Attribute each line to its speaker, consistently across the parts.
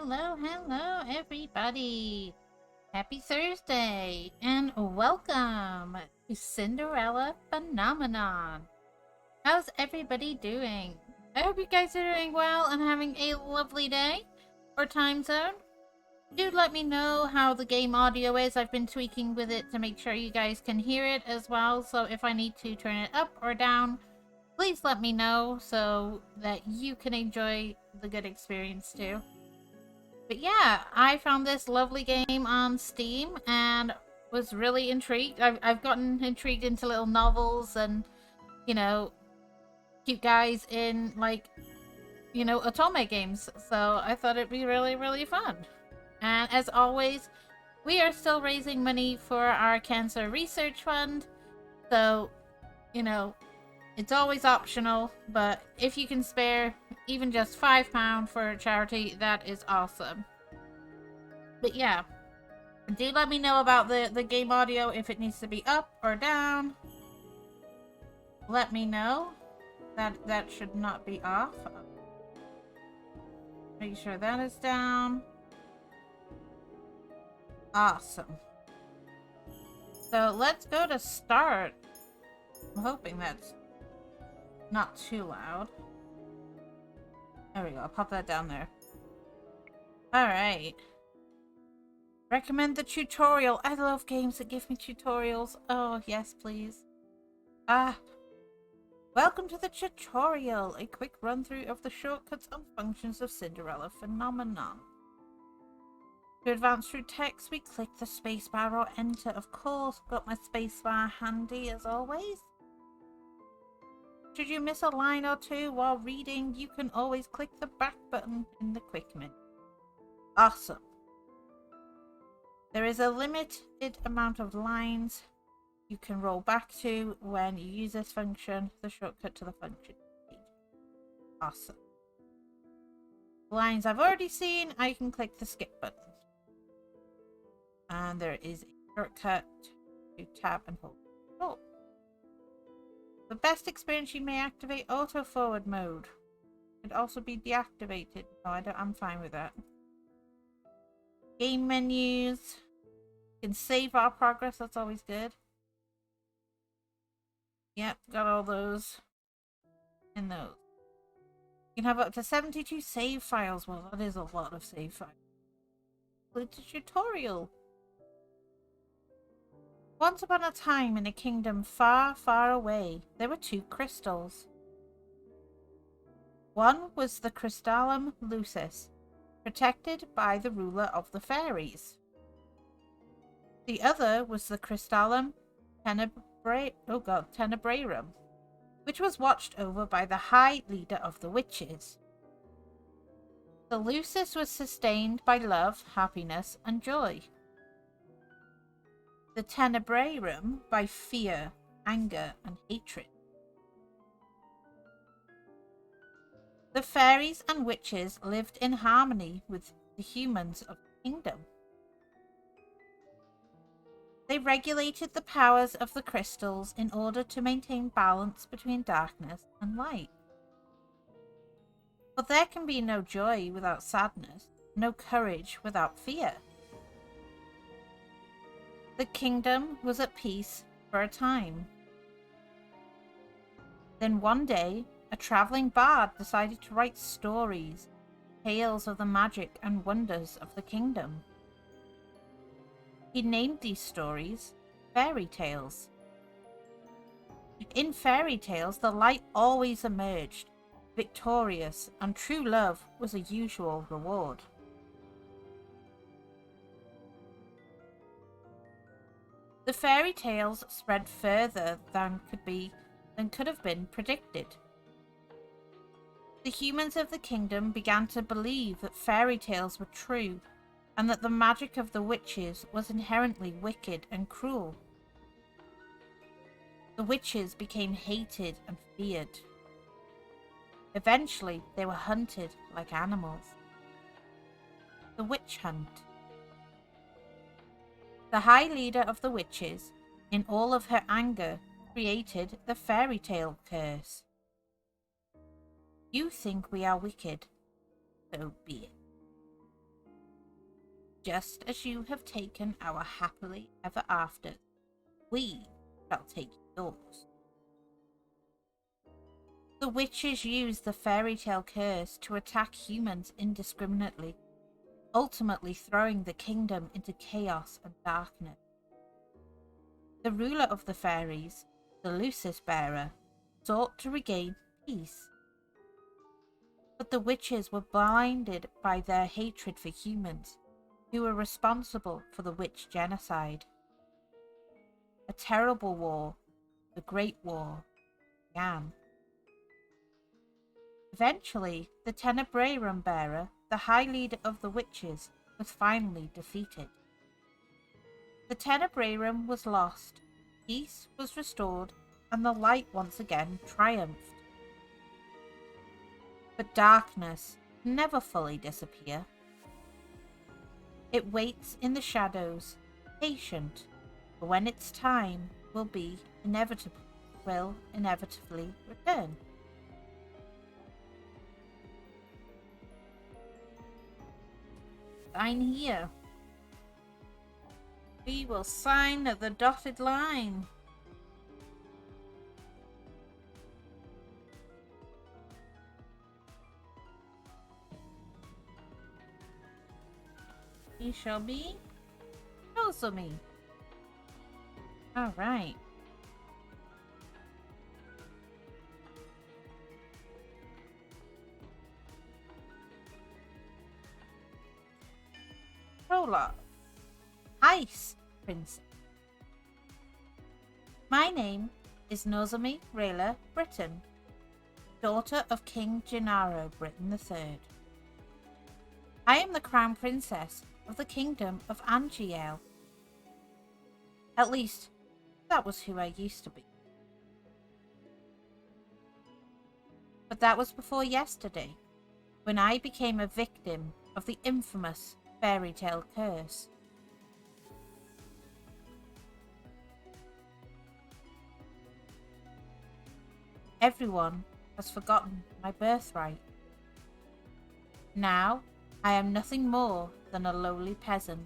Speaker 1: Hello, everybody. Happy Thursday, and welcome to Cinderella Phenomenon. How's everybody doing? I hope you guys are doing well and having a lovely day or time zone. Do let me know how the game audio is. I've been tweaking with it to make sure you guys can hear it as well, so if I need to turn it up or down, please let me know so that you can enjoy the good experience too. But yeah, I found this lovely game on Steam and was really intrigued. I've gotten intrigued into little novels and, you know, cute guys in, like, otome games. So I thought it'd be really, really fun. And as always, we are still raising money for our cancer research fund. So, you know, it's always optional, but if you can spare even just £5 for charity, that is awesome. But yeah, do let me know about the game audio, if it needs to be up or down. Let me know. That should not be off. Make sure that is down. Awesome. So let's go to start. I'm hoping that's not too loud. There we go. I'll pop that down there. Alright. Recommend the tutorial. I love games that give me tutorials. Oh, yes, please. Welcome to the tutorial. A quick run through of the shortcuts and functions of Cinderella Phenomenon. To advance through text, we click the spacebar or enter. Of course, got my spacebar handy as always. Should you miss a line or two while reading, you can always click the back button in the quick menu. Awesome. There is a limited amount of lines you can roll back to when you use this function, the shortcut to the function page. Awesome. Lines I've already seen, I can click the skip button. And there is a shortcut to tab and hold. Oh. The best experience, you may activate auto forward mode. It could also be deactivated. No, I'm fine with that. Game menus. We can save our progress, that's always good. Yep, got all those in those. You can have up to 72 save files. Well, that is a lot of save files. It's a tutorial. Once upon a time, in a kingdom far, far away, there were two crystals. One was the Crystallum Lucis, protected by the ruler of the fairies. The other was the Crystallum Tenebrarum, which was watched over by the High Leader of the Witches. The Lucis was sustained by love, happiness, and joy. The Tenebrarum by fear, anger, and hatred. The fairies and witches lived in harmony with the humans of the kingdom. They regulated the powers of the crystals in order to maintain balance between darkness and light. But there can be no joy without sadness, no courage without fear. The kingdom was at peace for a time. Then one day, a traveling bard decided to write stories, tales of the magic and wonders of the kingdom. He named these stories fairy tales. In fairy tales, the light always emerged, victorious, and true love was a usual reward. The fairy tales spread further than could have been predicted. The humans of the kingdom began to believe that fairy tales were true, and that the magic of the witches was inherently wicked and cruel. The witches became hated and feared. Eventually, they were hunted like animals. The witch hunt. The High Leader of the Witches, in all of her anger, created the fairy tale curse. You think we are wicked, so be it. Just as you have taken our happily ever afters, we shall take yours. The witches use the fairy tale curse to attack humans indiscriminately, ultimately throwing the kingdom into chaos and darkness. The ruler of the fairies, the Lucis bearer, sought to regain peace. But the witches were blinded by their hatred for humans, who were responsible for the witch genocide. A terrible war, the Great War, began. Eventually, the Tenebrarum bearer, the high leader of the witches, was finally defeated. The Tenebrarum was lost, peace was restored, and the light once again triumphed. But darkness never fully disappears. It waits in the shadows, patient, for when its time will inevitably return. Sign here. We will sign the dotted line. He shall be Nozomi. All right. Prologue. Ice Princess. My name is Nozomi Rayla Britain, daughter of King Gennaro Britain III. I am the Crown Princess of the Kingdom of Angiel. At least, that was who I used to be. But that was before yesterday, when I became a victim of the infamous fairy tale curse. Everyone has forgotten my birthright. Now I am nothing more than a lowly peasant.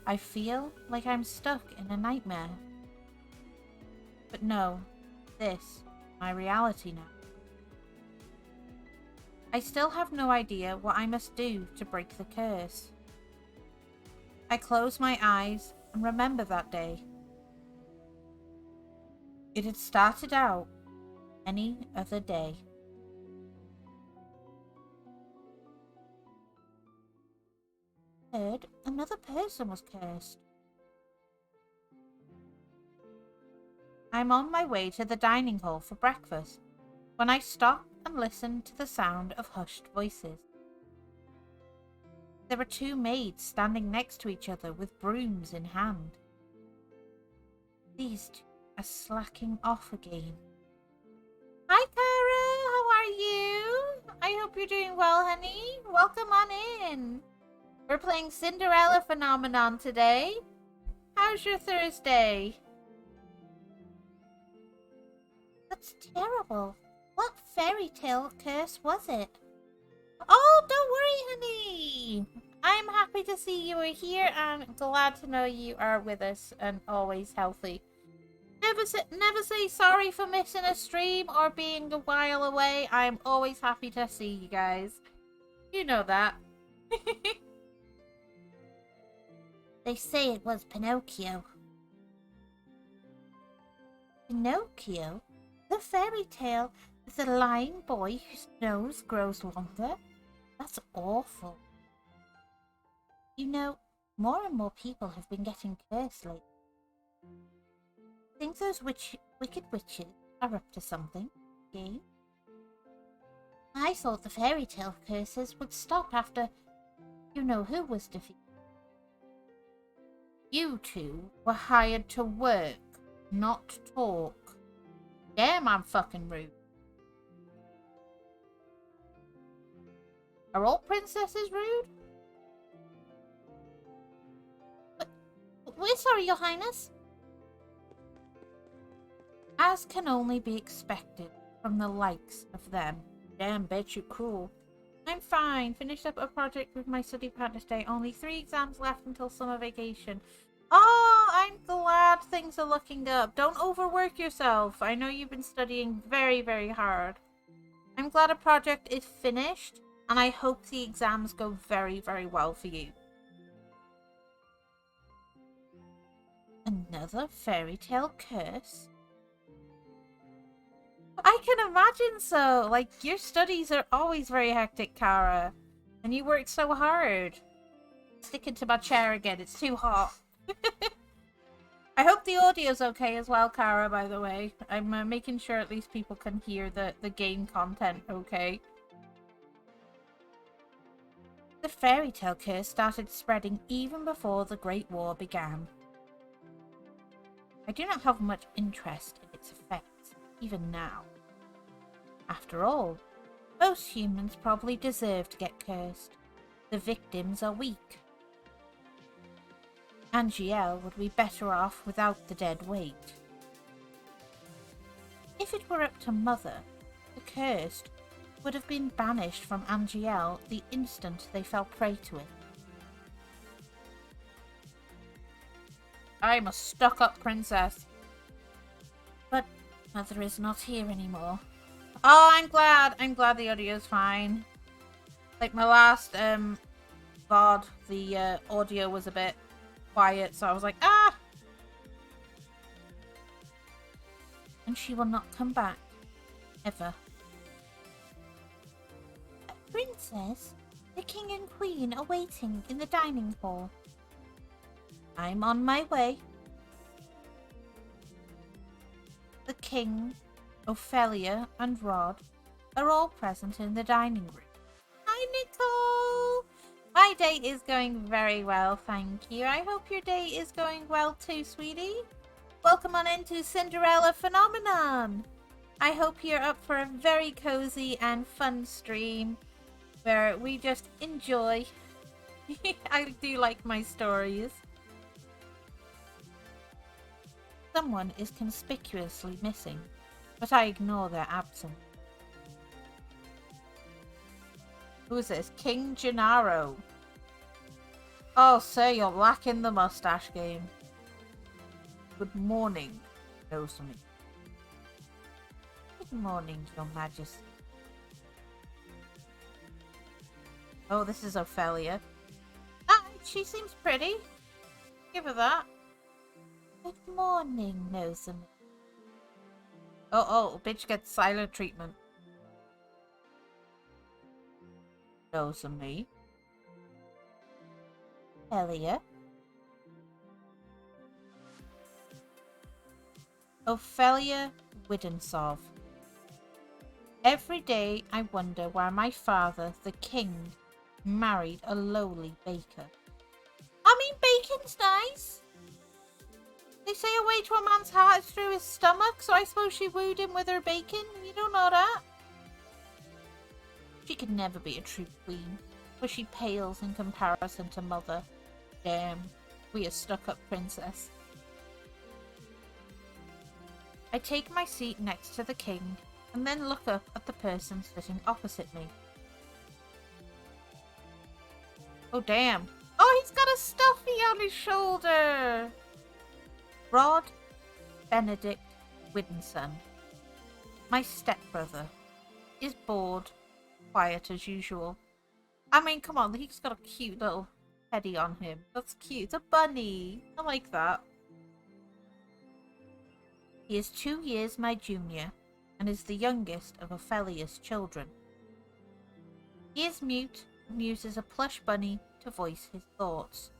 Speaker 1: I feel like I'm stuck in a nightmare. But no, this is my reality now. I still have no idea what I must do to break the curse. I close my eyes and remember that day. It had started out any other day. Heard another person was cursed. I'm on my way to the dining hall for breakfast when I stop and listen to the sound of hushed voices. There are two maids standing next to each other with brooms in hand. These two are slacking off again. Hi, Cara! How are you? I hope you're doing well, honey. Welcome on in. We're playing Cinderella Phenomenon today. How's your Thursday? That's terrible. What fairy tale curse was it? Oh, don't worry, honey. I'm happy to see you are here and glad to know you are with us and always healthy. Never say sorry for missing a stream or being a while away. I'm always happy to see you guys. You know that. They say it was Pinocchio. Pinocchio? The fairy tale with the lying boy whose nose grows longer? That's awful. You know, more and more people have been getting cursed lately. Think those wicked witches are up to something, eh? I thought the fairy tale curses would stop after you-know-who was defeated. You two were hired to work, not talk. Damn, I'm fucking rude. Are all princesses rude? We're sorry, Your Highness. As can only be expected from the likes of them. Damn, bet you cruel. I'm fine. Finished up a project with my study partner today. Only 3 exams left until summer vacation. Oh, I'm glad things are looking up. Don't overwork yourself. I know you've been studying very, very hard. I'm glad a project is finished, and I hope the exams go very, very well for you. Another fairy tale curse? I can imagine so. Like, your studies are always very hectic, Kara. And you work so hard. Sticking to my chair again. It's too hot. I hope the audio's okay as well, Kara, by the way. I'm making sure at least people can hear the game content okay. The fairy tale curse started spreading even before the Great War began. I do not have much interest in its effects, even now. After all, most humans probably deserve to get cursed. The victims are weak. Angiel would be better off without the dead weight. If it were up to Mother, the cursed would have been banished from Angiel the instant they fell prey to it. I'm a stuck-up princess. But Mother is not here anymore. Oh, I'm glad. I'm glad the audio's fine. Like my last VOD, the audio was a bit quiet, so I was like, ah! And she will not come back. Ever. Princess, the king and queen are waiting in the dining hall. I'm on my way. The king, Ophelia, and Rod are all present in the dining room. Hi, Nicole! My day is going very well, thank you. I hope your day is going well too, sweetie. Welcome on into Cinderella Phenomenon. I hope you're up for a very cozy and fun stream where we just enjoy. I do like my stories. Someone is conspicuously missing, but I ignore their absence. Who's this? King Gennaro. Oh, sir, you're lacking the mustache game. Good morning, Nozomi. Good morning, Your Majesty. Oh, this is Ophelia. Ah, she seems pretty. Give her that. Good morning, Nozomi. Oh, bitch gets silent treatment. Nozomi. Ophelia. Ophelia Widensov. Every day I wonder why my father, the king, married a lowly baker. I mean, bacon's nice. They say a way to a man's heart is through his stomach, so I suppose she wooed him with her bacon. You don't know that? She could never be a true queen, for she pales in comparison to Mother. Damn, we a stuck-up princess. I take my seat next to the king, and then look up at the person sitting opposite me. Oh, damn. Oh, he's got a stuffy on his shoulder! Rod Benedict Widdenson, my stepbrother, is bored, quiet as usual. I mean, come on, he's got a cute little teddy on him. That's cute. It's a bunny. I like that. He is 2 years my junior, and is the youngest of Ophelia's children. He is mute and uses a plush bunny to voice his thoughts.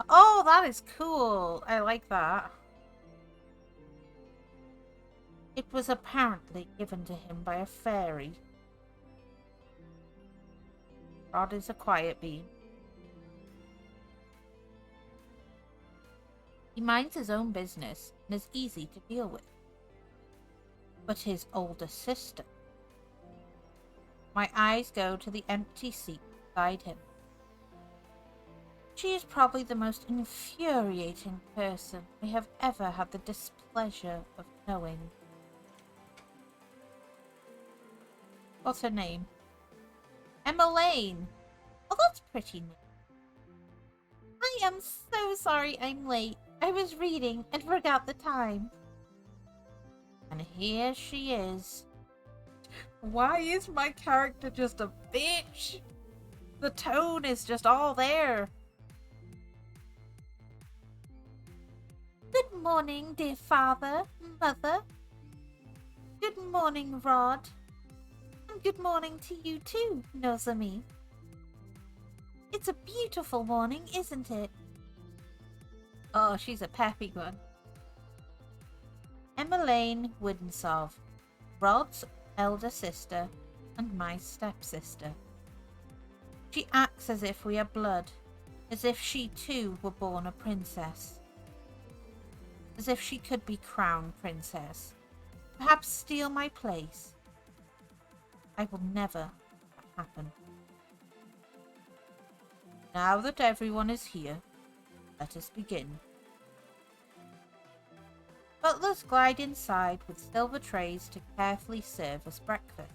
Speaker 1: Oh, that is cool. I like that. It was apparently given to him by a fairy. Rod is a quiet being. He minds his own business and is easy to deal with. But his older sister. My eyes go to the empty seat beside him. She is probably the most infuriating person I have ever had the displeasure of knowing. What's her name? Emma Lane. Oh, that's pretty neat. I am so sorry I'm late. I was reading and forgot the time. And here she is. Why is my character just a bitch? The tone is just all there. Good morning, dear father, mother. Good morning, Rod. And good morning to you too, Nozomi. It's a beautiful morning, isn't it? Oh, she's a peppy one. Emma Lane Woodensov, Rod's elder sister and my stepsister. She acts as if we are blood, as if she too were born a princess. As if she could be crowned princess, perhaps steal my place. I will never let that happen. Now that everyone is here, let us begin. Butlers glide inside with silver trays to carefully serve us breakfast.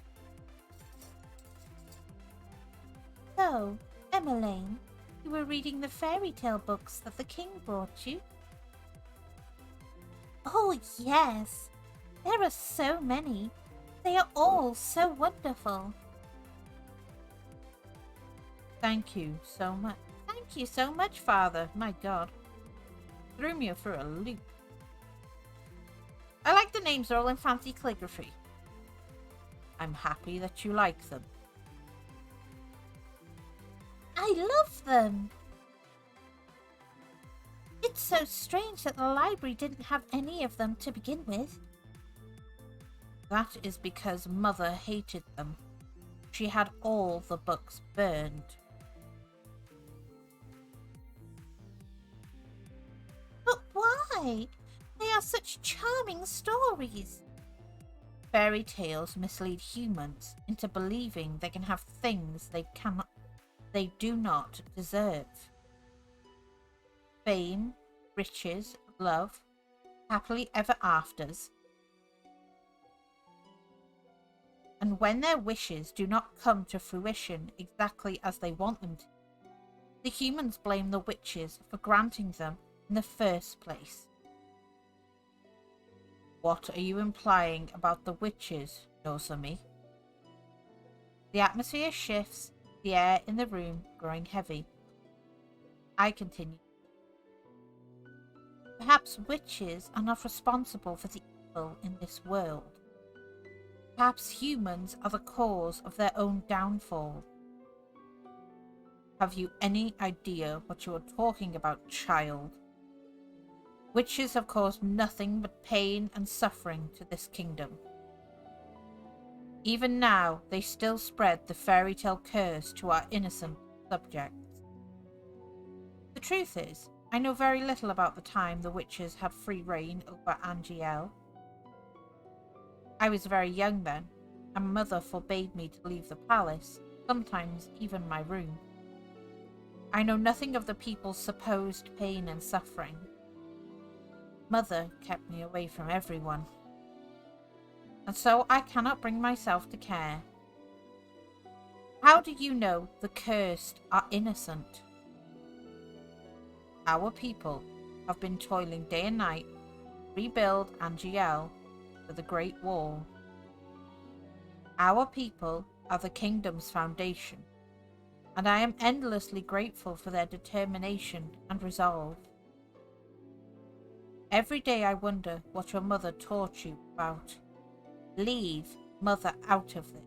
Speaker 1: So, Emmeline, you were reading the fairy tale books that the king brought you? Oh, yes. There are so many. They are all so wonderful. Thank you so much. Thank you so much, Father. My God. Threw me for a loop. I like the names, they're all in fancy calligraphy. I'm happy that you like them. I love them. It's so strange that the library didn't have any of them to begin with. That is because Mother hated them. She had all the books burned. But why? They are such charming stories. Fairy tales mislead humans into believing they can have things they do not deserve. Fame, riches, love, happily ever afters. And when their wishes do not come to fruition exactly as they want them to, the humans blame the witches for granting them in the first place. What are you implying about the witches, Nozomi? The atmosphere shifts, the air in the room growing heavy. I continue. Perhaps witches are not responsible for the evil in this world. Perhaps humans are the cause of their own downfall. Have you any idea what you are talking about, child? Witches have caused nothing but pain and suffering to this kingdom. Even now, they still spread the fairy tale curse to our innocent subjects. The truth is, I know very little about the time the witches had free reign over Angiel. I was very young then, and Mother forbade me to leave the palace, sometimes even my room. I know nothing of the people's supposed pain and suffering. Mother kept me away from everyone, and so I cannot bring myself to care. How do you know the cursed are innocent? Our people have been toiling day and night to rebuild Angiel for the Great Wall. Our people are the kingdom's foundation, and I am endlessly grateful for their determination and resolve. Every day I wonder what your mother taught you about. Leave Mother out of this.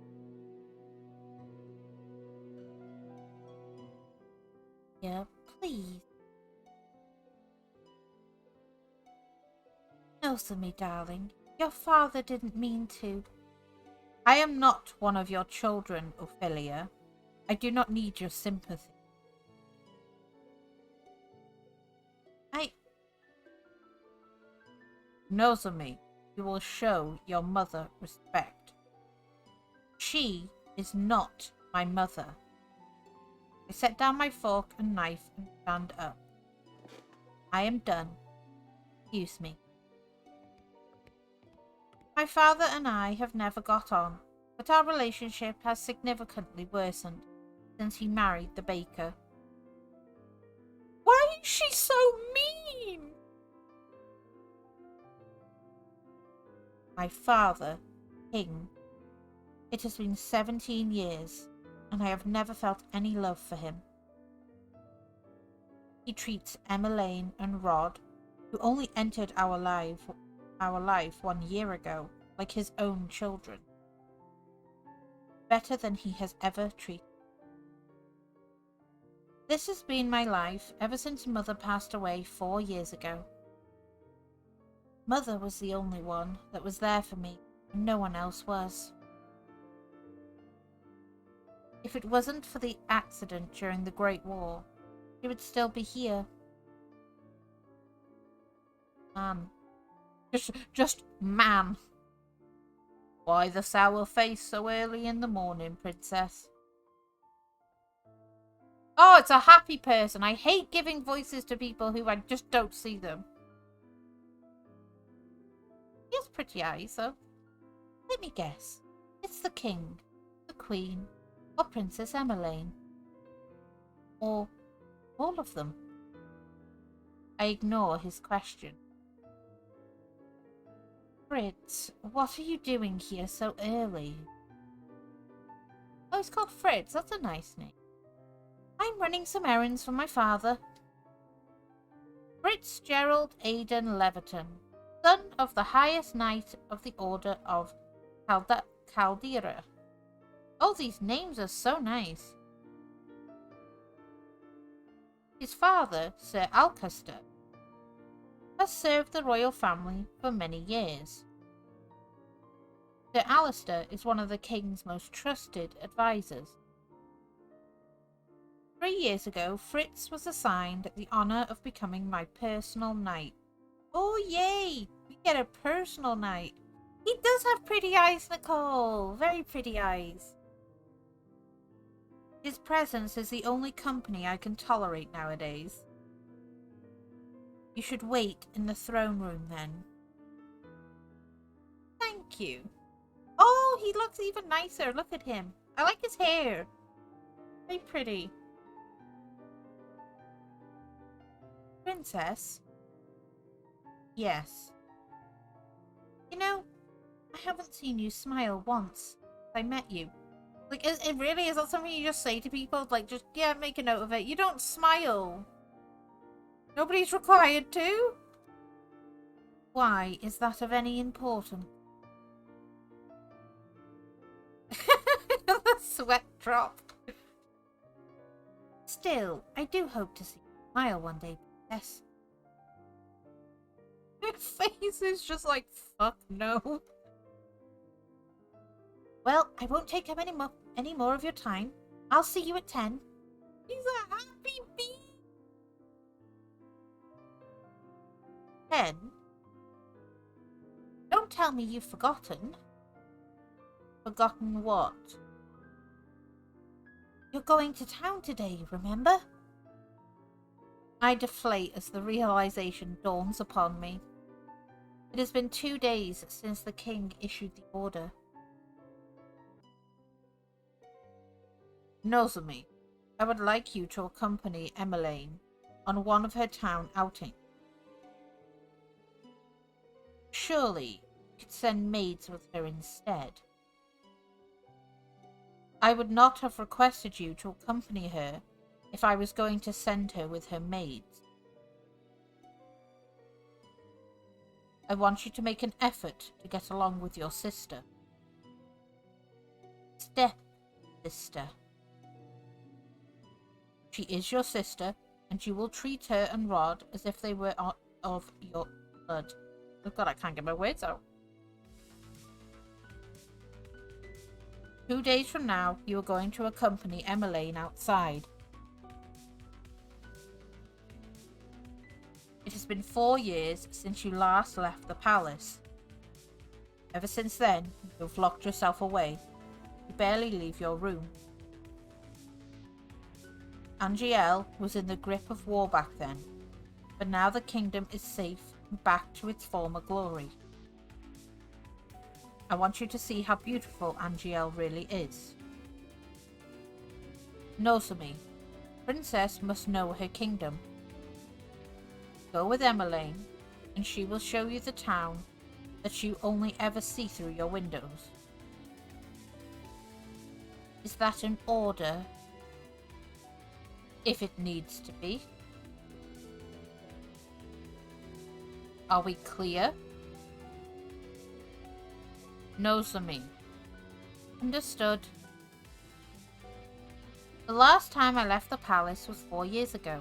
Speaker 1: Yeah, please. Nozomi, darling, your father didn't mean to. I am not one of your children, Ophelia. I do not need your sympathy. Nozomi, you will show your mother respect. She is not my mother. I set down my fork and knife and stand up. I am done. Excuse me. My father and I have never got on, but our relationship has significantly worsened since he married the baker. Why is she so mean? My father, King. It has been 17 years, and I have never felt any love for him. He treats Emmeline and Rod, who only entered our life 1 year ago, like his own children. Better than he has ever treated. This has been my life ever since Mother passed away 4 years ago. Mother was the only one that was there for me, and no one else was. If it wasn't for the accident during the Great War, she would still be here. Man. Just man. Why the sour face so early in the morning, princess? Oh, it's a happy person. I hate giving voices to people who I just don't see them. He has pretty eyes, though. Let me guess. It's the king, the queen, or Princess Emmeline. Or all of them. I ignore his question. Fritz, what are you doing here so early? Oh, he's called Fritz. That's a nice name. I'm running some errands for my father. Fritz Gerald Aidan Leverton, son of the highest knight of the Order of Caldera. Oh, these names are so nice. His father, Sir Alcester, has served the royal family for many years. Sir Alistair is one of the king's most trusted advisors. 3 years ago, Fritz was assigned the honour of becoming my personal knight. Oh, yay! We get a personal knight. He does have pretty eyes, Nicole. Very pretty eyes. His presence is the only company I can tolerate nowadays. You should wait in the throne room then. Thank you. Oh, he looks even nicer. Look at him. I like his hair. Very pretty. Princess? Yes. You know, I haven't seen you smile once since I met you. Like, it really is that something you just say to people? Like, just, yeah, make a note of it. You don't smile. Nobody's required to. Why is that of any importance? The sweat drop. Still, I do hope to see you smile one day, Princess. Her face is just like, fuck no. Well, I won't take up any more of your time. I'll see you at 10. He's a happy bee. 10? Don't tell me you've forgotten. Forgotten what? You're going to town today, remember? I deflate as the realization dawns upon me. It has been 2 days since the king issued the order. Nozomi, I would like you to accompany Emmeline on one of her town outings. Surely you could send maids with her instead. I would not have requested you to accompany her if I was going to send her with her maids. I want you to make an effort to get along with your sister. Step-sister. She is your sister, and you will treat her and Rod as if they were of your blood. Oh God, I can't get my words out. 2 days from now, you are going to accompany Emmeline outside. It has been 4 years since you last left the palace. Ever since then, you've locked yourself away. You barely leave your room. Angiel was in the grip of war back then, but now the kingdom is safe and back to its former glory. I want you to see how beautiful Angiel really is. Nozomi, princess must know her kingdom. Go with Emmeline, and she will show you the town that you only ever see through your windows. Is that an order? If it needs to be. Are we clear? Nozomi. Understood. The last time I left the palace was 4 years ago,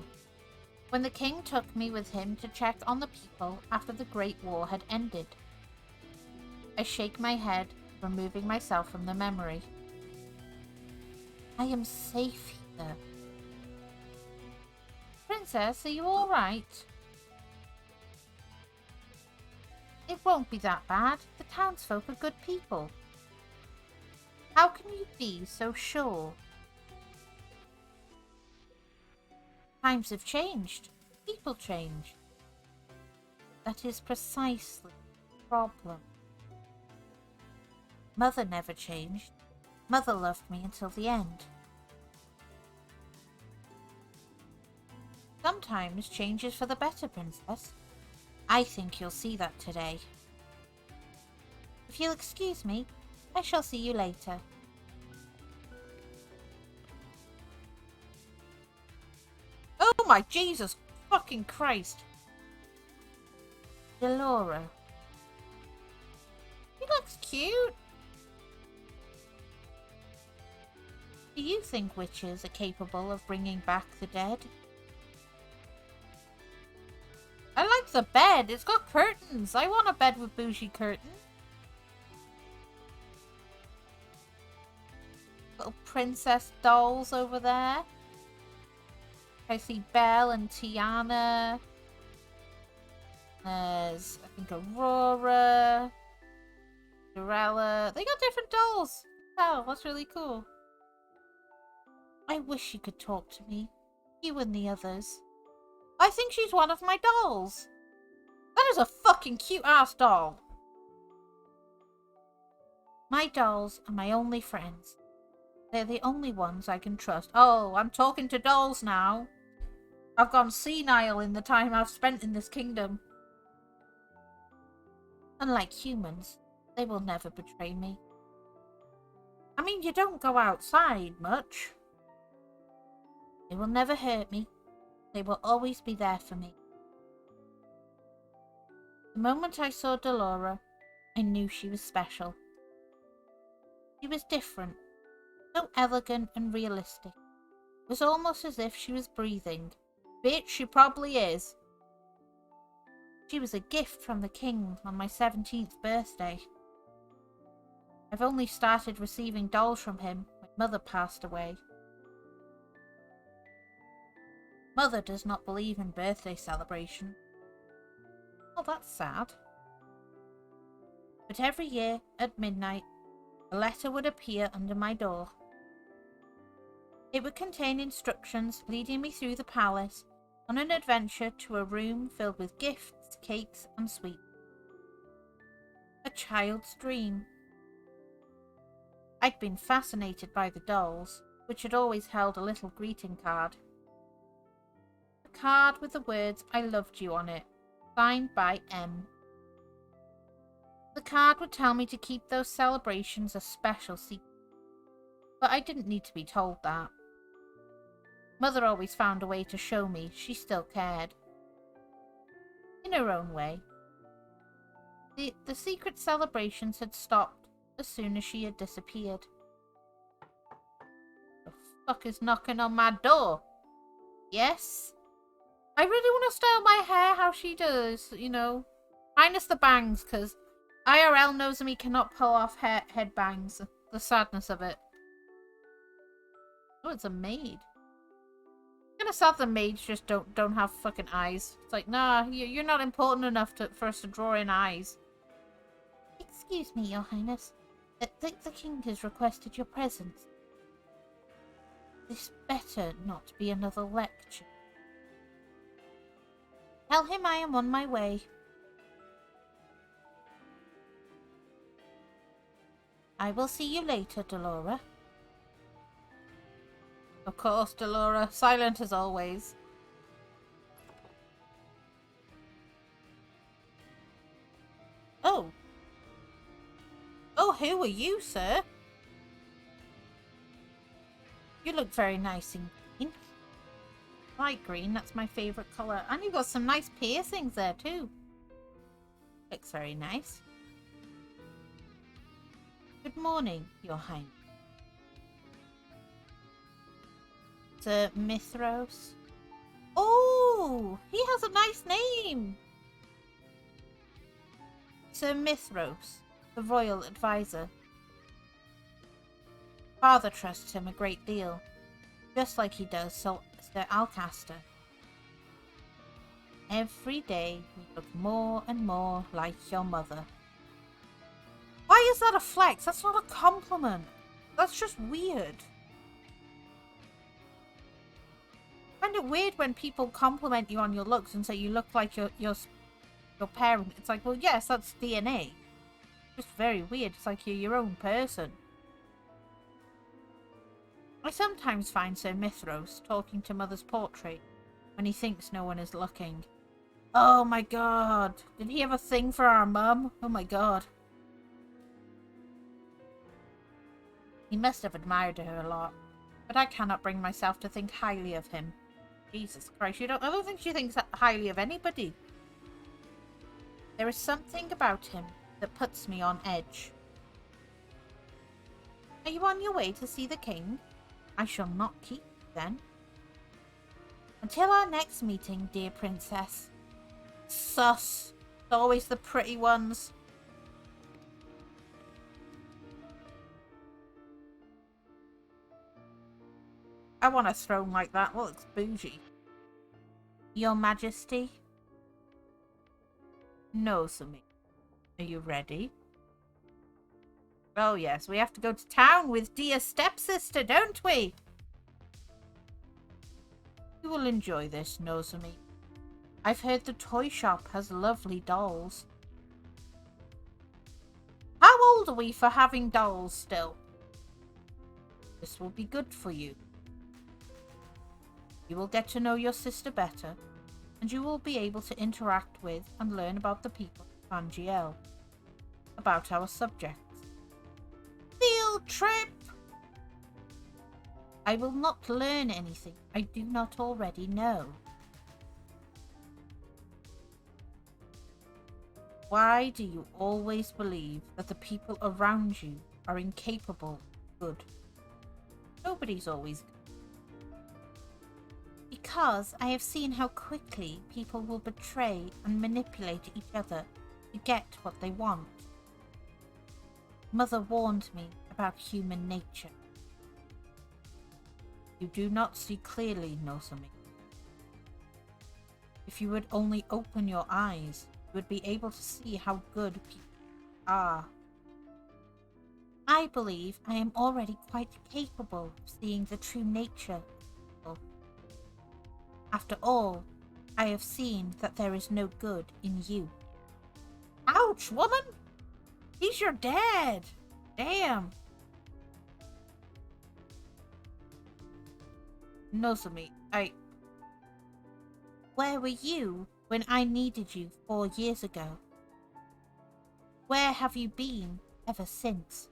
Speaker 1: when the king took me with him to check on the people after the Great War had ended. I shake my head, removing myself from the memory. I am safe here. Princess, are you all right? It won't be that bad. The townsfolk are good people. How can you be so sure? Times have changed. People change. That is precisely the problem. Mother never changed. Mother loved me until the end. Sometimes change is for the better, Princess. I think you'll see that today. If you'll excuse me, I shall see you later. Oh my Jesus fucking Christ! Delora. He looks cute. Do you think witches are capable of bringing back the dead? I like the bed. It's got curtains. I want a bed with bougie curtains. Little princess dolls over there. I see Belle and Tiana. There's, I think, Aurora. Cinderella. They got different dolls. Oh, that's really cool. I wish you could talk to me. You and the others. I think she's one of my dolls. That is a fucking cute-ass doll. My dolls are my only friends. They're the only ones I can trust. Oh, I'm talking to dolls now. I've gone senile in the time I've spent in this kingdom. Unlike humans, they will never betray me. I mean, you don't go outside much. They will never hurt me. They will always be there for me. The moment I saw Delora, I knew she was special. She was different, so elegant and realistic. It was almost as if she was breathing. Bitch, she probably is. She was a gift from the king on my 17th birthday. I've only started receiving dolls from him when Mother passed away. Mother does not believe in birthday celebration. Oh, that's sad. But every year, at midnight, a letter would appear under my door. It would contain instructions leading me through the palace on an adventure to a room filled with gifts, cakes, and sweets. A child's dream. I'd been fascinated by the dolls, which had always held a little greeting card. A card with the words "I loved you" on it, signed by M. The card would tell me to keep those celebrations a special secret, but I didn't need to be told that. Mother always found a way to show me she still cared. In her own way. The secret celebrations had stopped as soon as she had disappeared. The fuck is knocking on my door? Yes? I really want to style my hair how she does, you know. Minus the bangs, because IRL Nozomi cannot pull off head bangs. The sadness of it. Oh, it's a maid. Kind of sad the maids just don't have fucking eyes. It's like, nah, you're not important enough for us to draw in eyes. Excuse me, Your Highness. The king has requested your presence. This better not be another lecture. Tell him I am on my way. I will see you later, Delora. Of course, Delora. Silent as always. Oh. Oh, who are you, sir? You look very nice in green. Light green, that's my favourite colour. And you've got some nice piercings there too. Looks very nice. Good morning, Your Highness. Sir Mithros. Oh, he has a nice name. Sir Mithros, the royal advisor. Father trusts him a great deal, just like he does Sir Alcaster. Every day you look more and more like your mother. Why is that a flex? That's not a compliment. That's just weird. I find it weird when people compliment you on your looks and say you look like your parent. It's like, well, yes, that's DNA. Just very weird. It's like you're your own person. I sometimes find Sir Mithros talking to Mother's portrait when he thinks no one is looking. Oh my god. Did he have a thing for our mum? Oh my god. He must have admired her a lot, but I cannot bring myself to think highly of him. Jesus Christ, I don't think she thinks highly of anybody. There is something about him that puts me on edge. Are you on your way to see the king? I shall not keep you then. Until our next meeting, dear princess. Sus. It's always the pretty ones. I want a throne like that. That looks bougie. Your Majesty? No, Sumi. Are you ready? Oh yes, we have to go to town with dear stepsister, don't we? You will enjoy this, Nozomi. I've heard the toy shop has lovely dolls. How old are we for having dolls still? This will be good for you. You will get to know your sister better, and you will be able to interact with and learn about the people of Angiel, about our subjects. Field trip! I will not learn anything I do not already know. Why do you always believe that the people around you are incapable of good? Nobody's always good. Because I have seen how quickly people will betray and manipulate each other to get what they want. Mother warned me about human nature. You do not see clearly, Nozomi. If you would only open your eyes, you would be able to see how good people are. I believe I am already quite capable of seeing the true nature of people. After all, I have seen that there is no good in you. Ouch, woman! He's your dad! Damn! Nozomi, Where were you when I needed you 4 years ago? Where have you been ever since?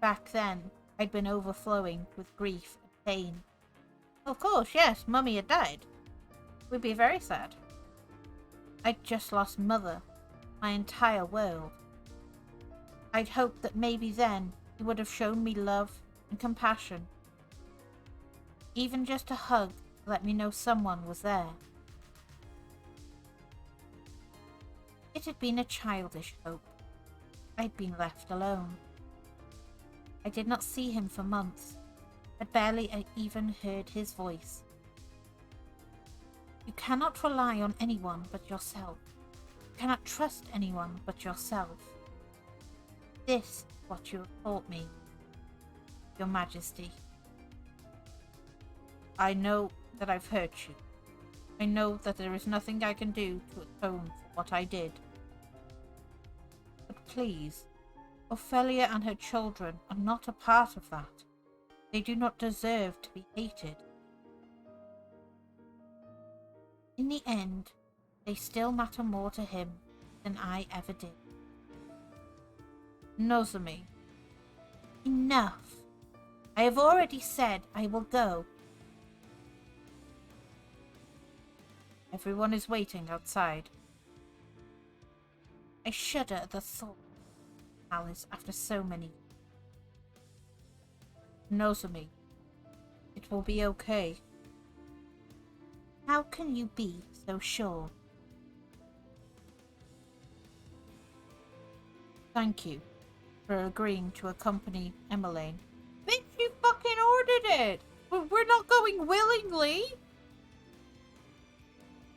Speaker 1: Back then, I'd been overflowing with grief and pain. Of course, yes, Mummy had died. We'd be very sad. I'd just lost Mother, my entire world. I'd hoped that maybe then you would have shown me love and compassion. Even just a hug to let me know someone was there. It had been a childish hope. I'd been left alone. I did not see him for months. I barely even heard his voice. You cannot rely on anyone but yourself. You cannot trust anyone but yourself. This is what you have taught me, Your Majesty. I know that I've hurt you. I know that there is nothing I can do to atone for what I did. But please, Ophelia and her children are not a part of that. They do not deserve to be hated. In the end, they still matter more to him than I ever did. Nozomi. Enough. I have already said I will go. Everyone is waiting outside. I shudder at the thought of Alice after so many. Nozomi. It will be okay. How can you be so sure? Thank you for agreeing to accompany Emmeline. Bitch, you fucking ordered it! We're not going willingly!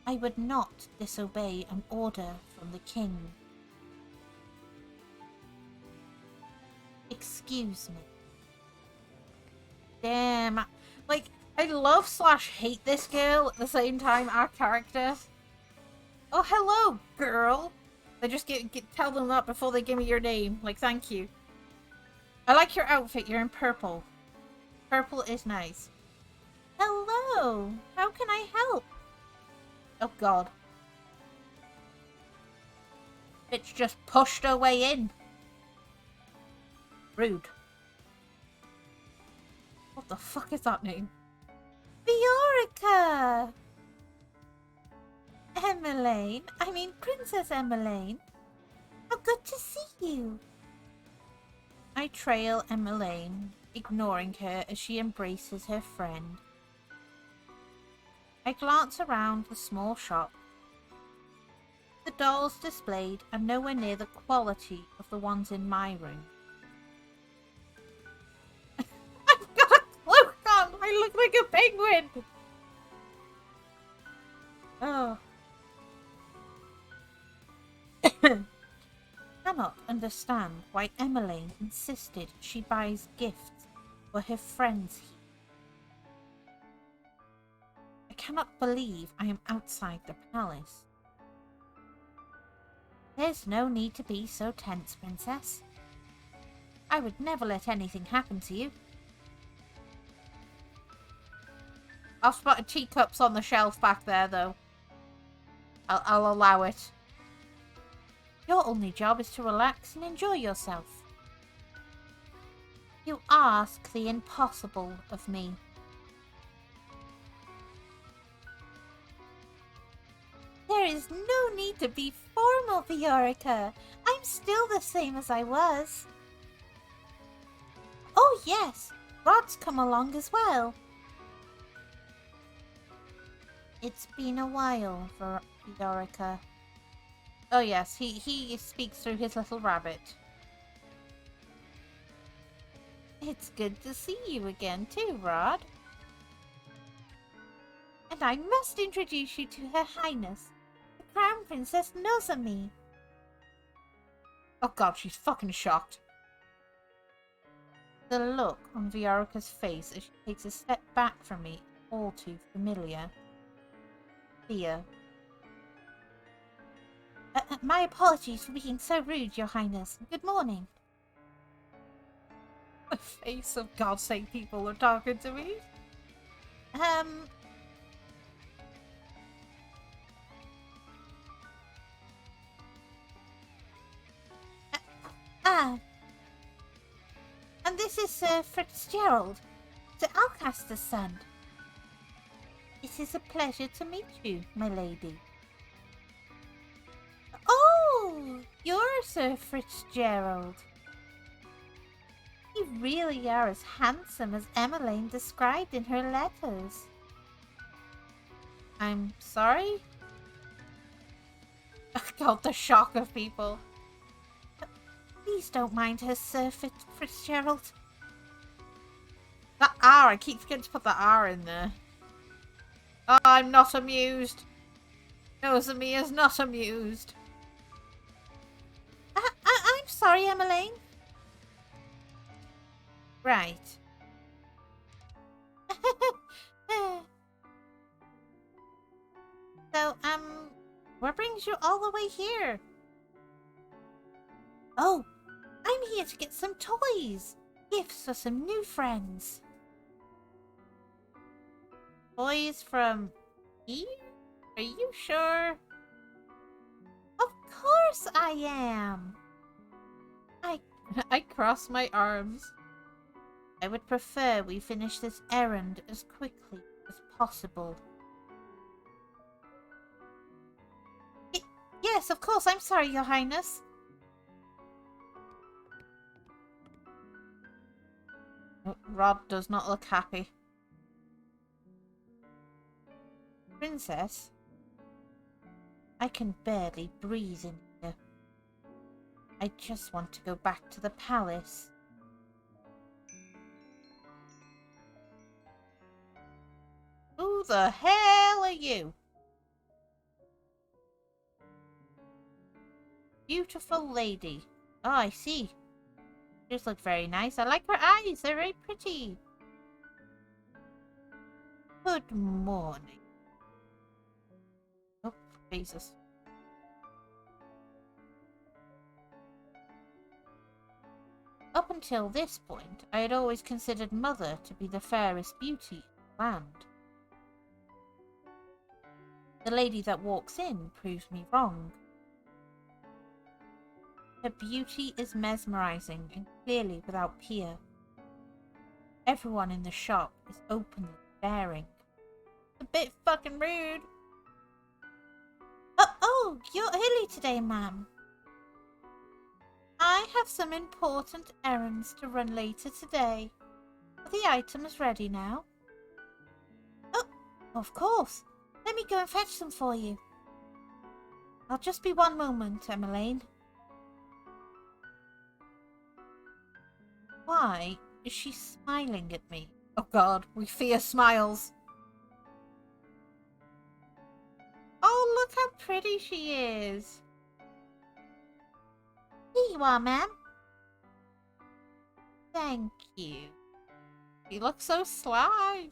Speaker 1: I would not disobey an order from the king. Excuse me. Damn. Like, I love / hate this girl at the same time, our character. Oh, hello, girl. They just tell them that before they give me your name. Like, thank you. I like your outfit. You're in purple. Purple is nice. Hello. How can I help? Oh, God. Bitch just pushed her way in. Rude. What the fuck is that name? Viorica! Emmeline. I mean, Princess Emmeline. How good to see you. I trail Emmeline, ignoring her as she embraces her friend. I glance around the small shop. The dolls displayed are nowhere near the quality of the ones in my room. I've got a cloak on! I look like a penguin! Oh. Cannot understand why Emmeline insisted she buys gifts for her friends here. I cannot believe I am outside the palace. There's no need to be so tense, Princess. I would never let anything happen to you. I've spotted teacups on the shelf back there, though. I'll allow it. Your only job is to relax and enjoy yourself. You ask the impossible of me. There is no need to be formal, Viorica. I'm still the same as I was. Oh yes, Rod's come along as well. It's been a while for Viorica. Oh yes, he speaks through his little rabbit. It's good to see you again too, Rod. And I must introduce you to Her Highness, the Crown Princess Nozomi. Oh god, she's fucking shocked. The look on Viorica's face as she takes a step back from me, all too familiar. Fear. My apologies for being so rude, Your Highness. Good morning. The face of God's sake people are talking to me. And this is Sir Fitzgerald, Sir Alcaster's son. It is a pleasure to meet you, my lady. Oh, you're Sir Fitzgerald. You really are as handsome as Emmeline described in her letters. I'm sorry? Oh god, the shock of people. Please don't mind her, Sir Fitzgerald. That R, I keep forgetting to put the R in there. Oh, I'm not amused. Nozomi is not amused. I'm sorry, Emmeline. Right. So, what brings you all the way here? Oh, I'm here to get some toys. Gifts for some new friends. Toys from here? Are you sure? Of course I am! I cross my arms. I would prefer we finish this errand as quickly as possible. Yes, of course. I'm sorry, Your Highness. Rod does not look happy. Princess, I can barely breathe in here. I just want to go back to the palace. Who the hell are you? Beautiful lady. Oh, I see. Yours look very nice. I like her eyes. They're very pretty. Good morning. Oh, Jesus. Up until this point, I had always considered Mother to be the fairest beauty in the land. The lady that walks in proves me wrong. Her beauty is mesmerizing and clearly without peer. Everyone in the shop is openly staring. A bit fucking rude. Oh, you're early today, ma'am. I have some important errands to run later today. Are the items ready now? Oh, of course. Let me go and fetch them for you. I'll just be one moment, Emmeline. Why is she smiling at me? Oh God, we fear smiles. Oh, look how pretty she is. Here you are, ma'am. Thank you. You look so sly.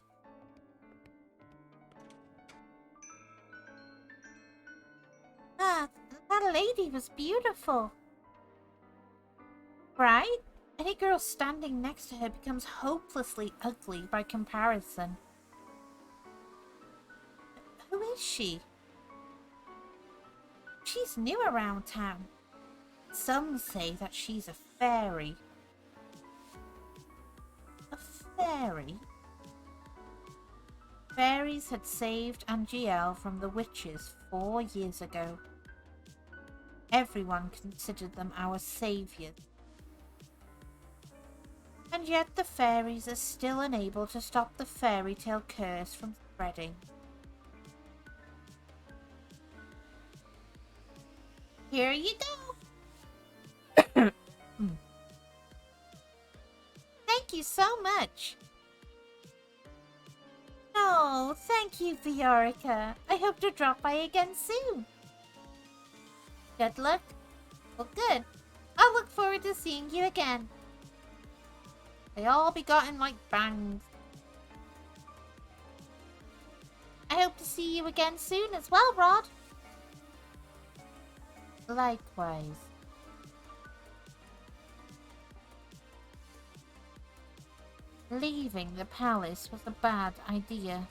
Speaker 1: Ah, that lady was beautiful. Right? Any girl standing next to her becomes hopelessly ugly by comparison. Who is she? She's new around town. Some say that she's a fairy. A fairy? Fairies had saved Angiel from the witches 4 years ago. Everyone considered them our saviors. And yet the fairies are still unable to stop the fairy tale curse from spreading. Here you go! Thank you so much! No, thank you, Viorica. I hope to drop by again soon. Good luck? Well, good. I'll look forward to seeing you again. They all be gotten like bangs. I hope to see you again soon as well, Rod. Likewise. Leaving the palace was a bad idea.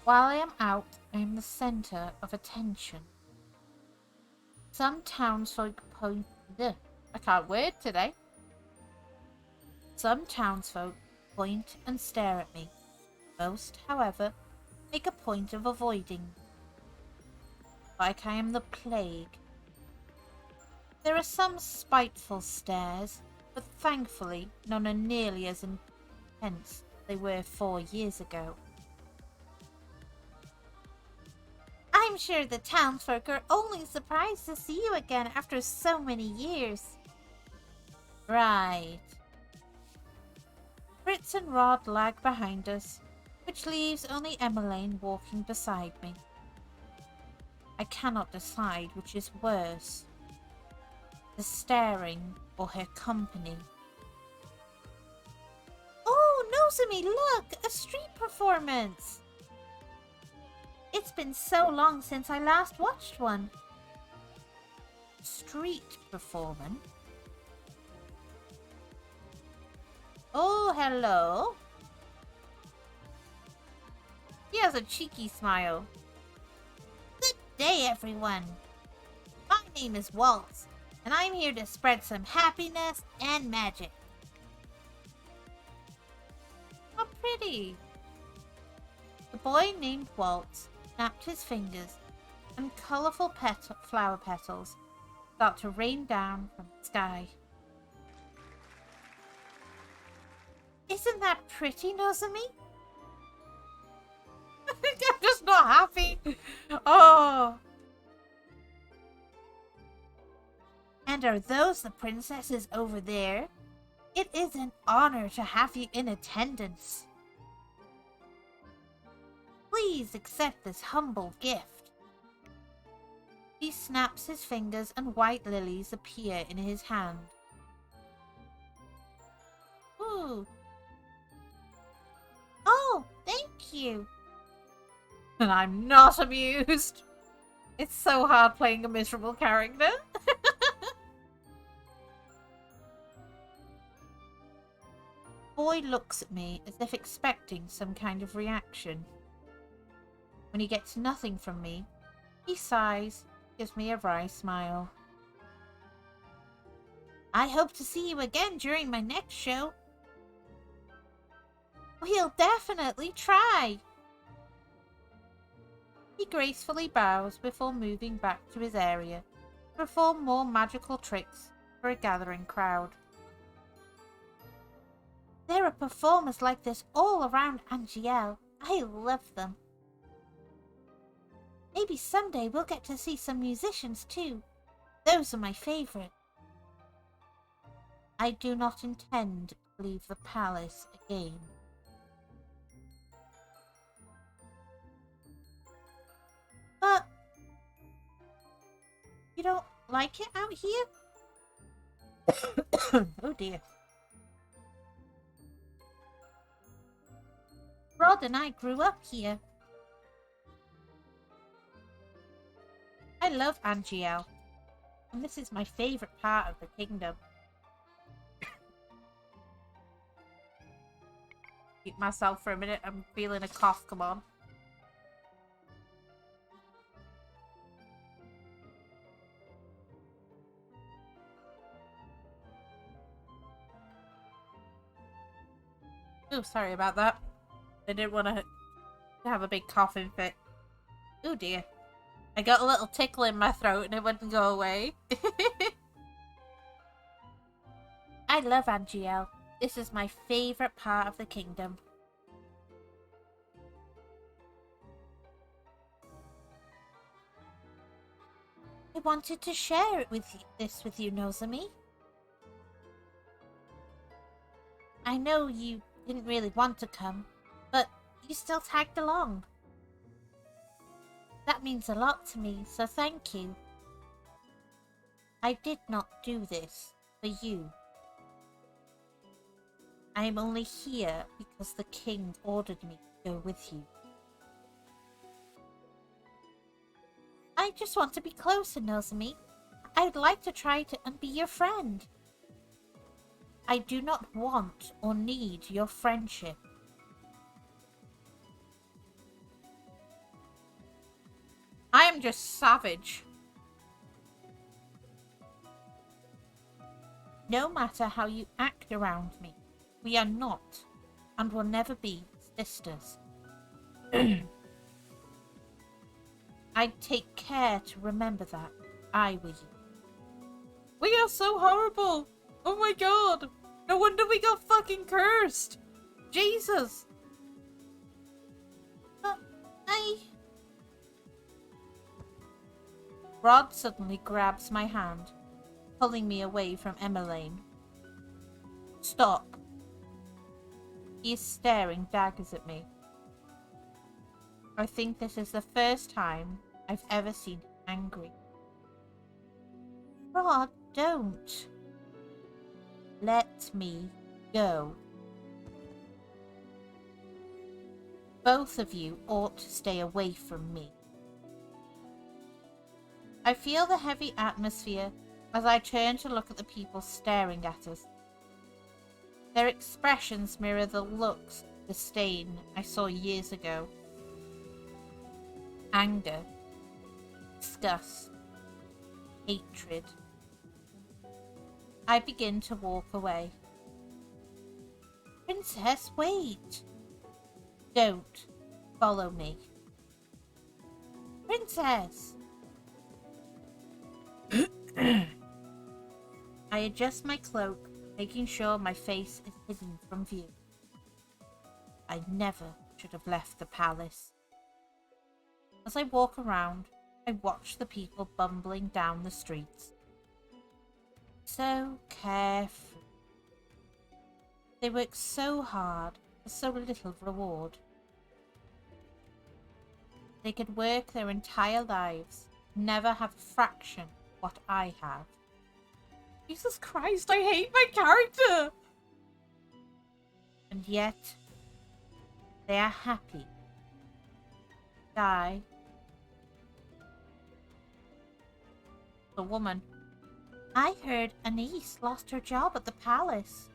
Speaker 1: While I am out, I am the center of attention. Some townsfolk point... I can't word today. Some townsfolk point and stare at me. Most, however, make a point of avoiding. Like I am the plague. There are some spiteful stares, but thankfully none are nearly as intense as they were 4 years ago. I'm sure the townsfolk are only surprised to see you again after so many years. Right. Fritz and Rod lag behind us, which leaves only Emmeline walking beside me. I cannot decide which is worse, the staring or her company. Oh, Nozomi, look! A street performance! It's been so long since I last watched one. Street performance? Oh, hello. He has a cheeky smile. Good day, everyone. My name is Waltz, and I'm here to spread some happiness and magic. How pretty. The boy named Waltz snapped his fingers, and colourful flower petals start to rain down from the sky. Isn't that pretty, Nozomi? I'm just not happy. Oh. And are those the princesses over there? It is an honor to have you in attendance. Please accept this humble gift. He snaps his fingers and white lilies appear in his hand. Ooh. Oh, thank you. And I'm not amused. It's so hard playing a miserable character. Boy looks at me as if expecting some kind of reaction. When he gets nothing from me, he sighs, gives me a wry smile. I hope to see you again during my next show. We'll definitely try. He gracefully bows before moving back to his area to perform more magical tricks for a gathering crowd. There are performers like this all around Angiel. I love them. Maybe someday we'll get to see some musicians too. Those are my favorite. I do not intend to leave the palace again. But you don't like it out here? Oh dear. Rod and I grew up here. I love Angiel, and this is my favorite part of the kingdom. Keep myself for a minute, I'm feeling a cough come on. Oh, sorry about that. I didn't want to have a big coughing fit. Oh dear. I got a little tickle in my throat and it wouldn't go away. I love Angiel. This is my favourite part of the kingdom. I wanted to share it with you, Nozomi. I know you didn't really want to come, but you still tagged along. That means a lot to me, so thank you. I did not do this for you. I am only here because the king ordered me to go with you. I just want to be closer, Nozomi. I'd like to try to and be your friend. I do not want or need your friendship. I am just savage. No matter how you act around me, we are not and will never be sisters. I'd take care to remember that I were you. We are so horrible. Oh my god. No wonder we got fucking cursed. Jesus. But Rod suddenly grabs my hand, pulling me away from Emmeline. Stop. He is staring daggers at me. I think this is the first time I've ever seen him angry. Rod, don't. Let me go. Both of you ought to stay away from me. I feel the heavy atmosphere as I turn to look at the people staring at us. Their expressions mirror the looks of disdain I saw years ago. anger, disgust, hatred. I begin to walk away. Princess, wait! Don't follow me. Princess! I adjust my cloak, making sure my face is hidden from view. I never should have left the palace. As I walk around, I watch the people bumbling down the streets. So carefree. They work so hard for so little reward. They could work their entire lives, never have a fraction of what I have. Jesus Christ, I hate my character! And yet, they are happy. Die. The woman. I heard Anise lost her job at the palace.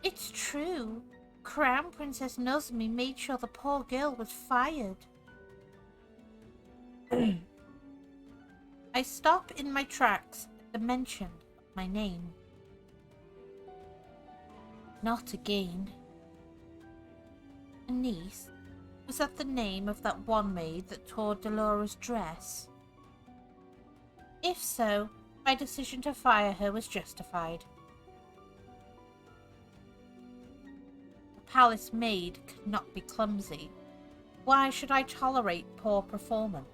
Speaker 1: It's true. Crown Princess Nozomi made sure the poor girl was fired. I stop in my tracks at the mention of my name. Not again. Anise, was that the name of that one maid that tore Delora's dress? If so, my decision to fire her was justified. A palace maid could not be clumsy. Why should I tolerate poor performance?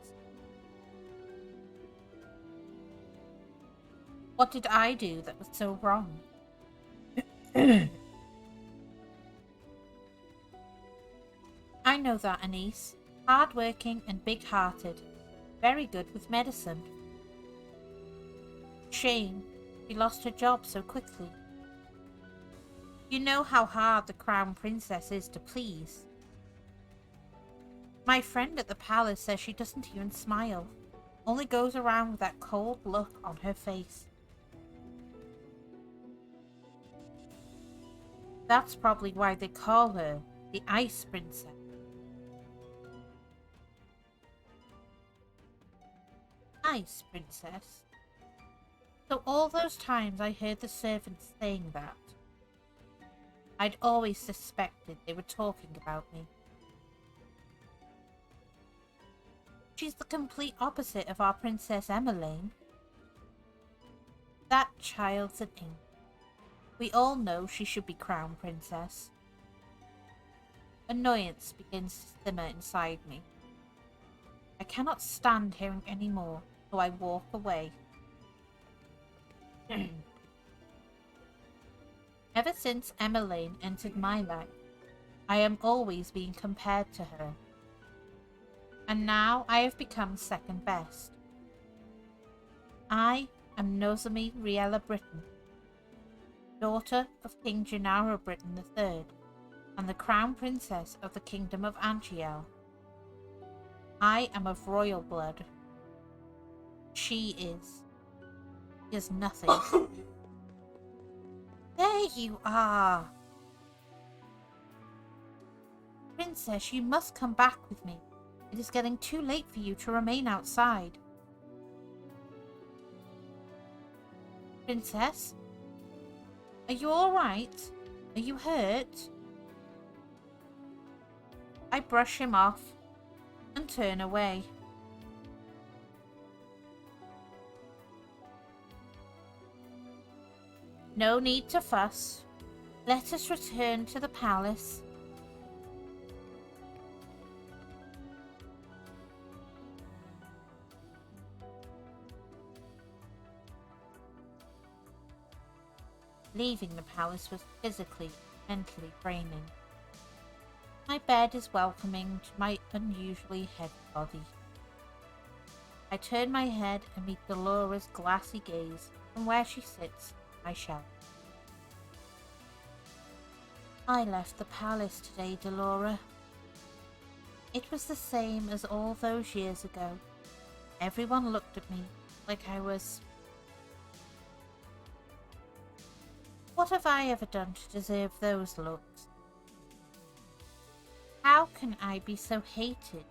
Speaker 1: What did I do that was so wrong? I know that, Anise. Hard-working and big-hearted. Very good with medicine. Shame she lost her job so quickly. You know how hard the Crown Princess is to please. My friend at the palace says she doesn't even smile. Only goes around with that cold look on her face. That's probably why they call her the Ice Princess. Ice Princess? So all those times I heard the servants saying that, I'd always suspected they were talking about me. She's the complete opposite of our Princess Emmeline. That child's an ink. We all know she should be Crown Princess. Annoyance begins to simmer inside me. I cannot stand hearing any more, so I walk away. Ever since Emmeline entered my life, I am always being compared to her. And now I have become second best. I am Nozomi Riella Britain, daughter of King Gennaro Britain III, and the Crown Princess of the Kingdom of Anchiel. I am of royal blood. She is nothing. There you are! Princess, you must come back with me. It is getting too late for you to remain outside. Princess? Are you alright? Are you hurt? I brush him off and turn away. No need to fuss. Let us return to the palace. Leaving the palace was physically, mentally draining. My bed is welcoming to my unusually heavy body. I turn my head and meet Delora's glassy gaze from where she sits on my shelf. I left the palace today, Delora. It was the same as all those years ago. Everyone looked at me like I was... What have I ever done to deserve those looks? How can I be so hated?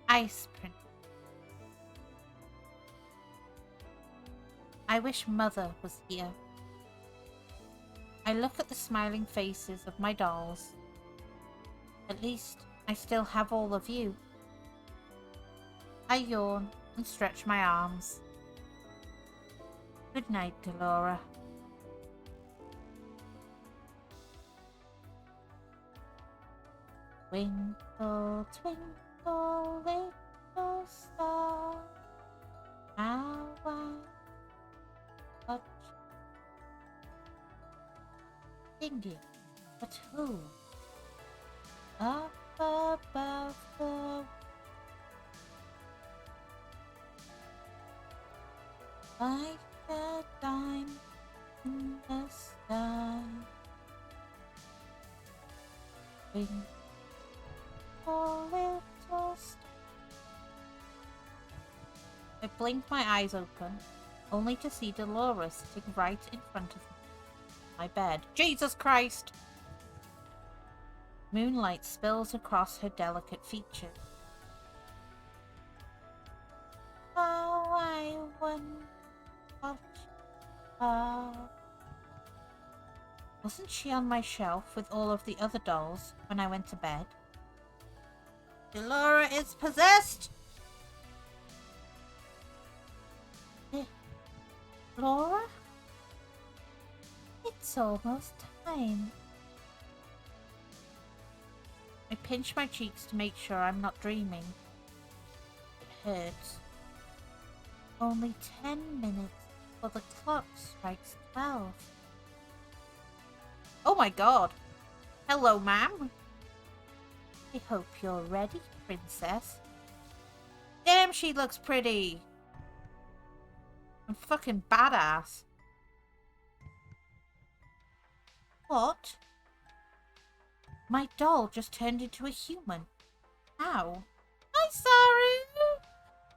Speaker 1: Ice Prince. I wish Mother was here. I look at the smiling faces of my dolls. At least I still have all of you. I yawn and stretch my arms. Good night, Delora. Twinkle, twinkle, little star, how I watch singing, but who? Up above the like a diamond in the sky. Twinkle, little star. I blink my eyes open, only to see Delora sitting right in front of me. My bed. Jesus Christ! Moonlight spills across her delicate features. How I wonder what wasn't she on my shelf with all of the other dolls when I went to bed? Delora is possessed! Laura? It's almost time. I pinch my cheeks to make sure I'm not dreaming. It hurts. Only 10 minutes before the clock strikes 12. Oh my god! Hello, ma'am. I hope you're ready, princess. Damn, she looks pretty. I'm fucking badass. What? My doll just turned into a human. How? Hi, Saru!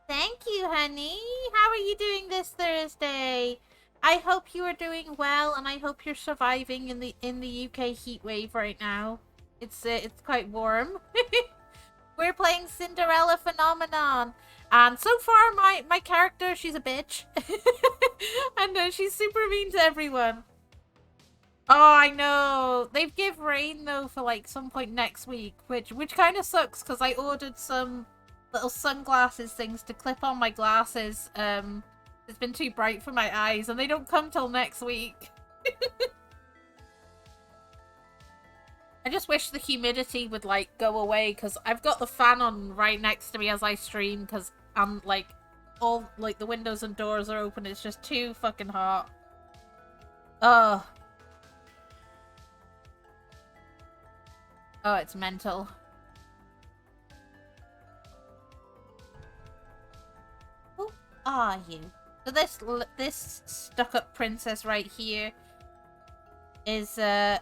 Speaker 1: Thank you, honey. How are you doing this Thursday? I hope you are doing well, and I hope you're surviving in the UK heat wave right now. It's quite warm. We're playing Cinderella Phenomenon, and so far my character, she's a bitch, and she's super mean to everyone. Oh, I know. They've give rain though for like some point next week, which kind of sucks because I ordered some little sunglasses things to clip on my glasses. It's been too bright for my eyes, and they don't come till next week. I just wish the humidity would like go away because I've got the fan on right next to me as I stream because I'm like all like the windows and doors are open. It's just too fucking hot. Ugh. Oh, it's mental. Who are you? So this stuck-up princess right here is our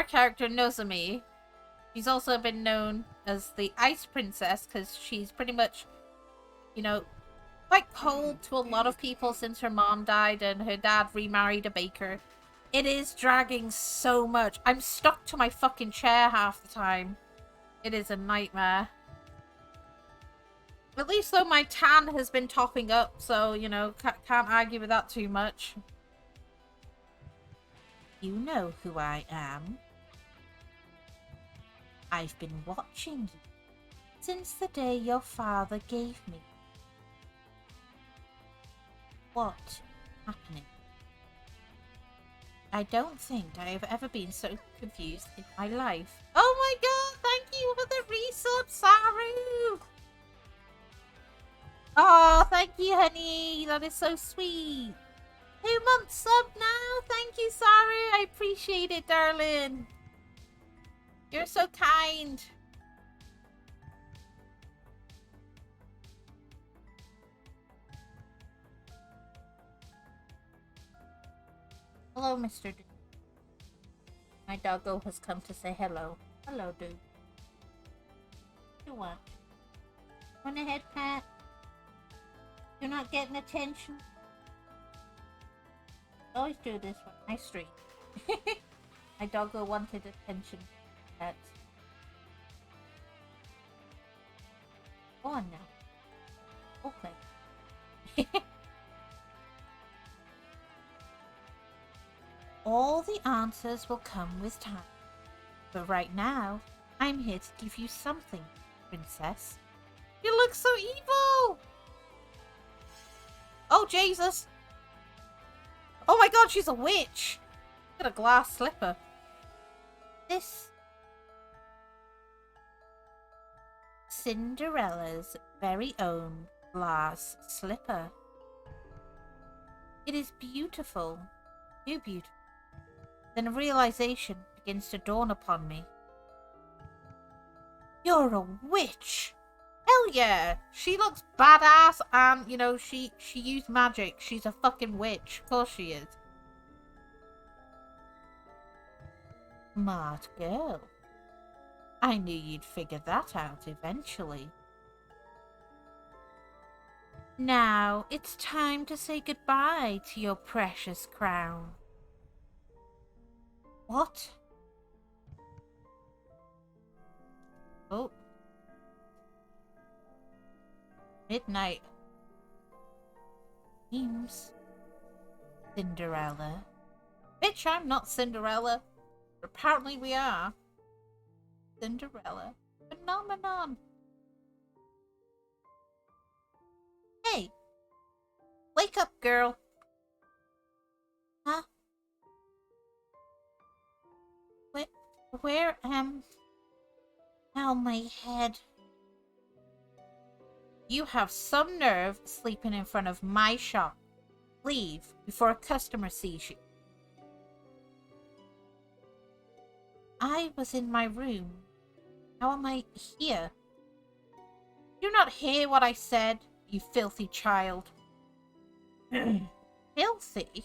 Speaker 1: character Nozomi. She's also been known as the Ice Princess because she's pretty much, you know, quite cold to a lot of people since her mom died and her dad remarried a baker. It is dragging so much. I'm stuck to my fucking chair half the time. It is a nightmare. At least though my tan has been topping up, so, you know, can't argue with that too much. You know who I am. I've been watching you since the day your father gave me. What's happening? I don't think I have ever been so confused in my life. Oh my god, thank you for the resub, Saru! Oh, thank you, honey. That is so sweet. 2 months sub now. Thank you, Saru. I appreciate it, darling. You're so kind. Hello, Mr. Dude. My doggo has come to say hello. Hello, dude. What do you want? Want a head pat? You're not getting attention? Always do this one. I stream. My doggo wanted attention. Pet. Go on now. Okay. All the answers will come with time. But right now, I'm here to give you something, princess. You look so evil! Oh, Jesus! Oh my god, she's a witch! Got a glass slipper. This... Cinderella's very own glass slipper. It is beautiful. Too beautiful. Then a realization begins to dawn upon me. You're a witch! Hell yeah! She looks badass and, you know, she used magic. She's a fucking witch. Of course she is. Smart girl. I knew you'd figure that out eventually. Now, it's time to say goodbye to your precious crown. What? Oh. Midnight. Seems Cinderella. Bitch, I'm not Cinderella. But apparently we are. Cinderella Phenomenon. Hey! Wake up, girl. Huh? Where am... Ow, my head. You have some nerve sleeping in front of my shop. Leave before a customer sees you. I was in my room. How am I here? Do you not hear what I said, you filthy child? Filthy?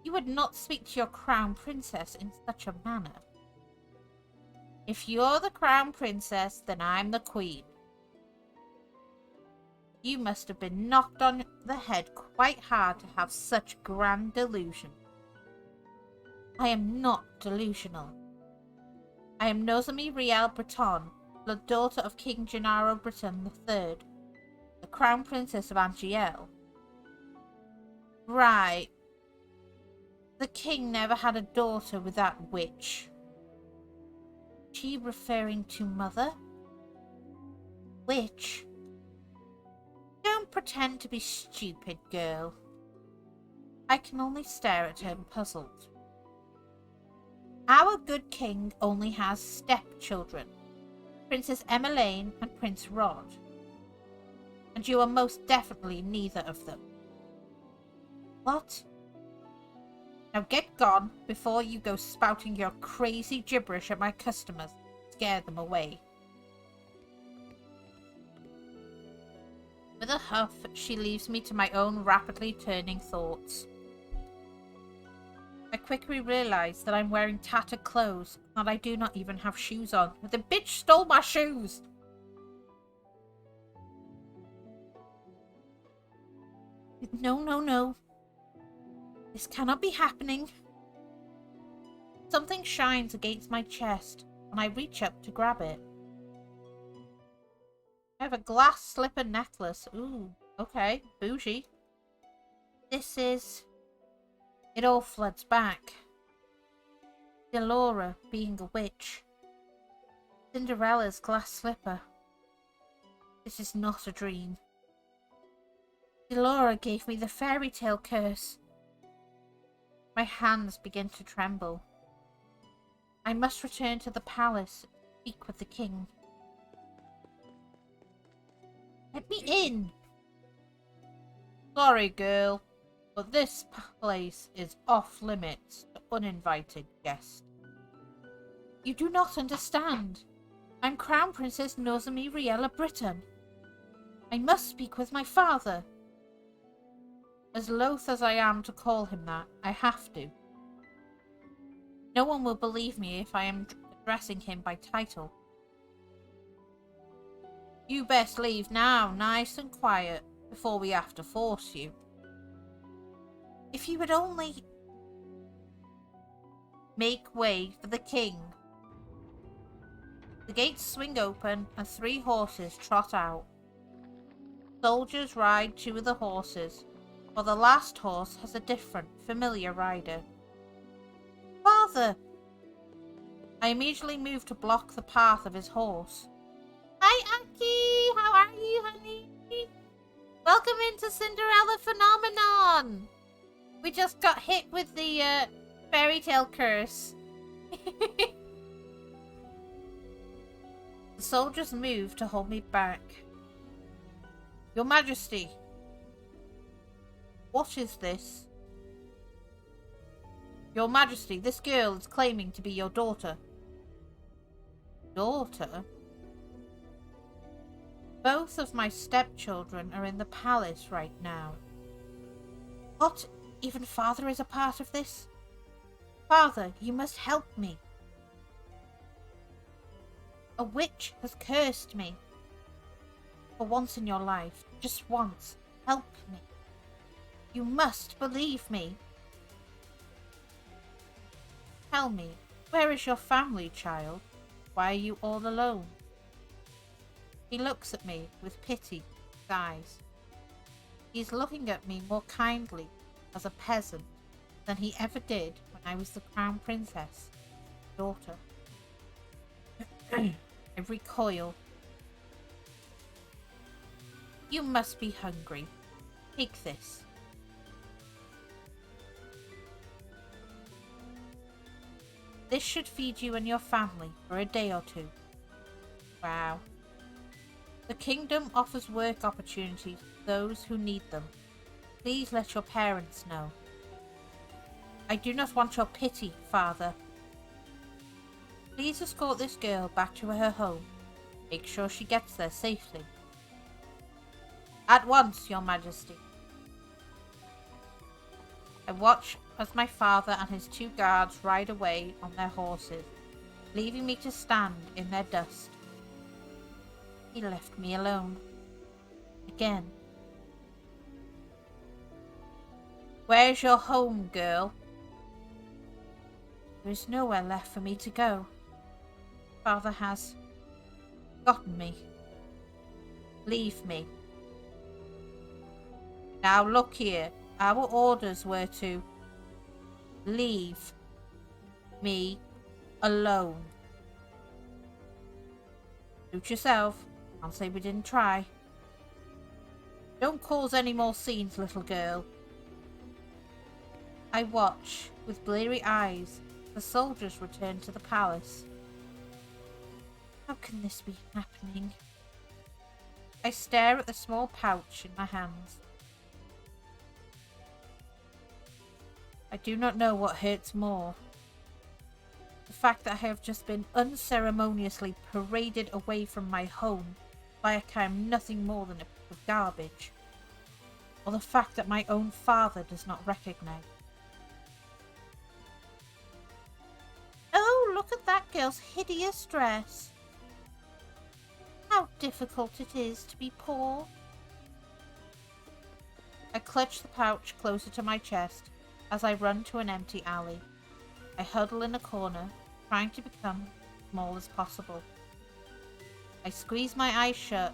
Speaker 1: You would not speak to your crown princess in such a manner. If you're the crown princess, then I'm the queen. You must have been knocked on the head quite hard to have such grand delusion. I am not delusional. I am Nozomi Riel Breton, the daughter of King Gennaro Breton III, the crown princess of Angiel. Right. The king never had a daughter with that witch. She referring to mother? Witch? Don't pretend to be stupid, girl. I can only stare at her puzzled. Our good king only has stepchildren, Princess Emmeline and Prince Rod. And you are most definitely neither of them. What? Now get gone before you go spouting your crazy gibberish at my customers. Scare them away. With a huff, she leaves me to my own rapidly turning thoughts. I quickly realise that I'm wearing tattered clothes and I do not even have shoes on. The bitch stole my shoes! No, no, no. This cannot be happening. Something shines against my chest, and I reach up to grab it. I have a glass slipper necklace. Ooh, okay, bougie. This is... It all floods back. Delora being a witch. Cinderella's glass slipper. This is not a dream. Delora gave me the fairy tale curse. My hands begin to tremble. I must return to the palace and speak with the king. Let me in! Sorry, girl, but this place is off limits to uninvited guests. You do not understand. I'm Crown Princess Nozomi Riella Britain. I must speak with my father. As loath as I am to call him that, I have to. No one will believe me if I am addressing him by title. You best leave now, nice and quiet, before we have to force you. If you would only... Make way for the king. The gates swing open and 3 horses trot out. Soldiers ride 2 of the horses, while the last horse has a different, familiar rider. Father! I immediately move to block the path of his horse. Hi, Aki! How are you, honey? Welcome into Cinderella Phenomenon! We just got hit with the fairy tale curse. The soldiers move to hold me back. Your Majesty, what is this? Your Majesty, this girl is claiming to be your daughter. Daughter? Both of my stepchildren are in the palace right now. What? Even Father is a part of this? Father, you must help me. A witch has cursed me. For once in your life, just once, help me. You must believe me. Tell me, where is your family, child? Why are you all alone? He looks at me with pity in his eyes. He is looking at me more kindly as a peasant than he ever did when I was the crown princess, daughter. I recoil. You must be hungry. Take this. This should feed you and your family for a day or 2. Wow. The kingdom offers work opportunities for those who need them. Please let your parents know. I do not want your pity, Father. Please escort this girl back to her home. Make sure she gets there safely. At once, Your Majesty. I watch as my father and his 2 guards ride away on their horses, leaving me to stand in their dust. He left me alone. Again. Where's your home, girl? There is nowhere left for me to go. Father has forgotten me. Leave me. Now look here. Our orders were to leave me alone. Suit yourself. I'll say we didn't try. Don't cause any more scenes, little girl. I watch, with bleary eyes, the soldiers return to the palace. How can this be happening? I stare at the small pouch in my hands. I do not know what hurts more. The fact that I have just been unceremoniously paraded away from my home like I am nothing more than a piece of garbage. Or the fact that my own father does not recognize. Oh, look at that girl's hideous dress. How difficult it is to be poor. I clutch the pouch closer to my chest as I run to an empty alley. I huddle in a corner, trying to become as small as possible. I squeeze my eyes shut,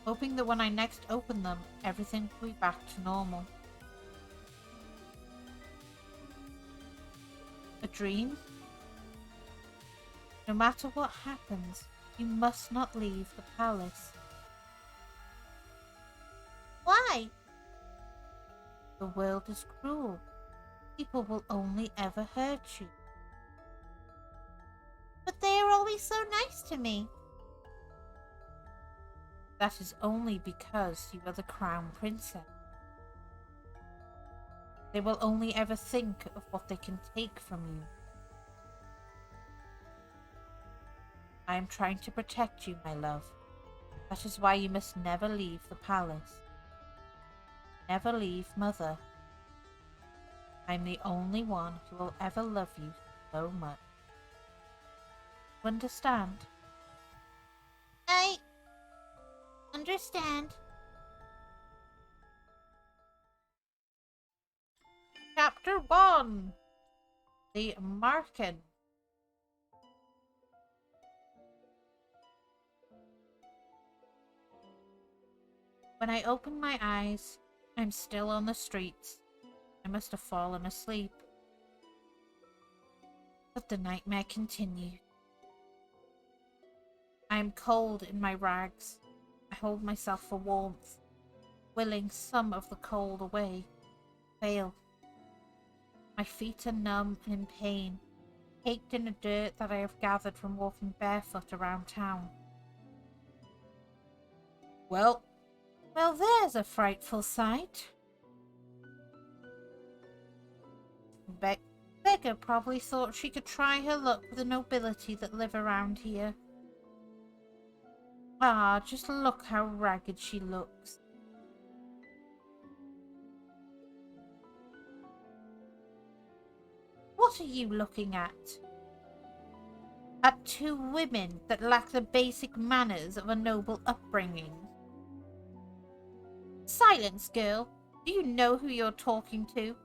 Speaker 1: hoping that when I next open them, everything will be back to normal. A dream? No matter what happens, you must not leave the palace. Why? The world is cruel. People will only ever hurt you. But they are always so nice to me. That is only because you are the crown princess. They will only ever think of what they can take from you. I am trying to protect you, my love. That is why you must never leave the palace. Never leave Mother. I'm the only one who will ever love you so much. You understand? I understand. Chapter 1. The marking. When I open my eyes, I'm still on the streets. I must have fallen asleep. But the nightmare continued. I am cold in my rags. I hold myself for warmth, willing some of the cold away. Fail. My feet are numb and in pain, caked in the dirt that I have gathered from walking barefoot around town. Well, there's a frightful sight. Beggar probably thought she could try her luck with the nobility that live around here. Ah, just look how ragged she looks. What are you looking at? At two women that lack the basic manners of a noble upbringing. Silence, girl. Do you know who you're talking to?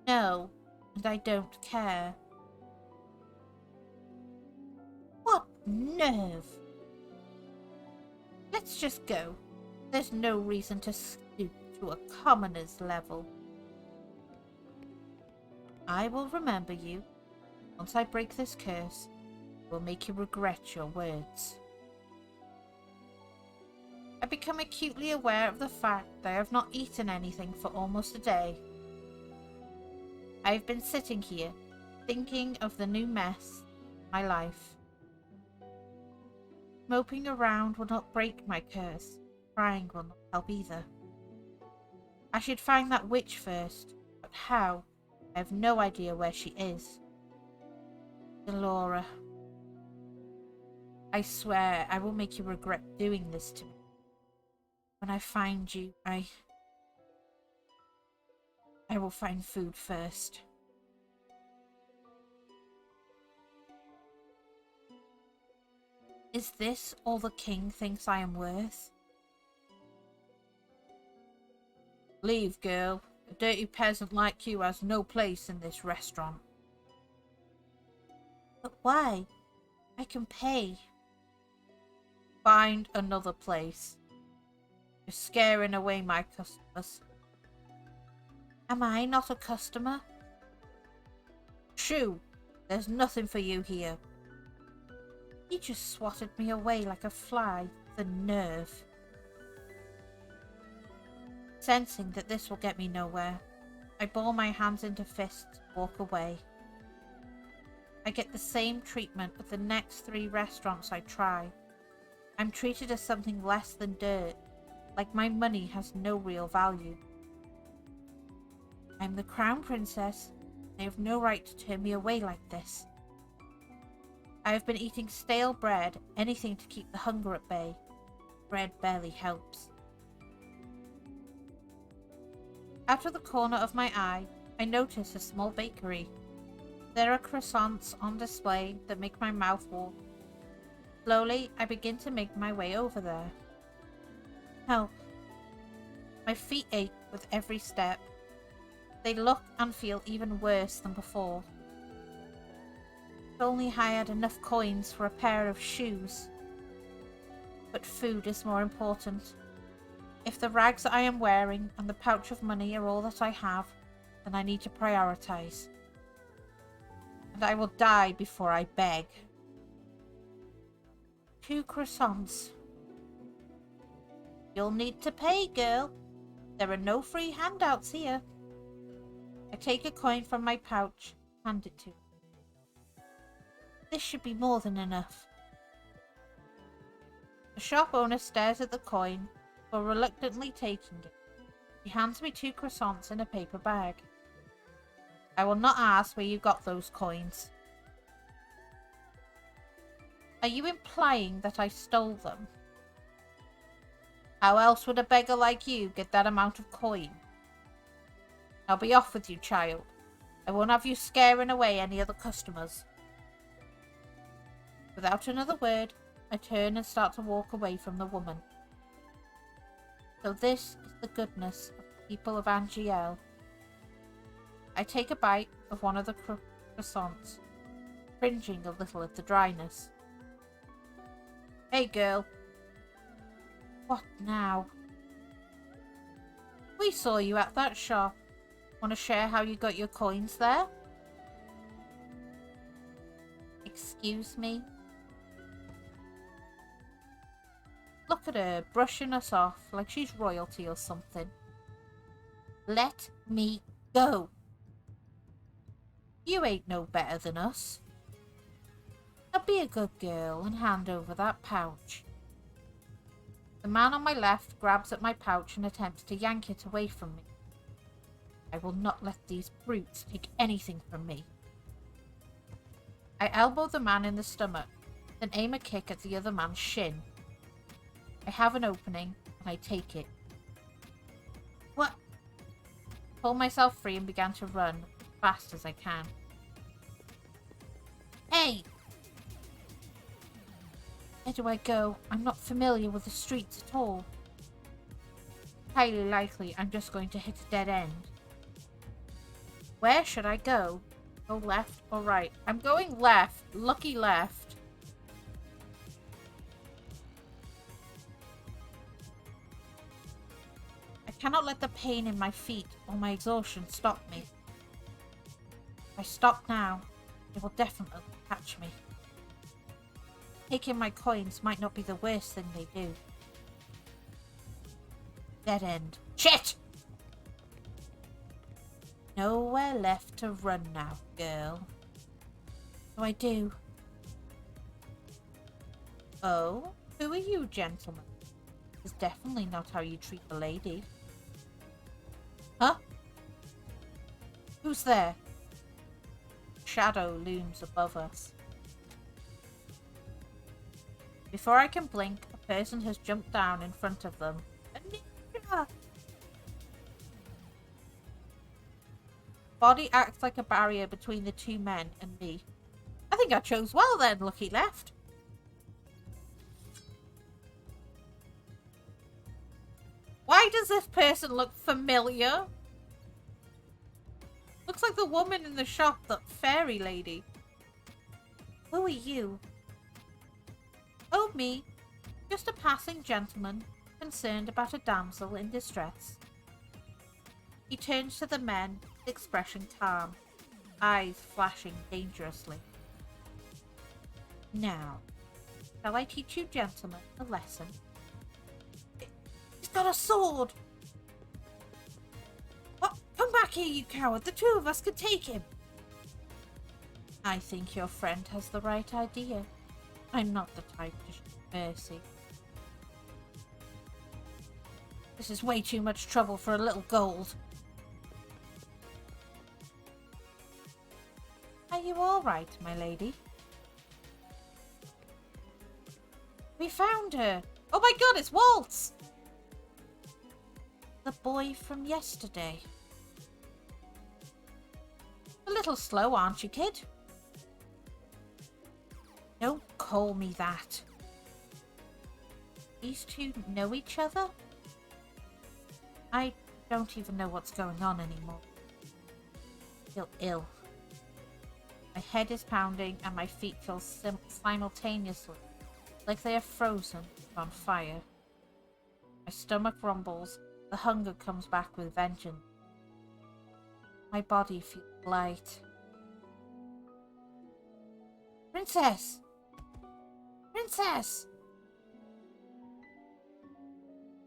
Speaker 1: No, and I don't care. What nerve! Let's just go. There's no reason to stoop to a commoner's level. I will remember you. Once I break this curse, it will make you regret your words. I become acutely aware of the fact that I have not eaten anything for almost a day. I have been sitting here, thinking of the new mess, my life. Moping around will not break my curse. Crying will not help either. I should find that witch first, but how? I have no idea where she is. Delora. I swear I will make you regret doing this to me. When I find you, I will find food first. Is this all the king thinks I am worth? Leave, girl. A dirty peasant like you has no place in this restaurant. But why? I can pay. Find another place. You're scaring away my customers. Am I not a customer? Shoo! There's nothing for you here. He just swatted me away like a fly. The nerve. Sensing that this will get me nowhere, I ball my hands into fists and walk away. I get the same treatment at the next 3 restaurants I try. I'm treated as something less than dirt, like my money has no real value. I'm the crown princess. They have no right to turn me away like this. I have been eating stale bread, anything to keep the hunger at bay. Bread barely helps. Out of the corner of my eye, I notice a small bakery. There are croissants on display that make my mouth water. Slowly, I begin to make my way over there. Help. My feet ache with every step. They look and feel even worse than before. If only I had enough coins for a pair of shoes. But food is more important. If the rags I am wearing and the pouch of money are all that I have, then I need to prioritize. And I will die before I beg. 2 croissants. You'll need to pay, girl. There are no free handouts here. I take a coin from my pouch, hand it to her. This should be more than enough. The shop owner stares at the coin, before reluctantly taking it. He hands me 2 croissants in a paper bag. I will not ask where you got those coins. Are you implying that I stole them? How else would a beggar like you get that amount of coin? I'll be off with you, child. I won't have you scaring away any other customers. Without another word, I turn and start to walk away from the woman. So this is the goodness of the people of Angiel. I take a bite of one of the croissants, cringing a little at the dryness. Hey, girl. What now? We saw you at that shop. Want to share how you got your coins there? Excuse me? Look at her, brushing us off like she's royalty or something. Let me go. You ain't no better than us. Now be a good girl and hand over that pouch. The man on my left grabs at my pouch and attempts to yank it away from me. I will not let these brutes take anything from me. I elbow the man in the stomach, then aim a kick at the other man's shin. I have an opening, and I take it. What? Pull myself free and began to run as fast as I can. Hey! Where do I go? I'm not familiar with the streets at all. Highly likely I'm just going to hit a dead end. Where should I go? Go left or right? I'm going left. Lucky left. I cannot let the pain in my feet or my exhaustion stop me. If I stop now, it will definitely catch me. Taking my coins might not be the worst thing they do. Dead end. Shit! Nowhere left to run now, girl. So I do. Oh, who are you, gentlemen? This is definitely not how you treat a lady. Huh? Who's there? Shadow looms above us. Before I can blink, a person has jumped down in front of them. Anita! Body acts like a barrier between the two men and me. I think I chose well then, lucky left. Why does this person look familiar? Looks like the woman in the shop, that fairy lady. Who are you? Oh, me. Just a passing gentleman, concerned about a damsel in distress. He turns to the men, expression calm, eyes flashing dangerously. Now, shall I teach you gentlemen a lesson? He's got a sword! What? Come back here, you coward! The two of us could take him! I think your friend has the right idea. I'm not the type to show mercy. This is way too much trouble for a little gold. Are you all right, my lady? We found her. Oh my god, it's Waltz! The boy from yesterday. A little slow, aren't you, kid? Don't call me that. These two know each other? I don't even know what's going on anymore. I feel ill. My head is pounding and my feet feel simultaneously like they are frozen on fire. My stomach rumbles. The hunger comes back with vengeance. My body feels light. Princess! Princess!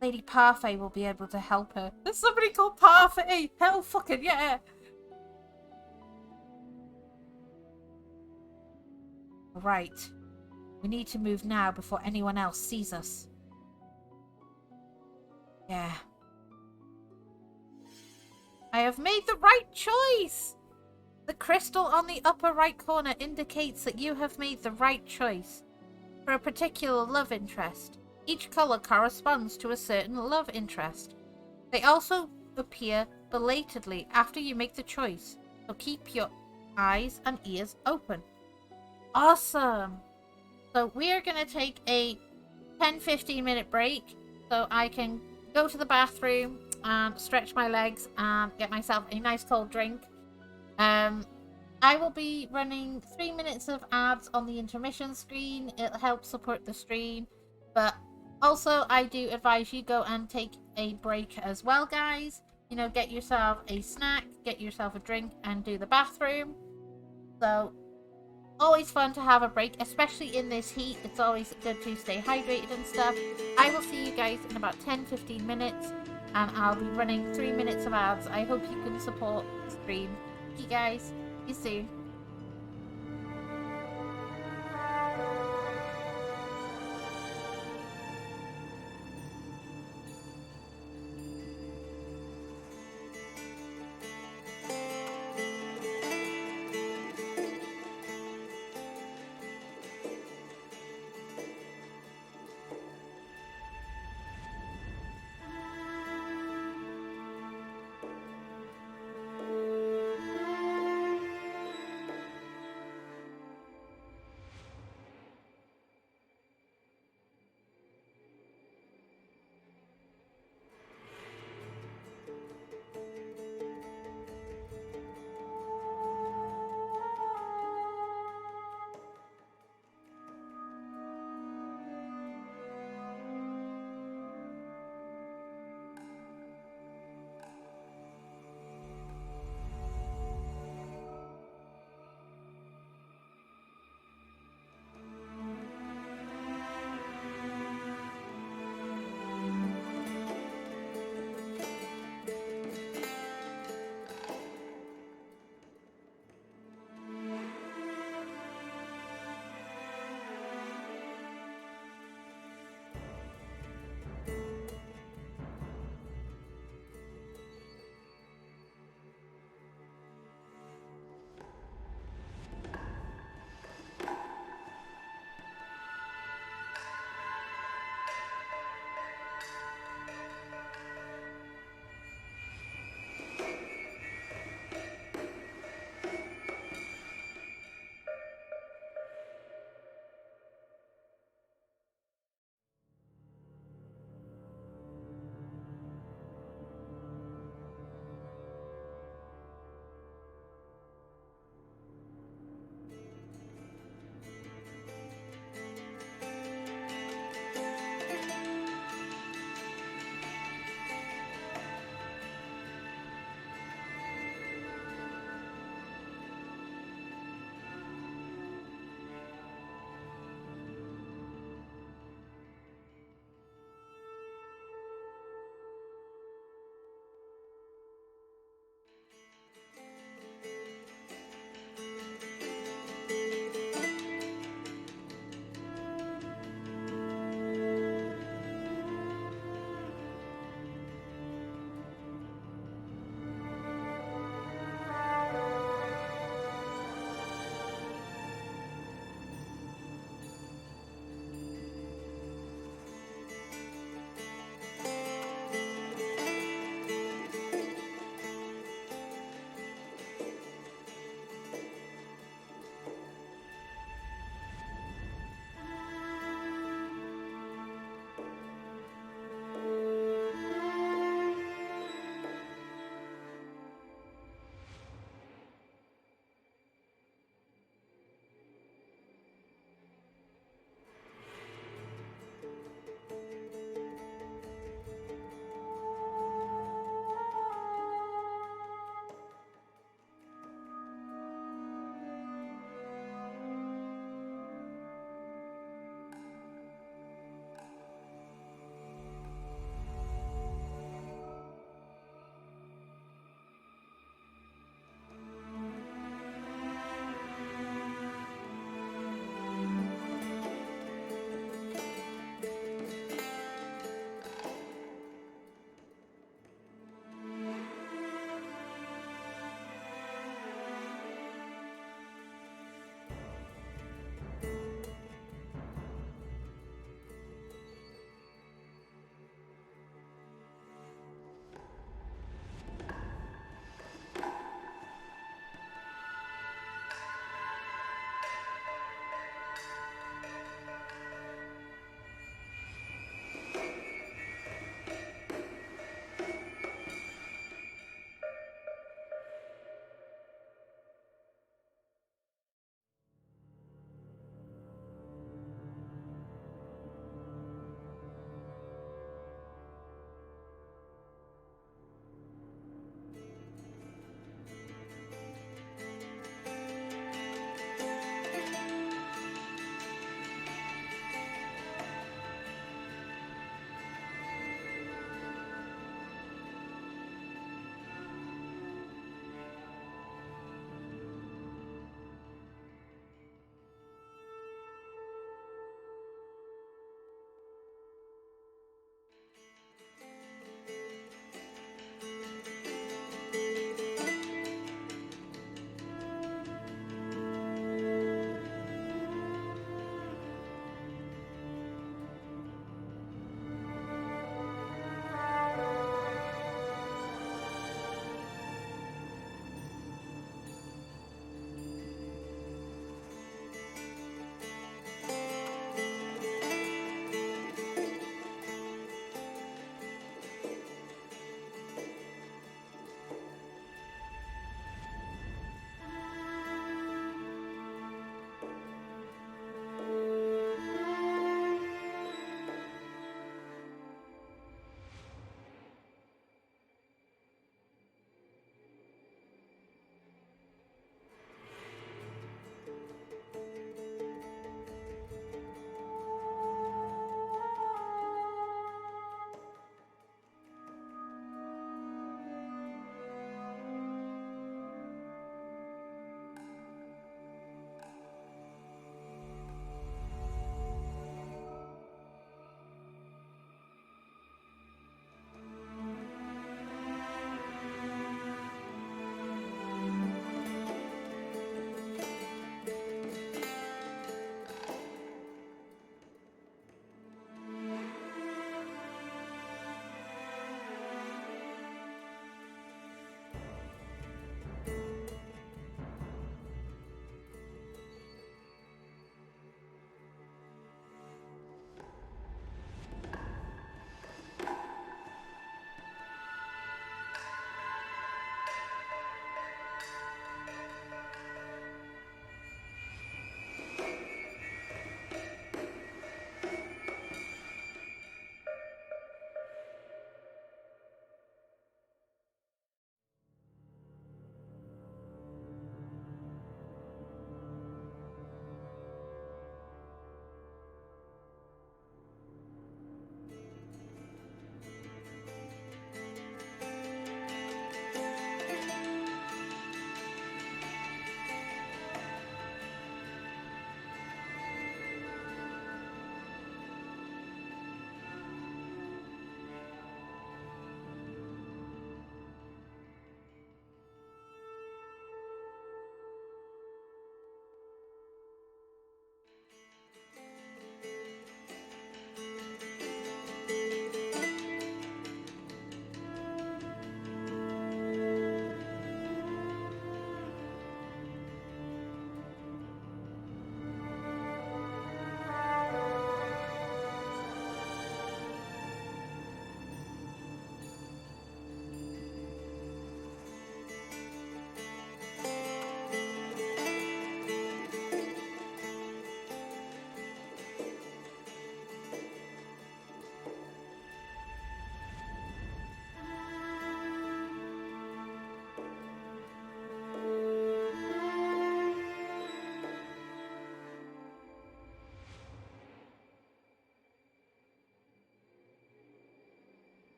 Speaker 1: Lady Parfait will be able to help her. There's somebody called Parfait! Hell fucking yeah! Right. We need to move now before anyone else sees us. Yeah. I have made the right choice! The crystal on the upper right corner indicates that you have made the right choice for a particular love interest. Each colour corresponds to a certain love interest. They also appear belatedly after you make the choice, so keep your eyes and ears open. Awesome! So we are going to take a 10-15 minute break so I can go to the bathroom and stretch my legs and get myself a nice cold drink. Um, I will be running 3 minutes of ads on the intermission screen. It'll help support the stream. But also, I do advise you go and take a break as well, guys. You know, get yourself a snack, get yourself a drink, and do the bathroom. So, always fun to have a break, especially in this heat. It's always good to stay hydrated and stuff. I will see you guys in about 10-15 minutes, and I'll be running 3 minutes of ads. I hope you can support the stream. Thank you guys. See you soon.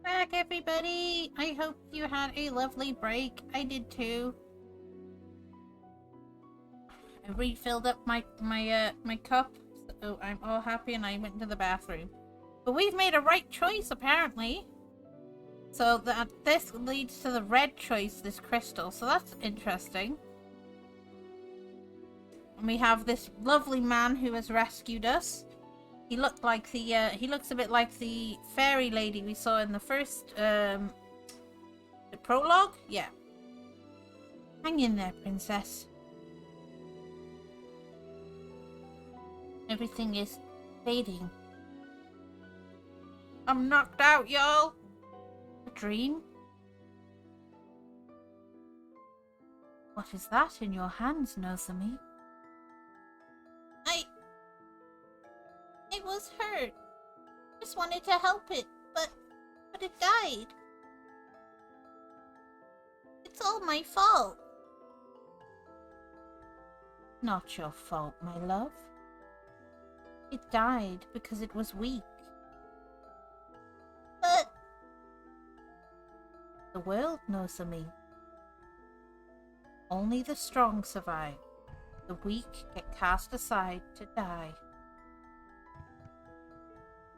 Speaker 1: back, everybody! I hope you had a lovely break. I did too. I refilled up my cup, so I'm all happy, and I went into the bathroom. But we've made a right choice, apparently. So that this leads to the red choice, this crystal. So that's interesting. And we have this lovely man who has rescued us. He looked like the he looks a bit like the fairy lady we saw in the first the prologue. Yeah. Hang in there, princess. Everything is fading. I'm knocked out, y'all. A dream? What is that in your hands, Nozomi? I was hurt. Just wanted to help it, but it died. It's all my fault. Not your fault, my love. It died because it was weak. But the world knows me. Only the strong survive. The weak get cast aside to die.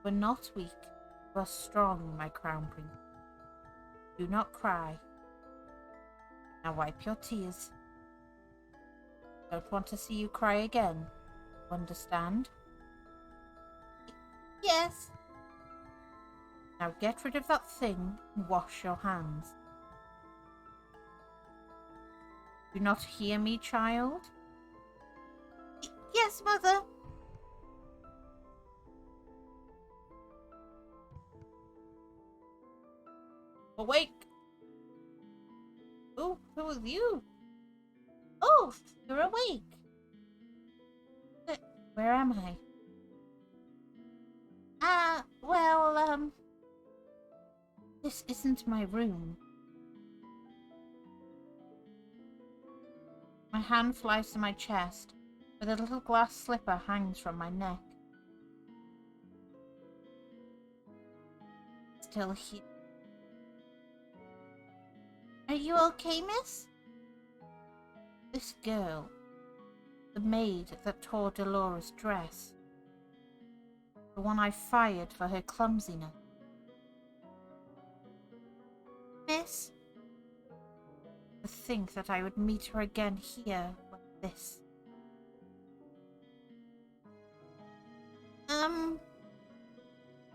Speaker 1: You are not weak. You are strong, my crown prince. Do not cry. Now wipe your tears. Don't want to see you cry again. Understand? Yes. Now get rid of that thing and wash your hands. Do you not hear me, child? Yes, mother. Awake. Oh, who is you? Oh, you're awake. Where am I? Well, this isn't my room. My hand flies to my chest, where the little glass slipper hangs from my neck. Still here. Are you okay, miss? This girl, the maid that tore Dolores' dress, the one I fired for her clumsiness. Miss? To think that I would meet her again here like this.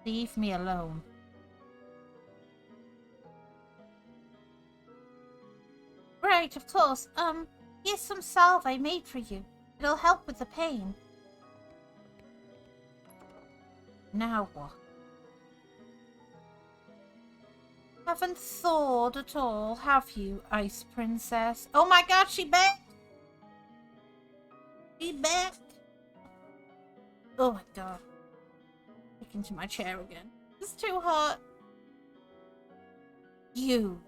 Speaker 1: Leave me alone. Right, of course. Here's some salve I made for you. It'll help with the pain. Now what? Haven't thawed at all, have you, Ice Princess? Oh my god, she back! She back! Oh my god. Back into my chair again. It's too hot. You.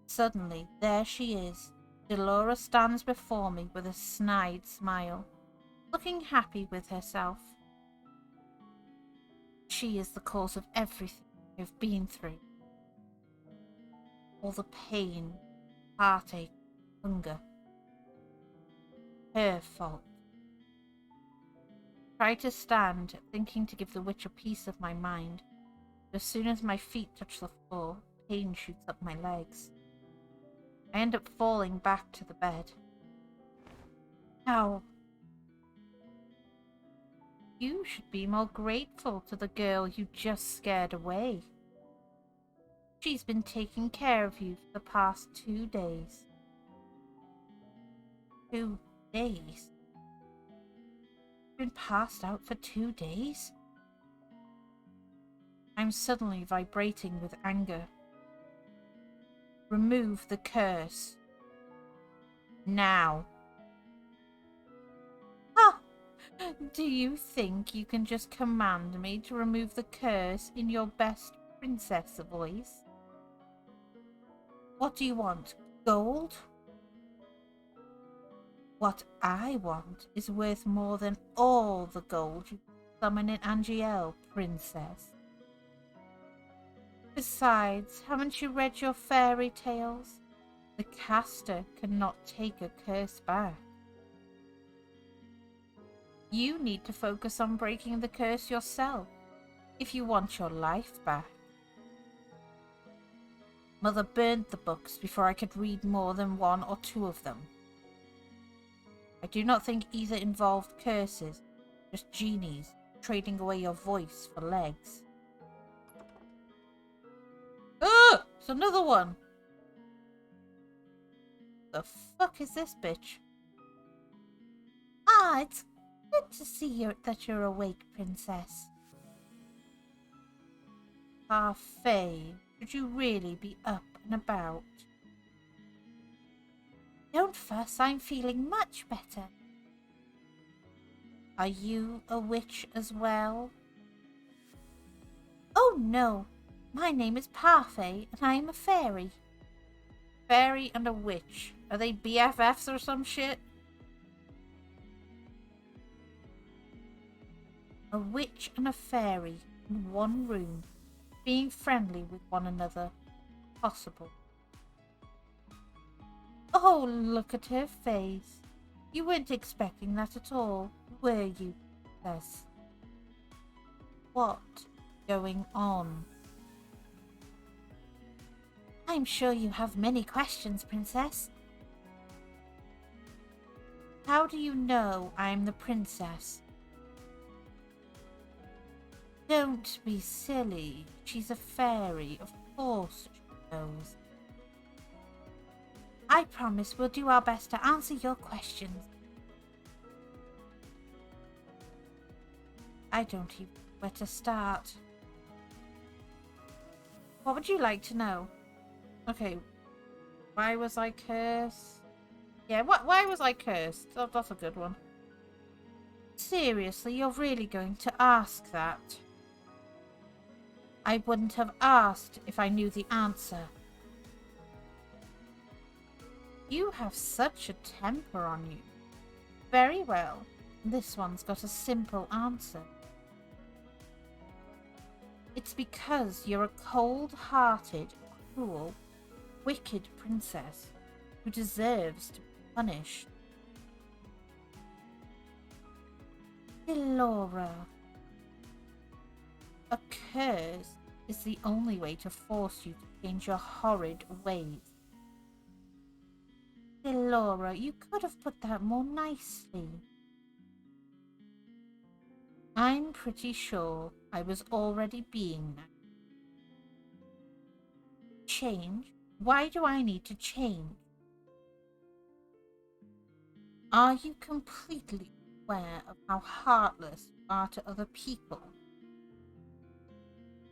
Speaker 1: Suddenly, there she is. Dolores stands before me with a snide smile, looking happy with herself. She is the cause of everything I've been through. All the pain, heartache, hunger. Her fault. Try to stand, thinking to give the witch a piece of my mind. But as soon as my feet touch the floor, pain shoots up my legs. I end up falling back to the bed. Ow. You should be more grateful to the girl you just scared away. She's been taking care of you for the past 2 days. 2 days? You've been passed out for 2 days? I'm suddenly vibrating with anger. Remove the curse. Now. Ah! Do you think you can just command me to remove the curse in your best princess voice? What do you want? Gold? What I want is worth more than all the gold you summon in Angiel, princess. Besides, haven't you read your fairy tales? The caster cannot take a curse back. You need to focus on breaking the curse yourself if you want your life back. Mother burnt the books before I could read more than one or two of them. I do not think either involved curses, just genies trading away your voice for legs. Oh, it's another one. The fuck is this bitch? Ah, it's good to see that you're awake, princess. Parfait, should you really be up and about? Don't fuss, I'm feeling much better. Are you a witch as well? Oh no, my name is Parfait and I am a fairy. Fairy and a witch. Are they BFFs or some shit? A witch and a fairy in one room, being friendly with one another. Possible. Oh, look at her face. You weren't expecting that at all, were you, Princess? What going on? I'm sure you have many questions, Princess. How do you know I'm the princess? Don't be silly. She's a fairy. Of course she knows. I promise we'll do our best to answer your questions. I don't even know where to start. What would you like to know? Okay. Why was I cursed? Yeah, why was I cursed? That's a good one. Seriously, you're really going to ask that? I wouldn't have asked if I knew the answer. You have such a temper on you. Very well. This one's got a simple answer. It's because you're a cold-hearted, cruel, wicked princess who deserves to be punished. Elora. A curse is the only way to force you to change your horrid ways. Elora, you could have put that more nicely. I'm pretty sure I was already being nice. Change? Why do I need to change? Are you completely aware of how heartless you are to other people?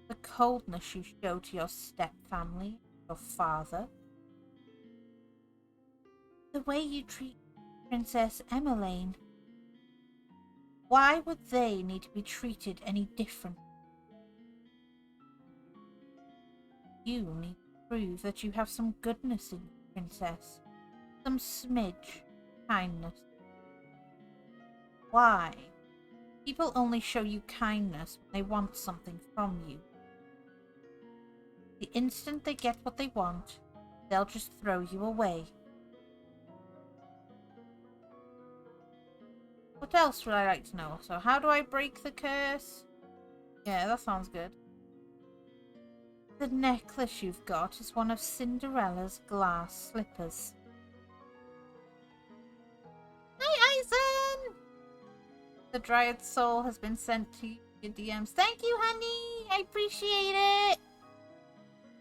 Speaker 1: The coldness you show to your stepfamily, your father. The way you treat Princess Emmeline. Why would they need to be treated any different? You need to prove that you have some goodness in you, Princess. Some smidge kindness. Why? People only show you kindness when they want something from you. The instant they get what they want, they'll just throw you away. What else would I like to know? So how do I break the curse? Yeah, that sounds good. The necklace you've got is one of Cinderella's glass slippers. Hi, Eisen! The Dryad Soul has been sent to your DMs. Thank you, honey! I appreciate it!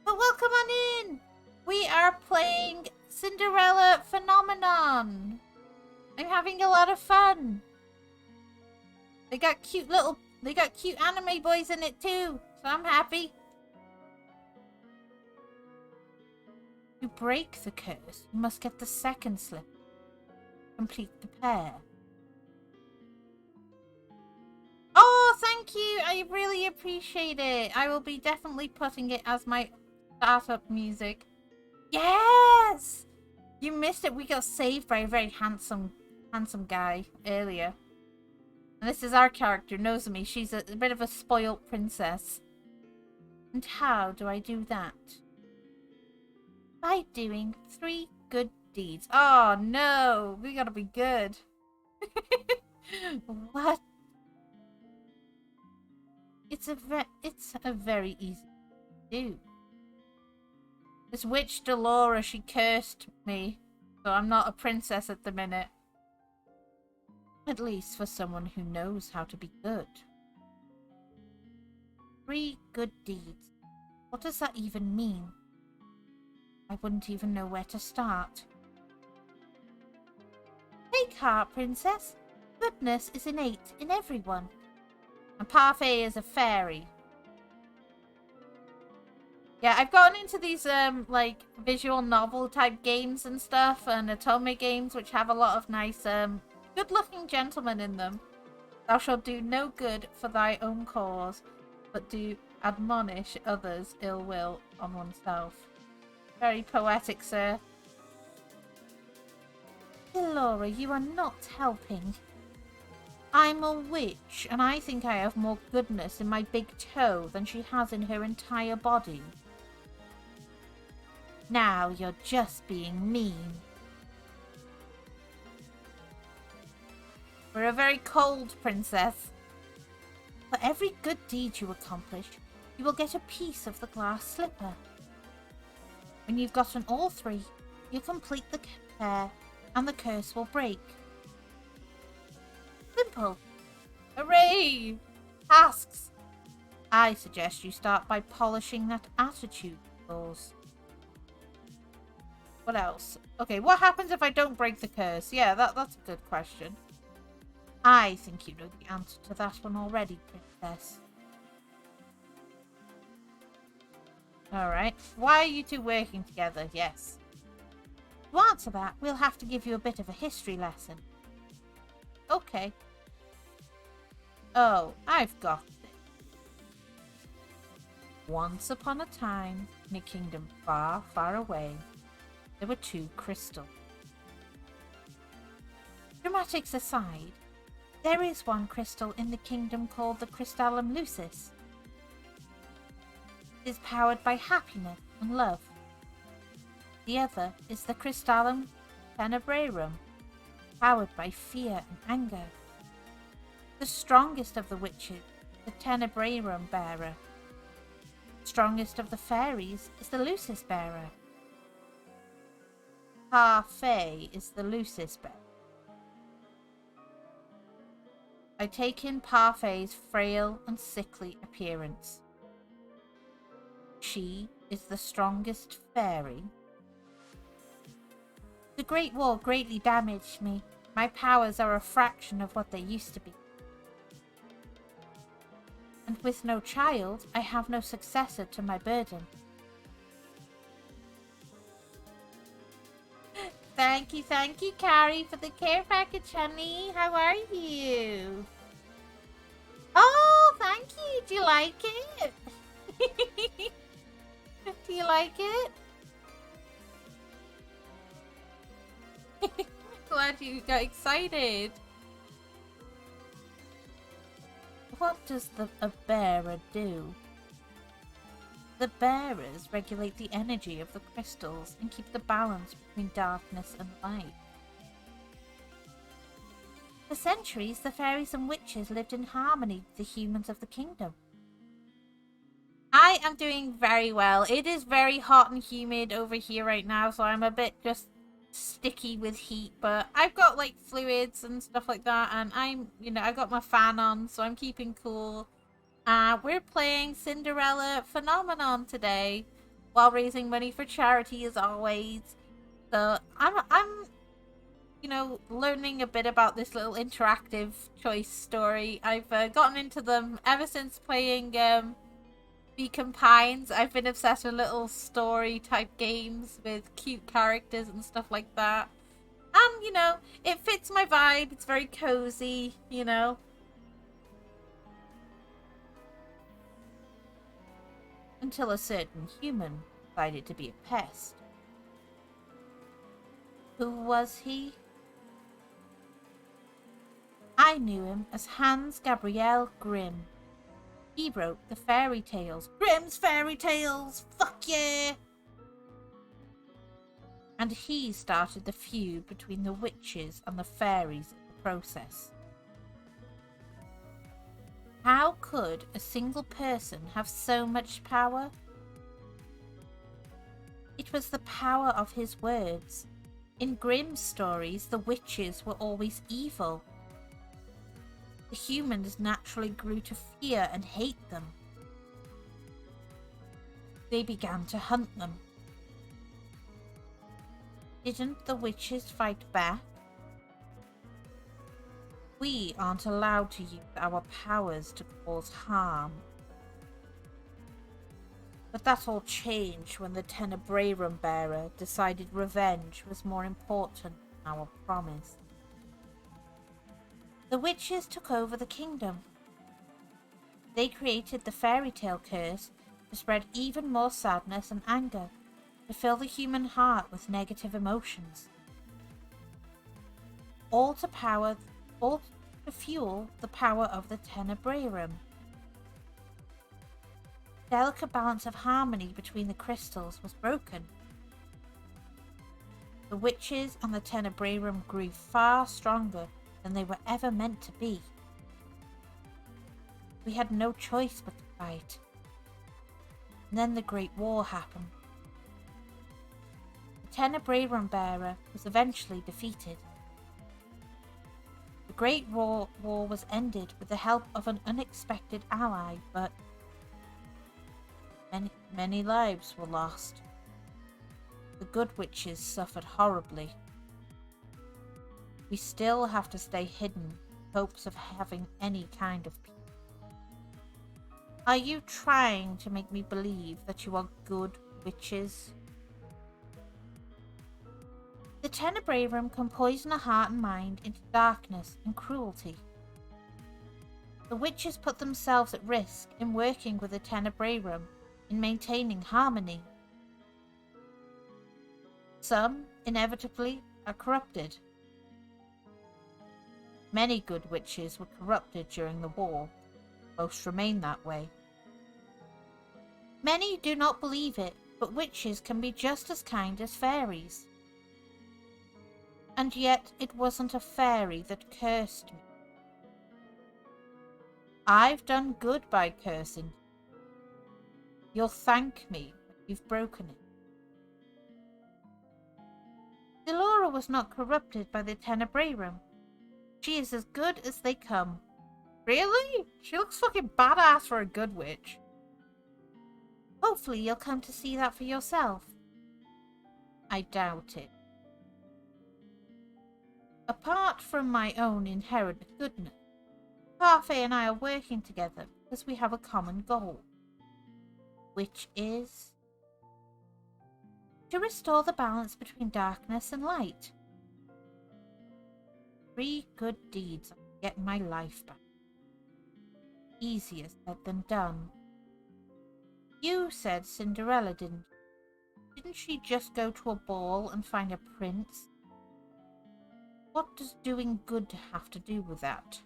Speaker 1: But welcome on in! We are playing Cinderella Phenomenon! I'm having a lot of fun! They got cute anime boys in it too, so I'm happy. To break the curse, you must get the second slip. Complete the pair. Oh, thank you! I really appreciate it. I will be definitely putting it as my startup music. Yes! You missed it. We got saved by a very handsome guy earlier. And this is our character, Nozomi. She's a bit of a spoilt princess. And how do I do that? By doing 3 good deeds. Oh no, we gotta be good. What? It's a very easy to do. This witch Delora, she cursed me, so I'm not a princess at the minute. At least for someone who knows how to be good. 3 good deeds. What does that even mean? I wouldn't even know where to start. Take heart, princess. Goodness is innate in everyone. And Parfait is a fairy. Yeah, I've gotten into these like visual novel type games and stuff, and otome games which have a lot of nice good looking gentlemen in them. Thou shalt do no good for thy own cause, but do admonish others ill will on oneself. Very poetic, sir. Laura, you are not helping. I'm a witch, and I think I have more goodness in my big toe than she has in her entire body. Now you're just being mean. We're a very cold princess. For every good deed you accomplish, you will get a piece of the glass slipper. When you've gotten all 3, you complete the pair, and the curse will break. Simple. Hooray! Tasks. I suggest you start by polishing that attitude of yours. What else? Okay, what happens if I don't break the curse? Yeah, that's a good question. I think you know the answer to that one already, princess. Alright. Why are you two working together? Yes. To answer that, we'll have to give you a bit of a history lesson. Okay. Oh, I've got it. Once upon a time, in a kingdom far, far away, there were 2 crystals. Dramatics aside, there is one crystal in the kingdom called the Crystallum Lucis. It is powered by happiness and love. The other is the Crystallum Tenebrarum, powered by fear and anger. The strongest of the witches, the Tenebrarum bearer. The strongest of the fairies is the Lucis bearer. Parfait is the Lucis bearer. I take in Parfait's frail and sickly appearance. She is the strongest fairy. The Great War greatly damaged me. My powers are a fraction of what they used to be. And with no child, I have no successor to my burden. Thank you, Carrie, for the care package, honey. How are you? Oh, thank you. Do you like it? Do you like it? Glad you got excited. What does a bearer do? The bearers regulate the energy of the crystals and keep the balance between darkness and light. For centuries, the fairies and witches lived in harmony with the humans of the kingdom. I am doing very well. It is very hot and humid over here right now, so I'm a bit just sticky with heat, but I've got like fluids and stuff like that, and I've got my fan on, so I'm keeping cool. We're playing Cinderella Phenomenon today while raising money for charity as always. So I'm learning a bit about this little interactive choice story. I've gotten into them ever since playing Beacon Pines. I've been obsessed with little story type games with cute characters and stuff like that. And, it fits my vibe. It's very cozy, Until a certain human decided to be a pest. Who was he? I knew him as Hans Gabriel Grimm. He wrote the fairy tales. Grimm's fairy tales! Fuck yeah! And he started the feud between the witches and the fairies in the process. How could a single person have so much power? It was the power of his words. In Grimm's stories, the witches were always evil. The humans naturally grew to fear and hate them. They began to hunt them. Didn't the witches fight back? We aren't allowed to use our powers to cause harm. But that all changed when the Tenebrarum bearer decided revenge was more important than our promise. The witches took over the kingdom. They created the fairy tale curse to spread even more sadness and anger, to fill the human heart with negative emotions. All to fuel the power of the Tenebrarum. The delicate balance of harmony between the crystals was broken. The witches and the Tenebrarum grew far stronger than they were ever meant to be. We had no choice but to fight. And then the Great War happened. The Tenebrarum bearer was eventually defeated. The Great War was ended with the help of an unexpected ally, but many lives were lost. The good witches suffered horribly. We still have to stay hidden in hopes of having any kind of peace. Are you trying to make me believe that you are good witches? The Tenebrarum can poison a heart and mind into darkness and cruelty. The witches put themselves at risk in working with the Tenebrarum in maintaining harmony. Some, inevitably, are corrupted. Many good witches were corrupted during the war. Most remain that way. Many do not believe it, but witches can be just as kind as fairies. And yet it wasn't a fairy that cursed me. I've done good by cursing. You'll thank me when you've broken it. Delora was not corrupted by the Tenebrarum. She is as good as they come. Really? She looks fucking badass for a good witch. Hopefully you'll come to see that for yourself. I doubt it. Apart from my own inherent goodness, Parfait and I are working together because we have a common goal, which is to restore the balance between darkness and light. 3 good deeds to get my life back. Easier said than done. You said Cinderella, didn't you? Didn't she just go to a ball and find a prince? What does doing good have to do with that?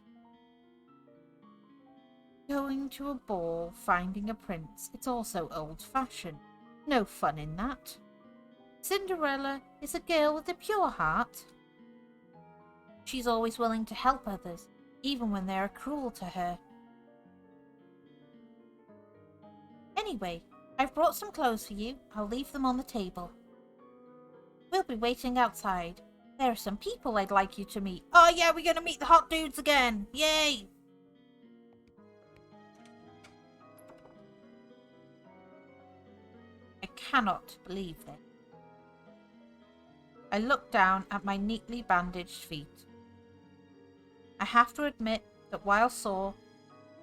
Speaker 1: Going to a ball, finding a prince, it's also old-fashioned. No fun in that. Cinderella is a girl with a pure heart. She's always willing to help others, even when they are cruel to her. Anyway, I've brought some clothes for you. I'll leave them on the table. We'll be waiting outside. There are some people I'd like you to meet. Oh yeah, we're gonna meet the hot dudes again. Yay! I cannot believe this. I looked down at my neatly bandaged feet. I have to admit that while sore,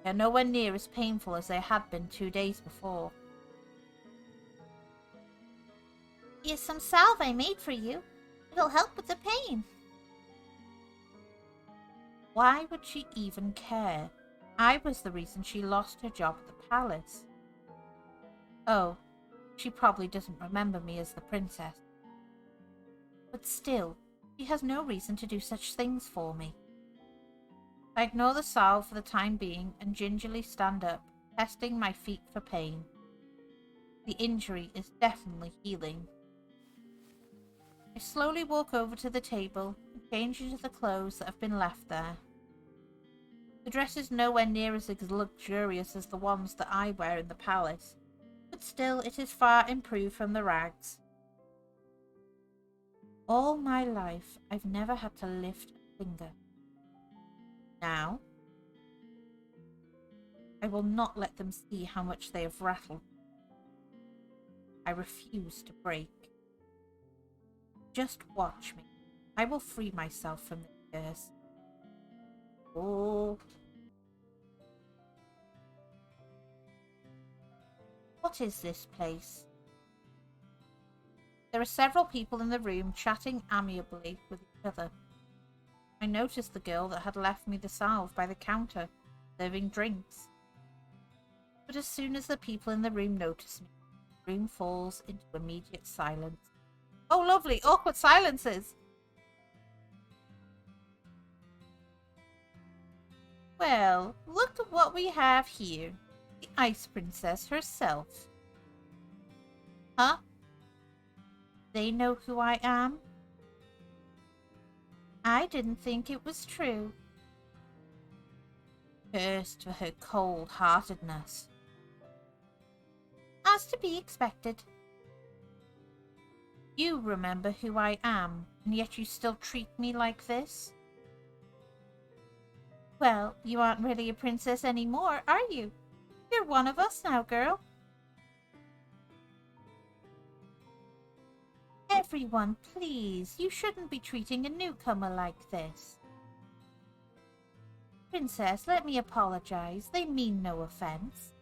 Speaker 1: they're nowhere near as painful as they had been 2 days before. Here's some salve I made for you. It'll help with the pain. Why would she even care? I was the reason she lost her job at the palace. Oh, she probably doesn't remember me as the princess. But still, she has no reason to do such things for me. I ignore the salve for the time being and gingerly stand up. testing my feet for pain. The injury is definitely healing. I slowly walk over to the table and change into the clothes that have been left there. The dress is nowhere near as luxurious as the ones that I wear in the palace, but still it is far improved from the rags. All my life, I've never had to lift a finger. Now, I will not let them see how much they have rattled. I refuse to break. Just watch me. I will free myself from this curse. Oh. What is this place? There are several people in the room chatting amiably with each other. I noticed the girl that had left me the salve by the counter, serving drinks. But as soon as the people in the room notice me, the room falls into immediate silence. Oh, lovely, awkward silences! Well, look at what we have here. The Ice Princess herself. Huh? They know who I am? I didn't think it was true. Cursed for her cold-heartedness. As to be expected. You remember who I am, and yet you still treat me like this? Well, you aren't really a princess anymore, are you? You're one of us now, girl. Everyone, please, you shouldn't be treating a newcomer like this. Princess, let me apologize. They mean no offense.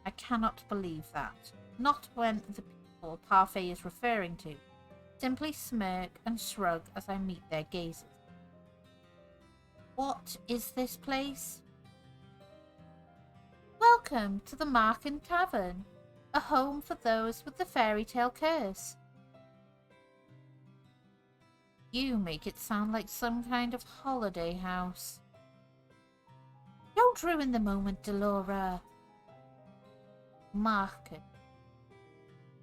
Speaker 1: I cannot believe that. Not when the people Parfait is referring to simply smirk and shrug as I meet their gazes. What is this place? Welcome to the Marken Tavern, a home for those with the fairy tale curse. You make it sound like some kind of holiday house. Don't ruin the moment, Delora. Marken.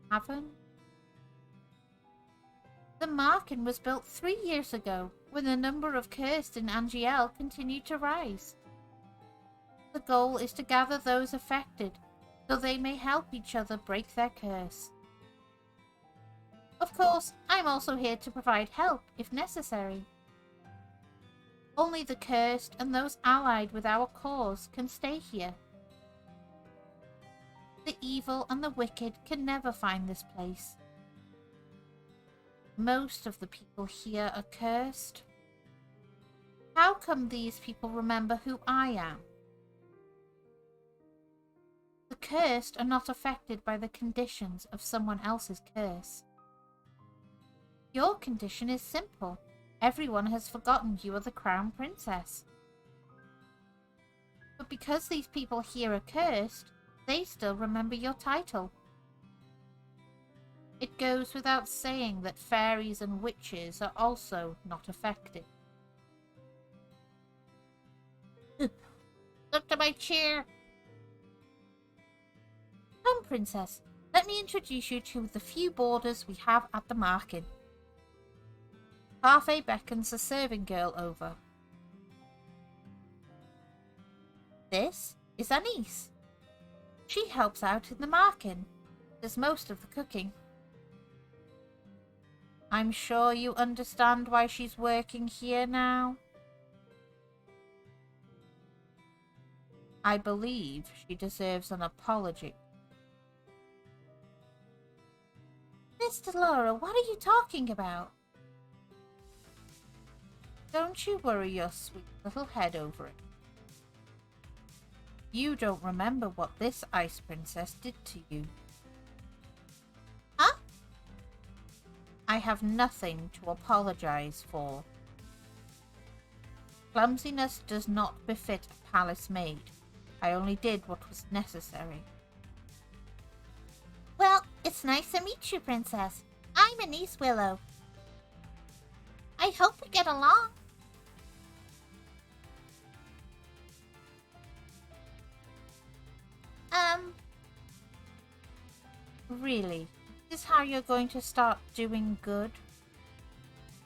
Speaker 1: Tavern? The Marken was built 3 years ago, when the number of cursed in Angiel continued to rise. The goal is to gather those affected, so they may help each other break their curse. Of course, I'm also here to provide help, if necessary. Only the cursed and those allied with our cause can stay here. The evil and the wicked can never find this place. Most of the people here are cursed. How come these people remember who I am? The cursed are not affected by the conditions of someone else's curse. Your condition is simple. Everyone has forgotten you are the crown princess. But because these people here are cursed, they still remember your title. It goes without saying that fairies and witches are also not affected. Look to my chair. Come, princess, let me introduce you to the few boarders we have at the Marken. Parfait beckons a serving girl over. This is Anise. She helps out in the Marken, does most of the cooking. I'm sure you understand why she's working here now. I believe she deserves an apology. Mr. Laura, what are you talking about? Don't you worry your sweet little head over it. You don't remember what this Ice Princess did to you. Huh? I have nothing to apologize for. Clumsiness does not befit a palace maid. I only did what was necessary. Well, it's nice to meet you, Princess. I'm Anise Willow. I hope we get along. Really, is this how you're going to start doing good?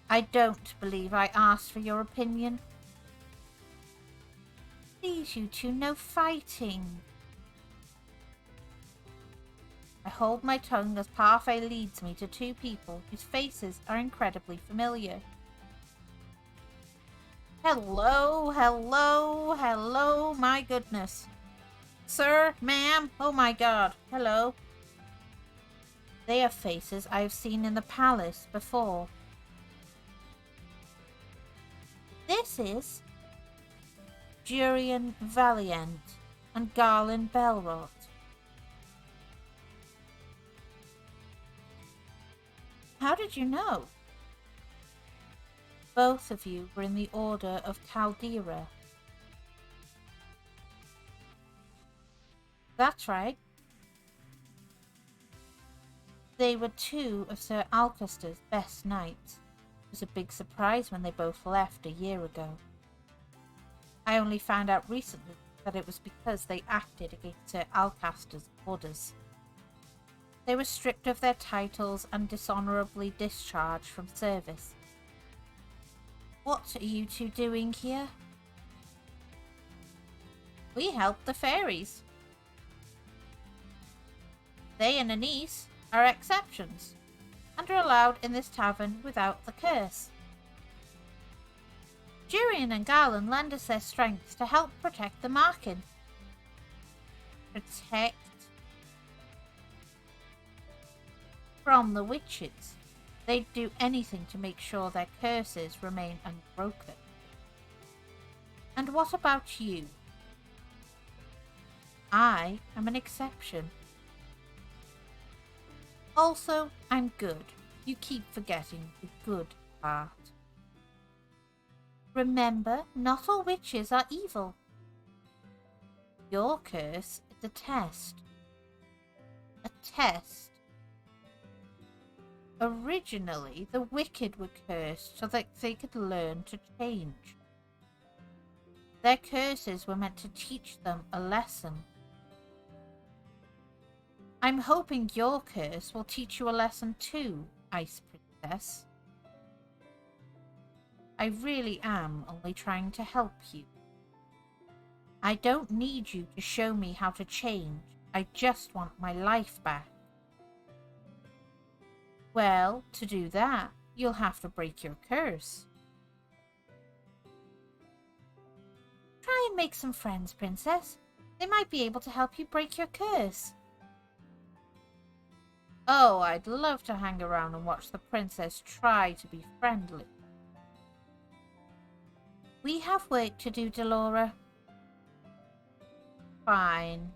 Speaker 1: I don't believe I asked for your opinion. Please, you two, no fighting. I hold my tongue as Parfait leads me to two people whose faces are incredibly familiar. Hello, hello, hello, my goodness. Sir, ma'am, oh my god, hello. They are faces I have seen in the palace before. This is Jurian Valiant and Garland Belrot. How did you know? Both of you were in the Order of Caldera. That's right. They were two of Sir Alcester's best knights. It was a big surprise when they both left a year ago. I only found out recently that it was because they acted against Sir Alcester's orders. They were stripped of their titles and dishonourably discharged from service. What are you two doing here? We help the fairies. They and Anise are exceptions, and are allowed in this tavern without the curse. Jurian and Garland lend us their strength to help protect the Markin. Protect from the witches. They'd do anything to make sure their curses remain unbroken. And what about you? I am an exception. Also, I'm good. You keep forgetting the good part. Remember, not all witches are evil. Your curse is a test. A test. Originally, the wicked were cursed so that they could learn to change. Their curses were meant to teach them a lesson. I'm hoping your curse will teach you a lesson too, Ice Princess. I really am only trying to help you. I don't need you to show me how to change. I just want my life back. Well, to do that, you'll have to break your curse. Try and make some friends, Princess. They might be able to help you break your curse. Oh, I'd love to hang around and watch the princess try to be friendly. We have work to do, Delora. Fine.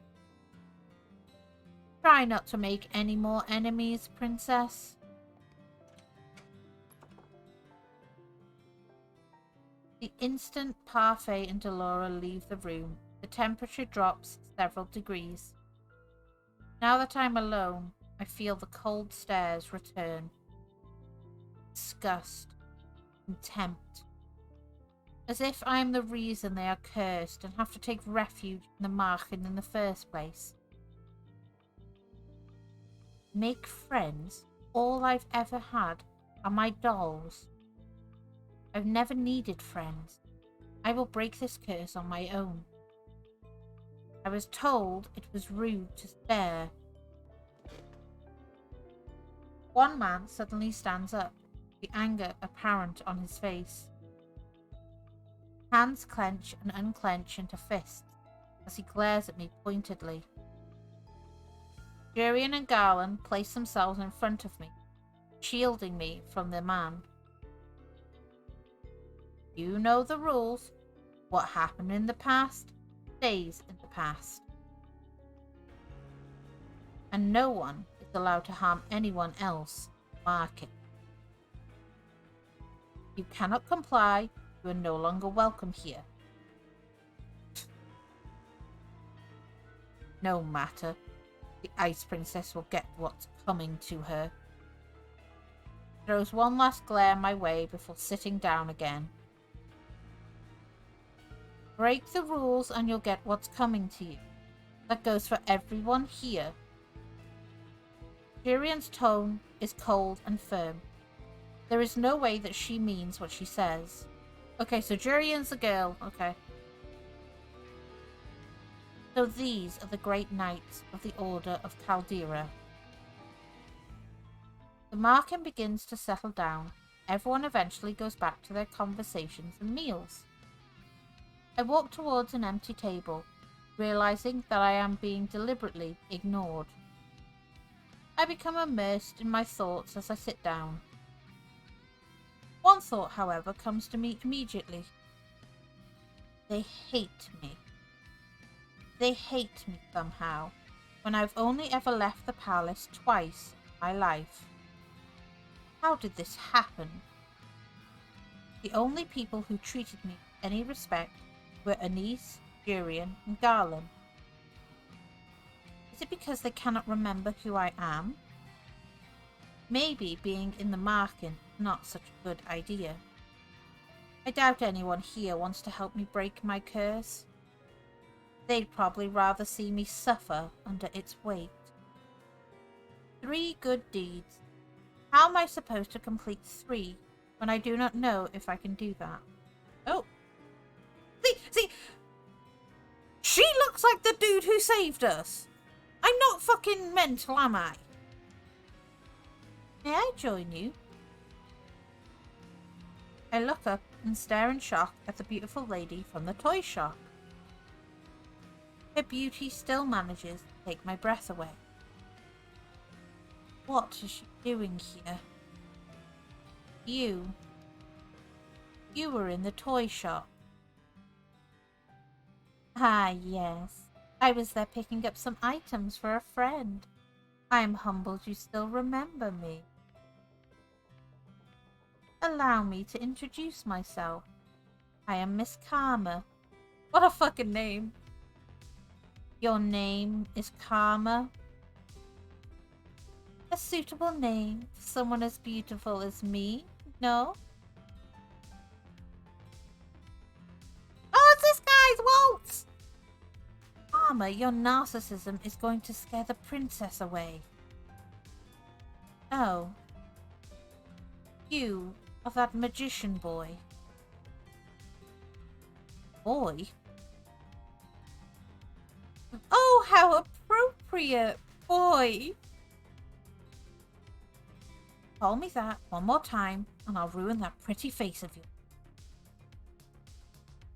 Speaker 1: Try not to make any more enemies, Princess. The instant Parfait and Delora leave the room, the temperature drops several degrees. Now that I'm alone, I feel the cold stares return. Disgust, contempt. As if I am the reason they are cursed and have to take refuge in the Markin in the first place. Make friends? All I've ever had are my dolls. I've never needed friends. I will break this curse on my own. I was told it was rude to stare. One man suddenly stands up, the anger apparent on his face. Hands clench and unclench into fists as he glares at me pointedly. Jurian and Garland place themselves in front of me, shielding me from the man. You know the rules. What happened in the past stays in the past. And no one is allowed to harm anyone else. Mark it. You cannot comply. You are no longer welcome here. No matter. The Ice Princess will get what's coming to her. Throws one last glare my way before sitting down again. Break the rules and you'll get what's coming to you. That goes for everyone here. Jurian's tone is cold and firm. There is no way that she means what she says. Okay, so Jurian's the girl. Okay. So these are the great knights of the Order of Caldera. The marking begins to settle down. Everyone eventually goes back to their conversations and meals. I walk towards an empty table, realizing that I am being deliberately ignored. I become immersed in my thoughts as I sit down. One thought, however, comes to me immediately. They hate me. They hate me somehow, when I've only ever left the palace twice in my life. How did this happen? The only people who treated me with any respect were Anise, Jurian, and Garland. Is it because they cannot remember who I am? Maybe being in the marking is not such a good idea. I doubt anyone here wants to help me break my curse. They'd probably rather see me suffer under its weight. 3 good deeds. How am I supposed to complete 3 when I do not know if I can do that? Oh. See, she looks like the dude who saved us. I'm not fucking mental, am I? May I join you? I look up and stare in shock at the beautiful lady from the toy shop. Her beauty still manages to take my breath away. What is she doing here? You were in the toy shop. Ah, yes. I was there picking up some items for a friend. I am humbled you still remember me. Allow me to introduce myself. I am Miss Karma. What a fucking name. Your name is Karma? A suitable name for someone as beautiful as me, no? Oh, it's this guy's waltz! Karma, your narcissism is going to scare the princess away. Oh. You are that magician boy. Boy? Oh, how appropriate, boy! Call me that one more time, and I'll ruin that pretty face of yours.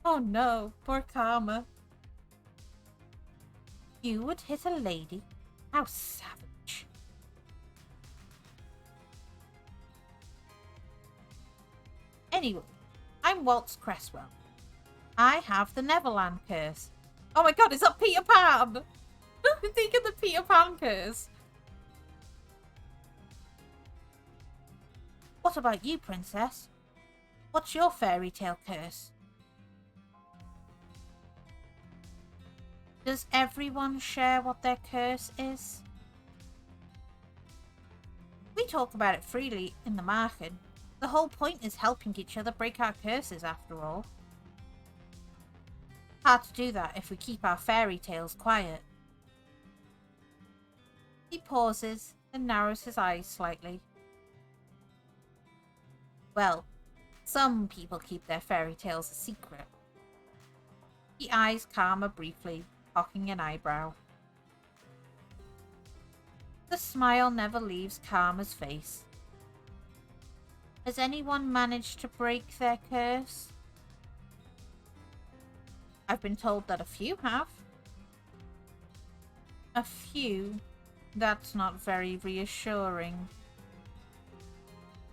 Speaker 1: Oh no, poor Karma. You would hit a lady? How savage. Anyway, I'm Waltz Cresswell. I have the Neverland curse. Oh my god, is that Peter Pan? Think of the Peter Pan curse. What about you, princess? What's your fairy tale curse? Does everyone share what their curse is? We talk about it freely in the market. The whole point is helping each other break our curses, after all. Hard to do that if we keep our fairy tales quiet. He pauses and narrows his eyes slightly. Well, some people keep their fairy tales a secret. He eyes Karma briefly, cocking an eyebrow. The smile never leaves Karma's face. Has anyone managed to break their curse? I've been told that a few have. A few? That's not very reassuring.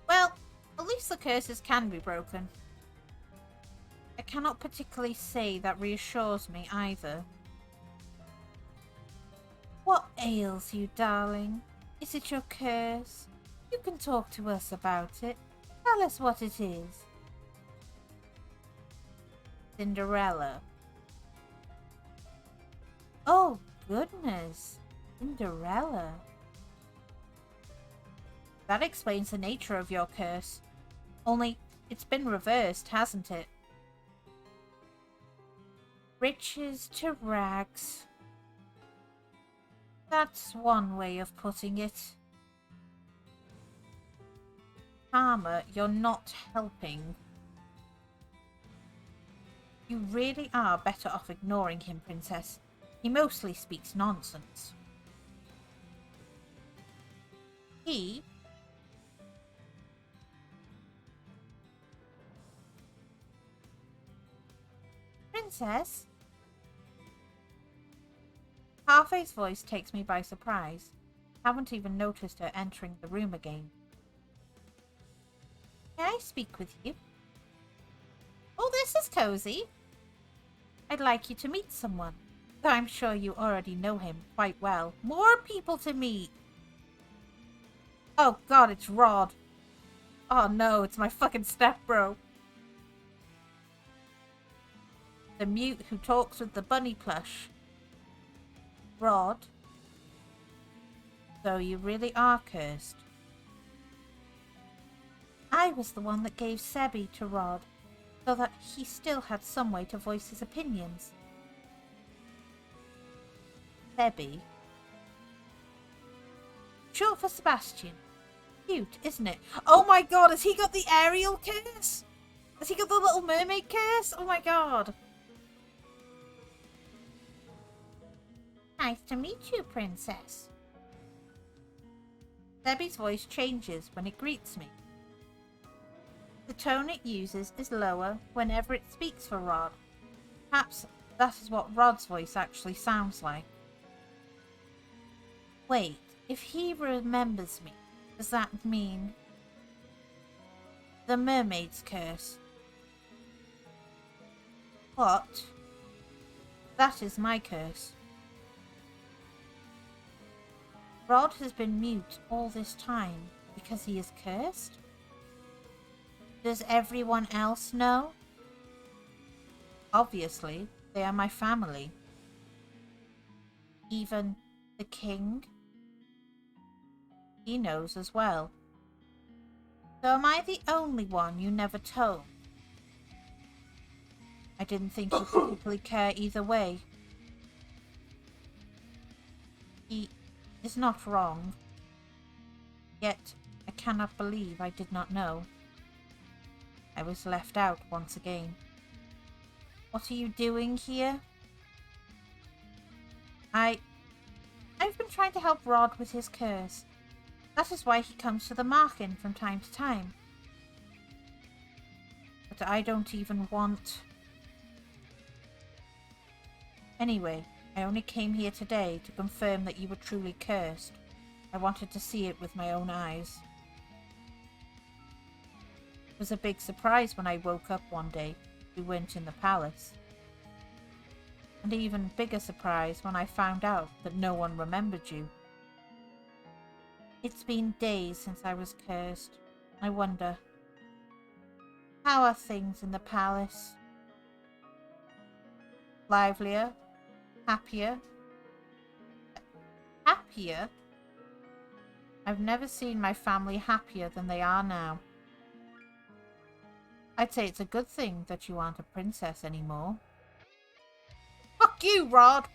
Speaker 1: Well, at least the curses can be broken. I cannot particularly say that reassures me either. What ails you, darling? Is it your curse? You can talk to us about it. Tell us what it is. Cinderella. Oh, goodness. Cinderella. That explains the nature of your curse. Only, it's been reversed, hasn't it? Riches to rags. That's one way of putting it. Karma, you're not helping. You really are better off ignoring him, Princess. He mostly speaks nonsense. He? Princess? Harvey's voice takes me by surprise. Haven't even noticed her entering the room again. May I speak with you? Oh, this is cozy. I'd like you to meet someone, though I'm sure you already know him quite well. More people to meet. Oh god, it's Rod. Oh no, it's my fucking stepbro. The mute who talks with the bunny plush. Rod. So you really are cursed. I was the one that gave Sebby to Rod, so that he still had some way to voice his opinions. Sebby? Short for Sebastian. Cute, isn't it? Oh my god, has he got the Ariel curse? Has he got the Little Mermaid curse? Oh my god. Nice to meet you, Princess. Sebby's voice changes when it greets me. The tone it uses is lower whenever it speaks for Rod. Perhaps that is what Rod's voice actually sounds like. Wait, if he remembers me, does that mean the mermaid's curse? What? That is my curse. Rod has been mute all this time because he is cursed? Does everyone else know? Obviously, they are my family. Even the king? He knows as well. So am I the only one you never told? I didn't think you particularly care either way. He is not wrong. Yet, I cannot believe I did not know. I was left out once again. What are you doing here? I've been trying to help Rod with his curse. That is why he comes to the Marken from time to time. But I don't even want... Anyway, I only came here today to confirm that you were truly cursed. I wanted to see it with my own eyes. It was a big surprise when I woke up one day you weren't in the palace. And an even bigger surprise when I found out that no one remembered you. It's been days since I was cursed. I wonder, how are things in the palace? Livelier? Happier? Happier? I've never seen my family happier than they are now. I'd say it's a good thing that you aren't a princess anymore. Fuck you, Rod!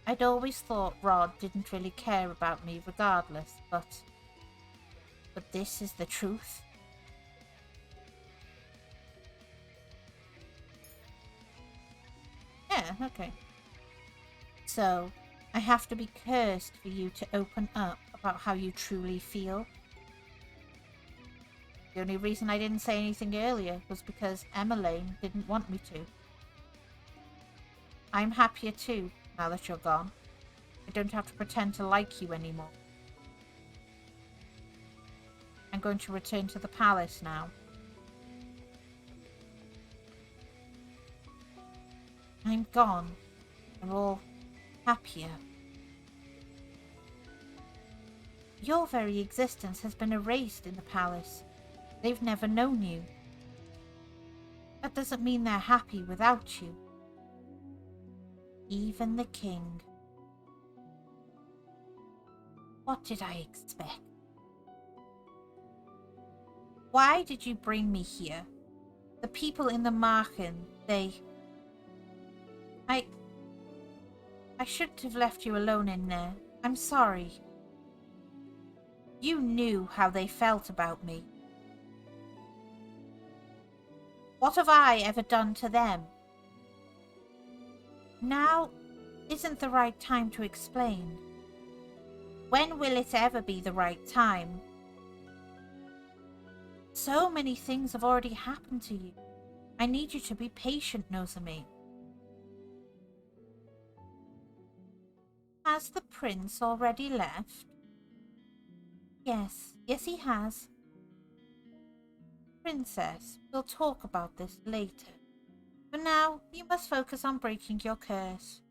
Speaker 1: I'd always thought Rod didn't really care about me regardless, but this is the truth. Yeah, okay. So, I have to be cursed for you to open up about how you truly feel. The only reason I didn't say anything earlier was because Emmeline didn't want me to. I'm happier too, now that you're gone. I don't have to pretend to like you anymore. I'm going to return to the palace now. I'm gone. We're all happier. Your very existence has been erased in the palace. They've never known you. That doesn't mean they're happy without you. Even the king. What did I expect? Why did you bring me here? The people in the Marken, I shouldn't have left you alone in there. I'm sorry. You knew how they felt about me. What have I ever done to them? Now isn't the right time to explain. When will it ever be the right time? So many things have already happened to you. I need you to be patient, Nozomi. Has the prince already left? Yes, he has. Princess, we'll talk about this later. For now, you must focus on breaking your curse.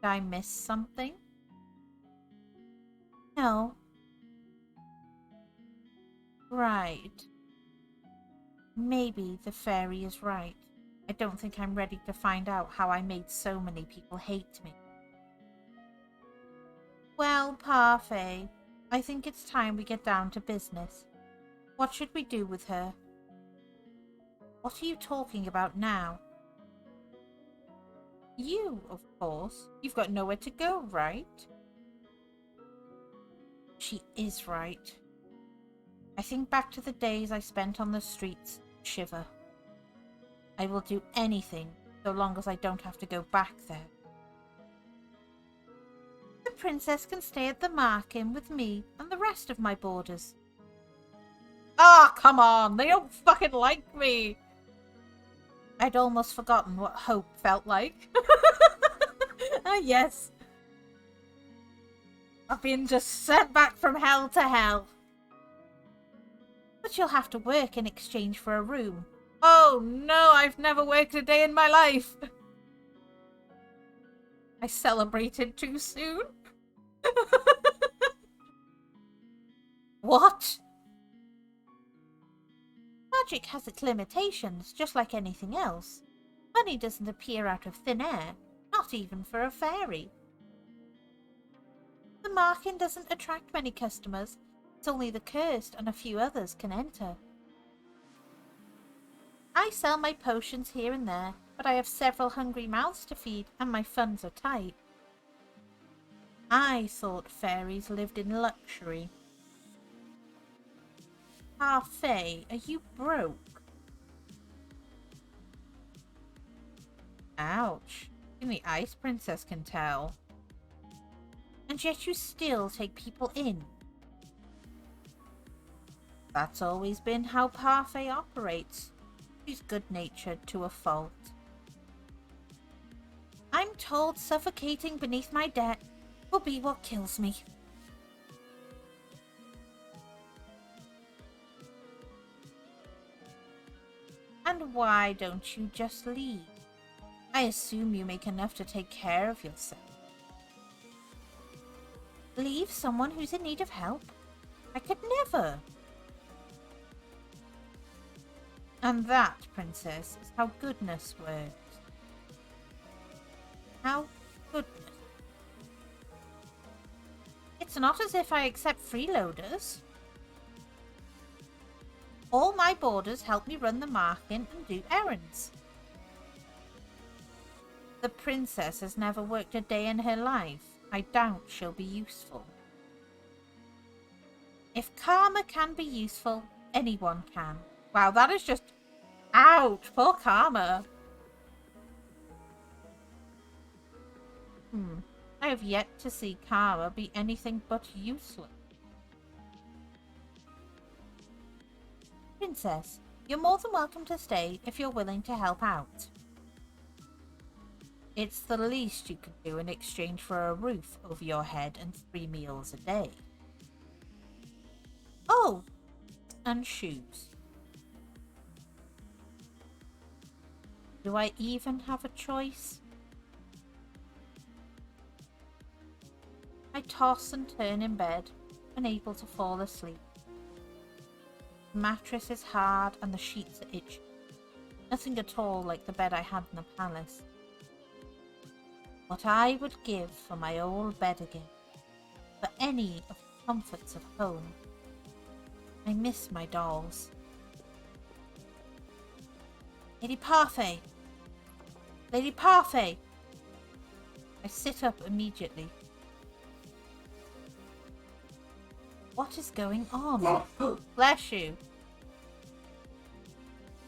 Speaker 1: Did I miss something? No. Right. Maybe the fairy is right. I don't think I'm ready to find out how I made so many people hate me. Well, Parfait, I think it's time we get down to business. What should we do with her? What are you talking about now? You, of course. You've got nowhere to go, right? She is right. I think back to the days I spent on the streets, shiver. I will do anything so long as I don't have to go back there. The princess can stay at the Mark-Inn with me and the rest of my boarders. Ah, oh, come on, they don't fucking like me. I'd almost forgotten what hope felt like. Ah, yes. I've been just sent back from hell to hell. But you'll have to work in exchange for a room. Oh no, I've never worked a day in my life. I celebrated too soon. What? Magic has its limitations, just like anything else. Money doesn't appear out of thin air, not even for a fairy. The Mark-Inn doesn't attract many customers. It's only the cursed and a few others can enter. I sell my potions here and there, but I have several hungry mouths to feed and my funds are tight. I thought fairies lived in luxury. Parfait, are you broke? Ouch. Even the Ice Princess can tell. And yet you still take people in. That's always been how Parfait operates. She's good-natured to a fault. I'm told suffocating beneath my debt will be what kills me. And why don't you just leave? I assume you make enough to take care of yourself. Leave someone who's in need of help? I could never. And that, Princess, is how goodness works. How goodness. It's not as if I accept freeloaders. All my boarders help me run the Mark-Inn and do errands. The princess has never worked a day in her life. I doubt she'll be useful. If karma can be useful, anyone can. Wow, that is just... Ouch! Poor karma. I have yet to see karma be anything but useless. Princess, you're more than welcome to stay if you're willing to help out. It's the least you could do in exchange for a roof over your head and 3 meals a day. Oh, and shoes. Do I even have a choice? I toss and turn in bed, unable to fall asleep. The mattress is hard and the sheets are itchy. Nothing at all like the bed I had in the palace. What I would give for my old bed again, for any of the comforts of home. I miss my dolls. Lady Parfait! Lady Parfait! I sit up immediately. What is going on? Bless you.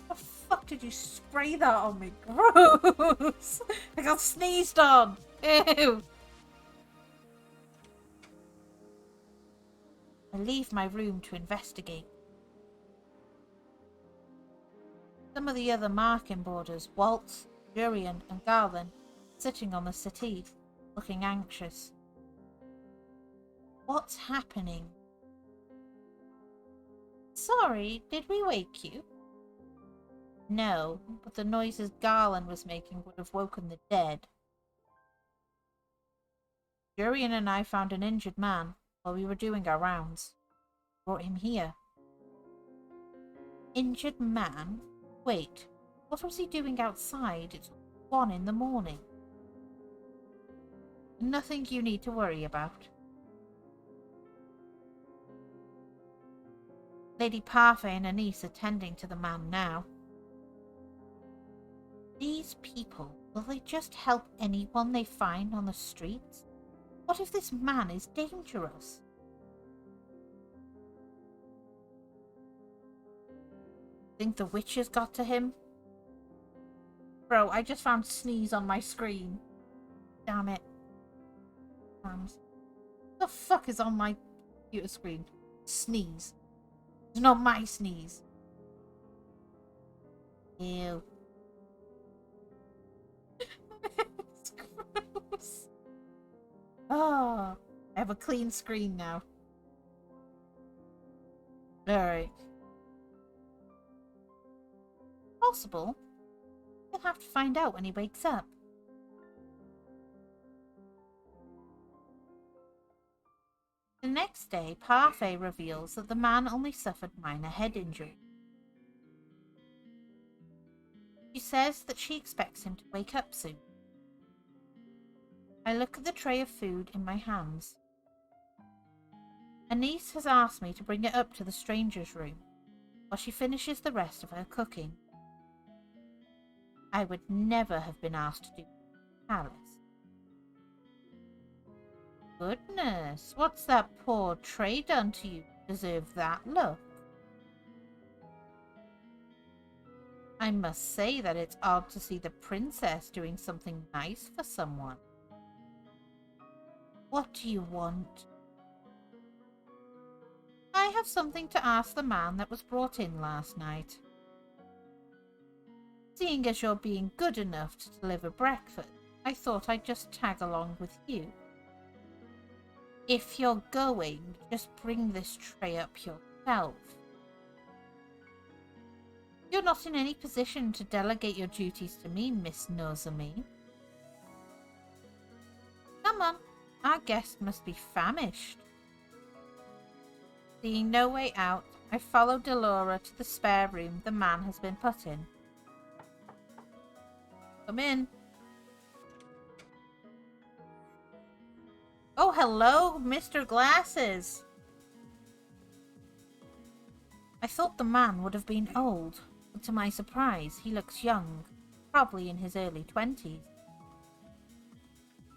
Speaker 1: What the fuck did you spray that on me? Gross! I got sneezed on! Ew! I leave my room to investigate. Some of the other marking boarders, Waltz, Jurian, and Garland, sitting on the settee, looking anxious. What's happening? Sorry, did we wake you? No, but the noises Garland was making would have woken the dead. Jurian and I found an injured man while we were doing our rounds. Brought him here. Injured man? Wait, what was he doing outside? It's 1 in the morning. Nothing you need to worry about. Lady Parfait and her niece are tending to the man now. These people, will they just help anyone they find on the streets? What if this man is dangerous? Think the witches got to him? Bro, I just found sneeze on my screen. Damn it. What the fuck is on my computer screen? Sneeze. It's not my sneeze. Ew. It's gross. Oh, I have a clean screen now. Alright. Possible. We'll have to find out when he wakes up. The next day, Parfait reveals that the man only suffered minor head injury. She says that she expects him to wake up soon. I look at the tray of food in my hands. Anise has asked me to bring it up to the stranger's room while she finishes the rest of her cooking. I would never have been asked to do Alice. Goodness, what's that poor tray done to you to deserve that look? I must say that it's odd to see the princess doing something nice for someone. What do you want? I have something to ask the man that was brought in last night. Seeing as you're being good enough to deliver breakfast, I thought I'd just tag along with you. If you're going, just bring this tray up yourself. You're not in any position to delegate your duties to me, Miss Nozomi. Come on, our guest must be famished. Seeing no way out, I follow Delora to the spare room the man has been put in. Come in. Oh, hello, Mr. Glasses. I thought the man would have been old, but to my surprise, he looks young, probably in his early 20s.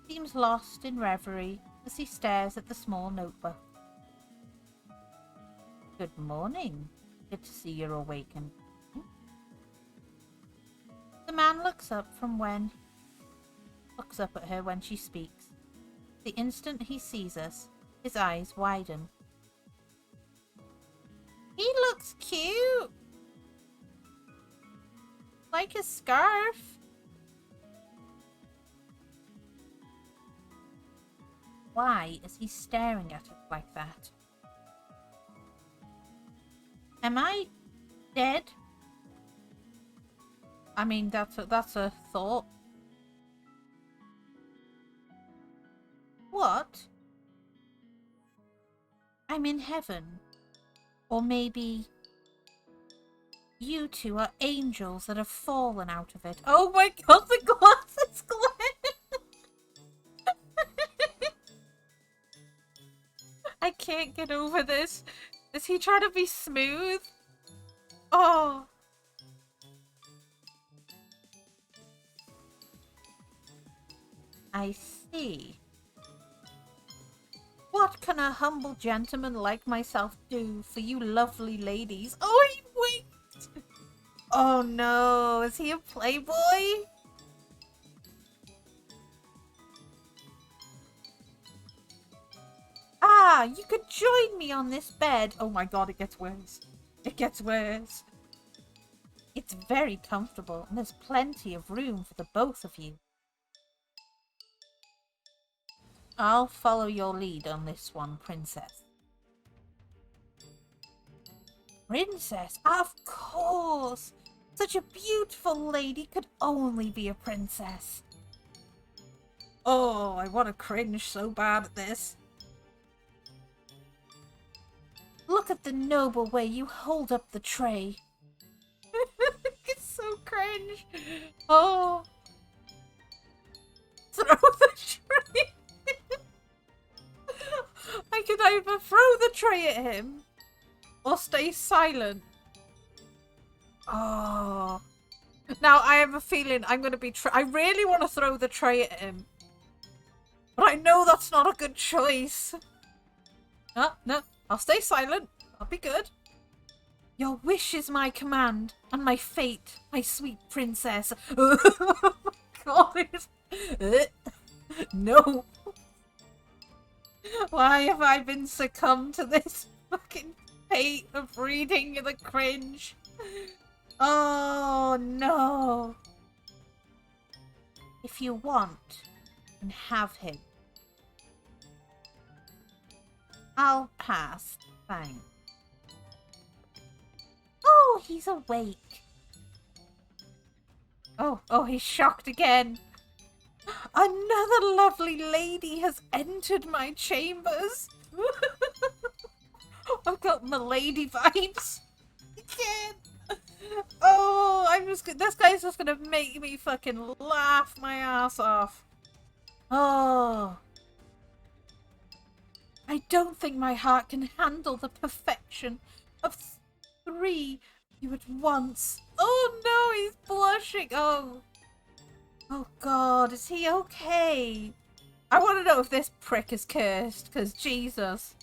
Speaker 1: Seems lost in reverie as he stares at the small notebook. Good morning. Good to see you're awakened. The man looks up at her when she speaks. The instant he sees us, his eyes widen. He looks cute! Like a scarf. Why is he staring at us like that? Am I dead? I mean, that's a thought. What? I'm in heaven. Or maybe you two are angels that have fallen out of it. Oh my god, the glasses glare! I can't get over this. Is he trying to be smooth? Oh. I see. What can a humble gentleman like myself do for you lovely ladies? Oh, he winked! Oh no, is he a playboy? Ah, you could join me on this bed. Oh my god, it gets worse. It gets worse. It's very comfortable and there's plenty of room for the both of you. I'll follow your lead on this one, Princess. Princess? Of course! Such a beautiful lady could only be a princess. Oh, I want to cringe so bad at this. Look at the noble way you hold up the tray. It's so cringe. Oh. Throw the tray. I could either throw the tray at him or stay silent. Oh. Now I have a feeling I'm going to be... I really want to throw the tray at him. But I know that's not a good choice. No. I'll stay silent. I'll be good. Your wish is my command, and my fate, my sweet princess. Oh my god. No. Why have I been succumbed to this fucking fate of reading the cringe? Oh no. If you want and have him, I'll pass. Thanks. Oh, he's awake. Oh, he's shocked again. Another lovely lady has entered my chambers. I've got milady vibes. Again. Oh, this guy's just gonna make me fucking laugh my ass off. Oh. I don't think my heart can handle the perfection of three you at once. Oh no, he's blushing. Oh god, is he okay? I want to know if this prick is cursed, because Jesus.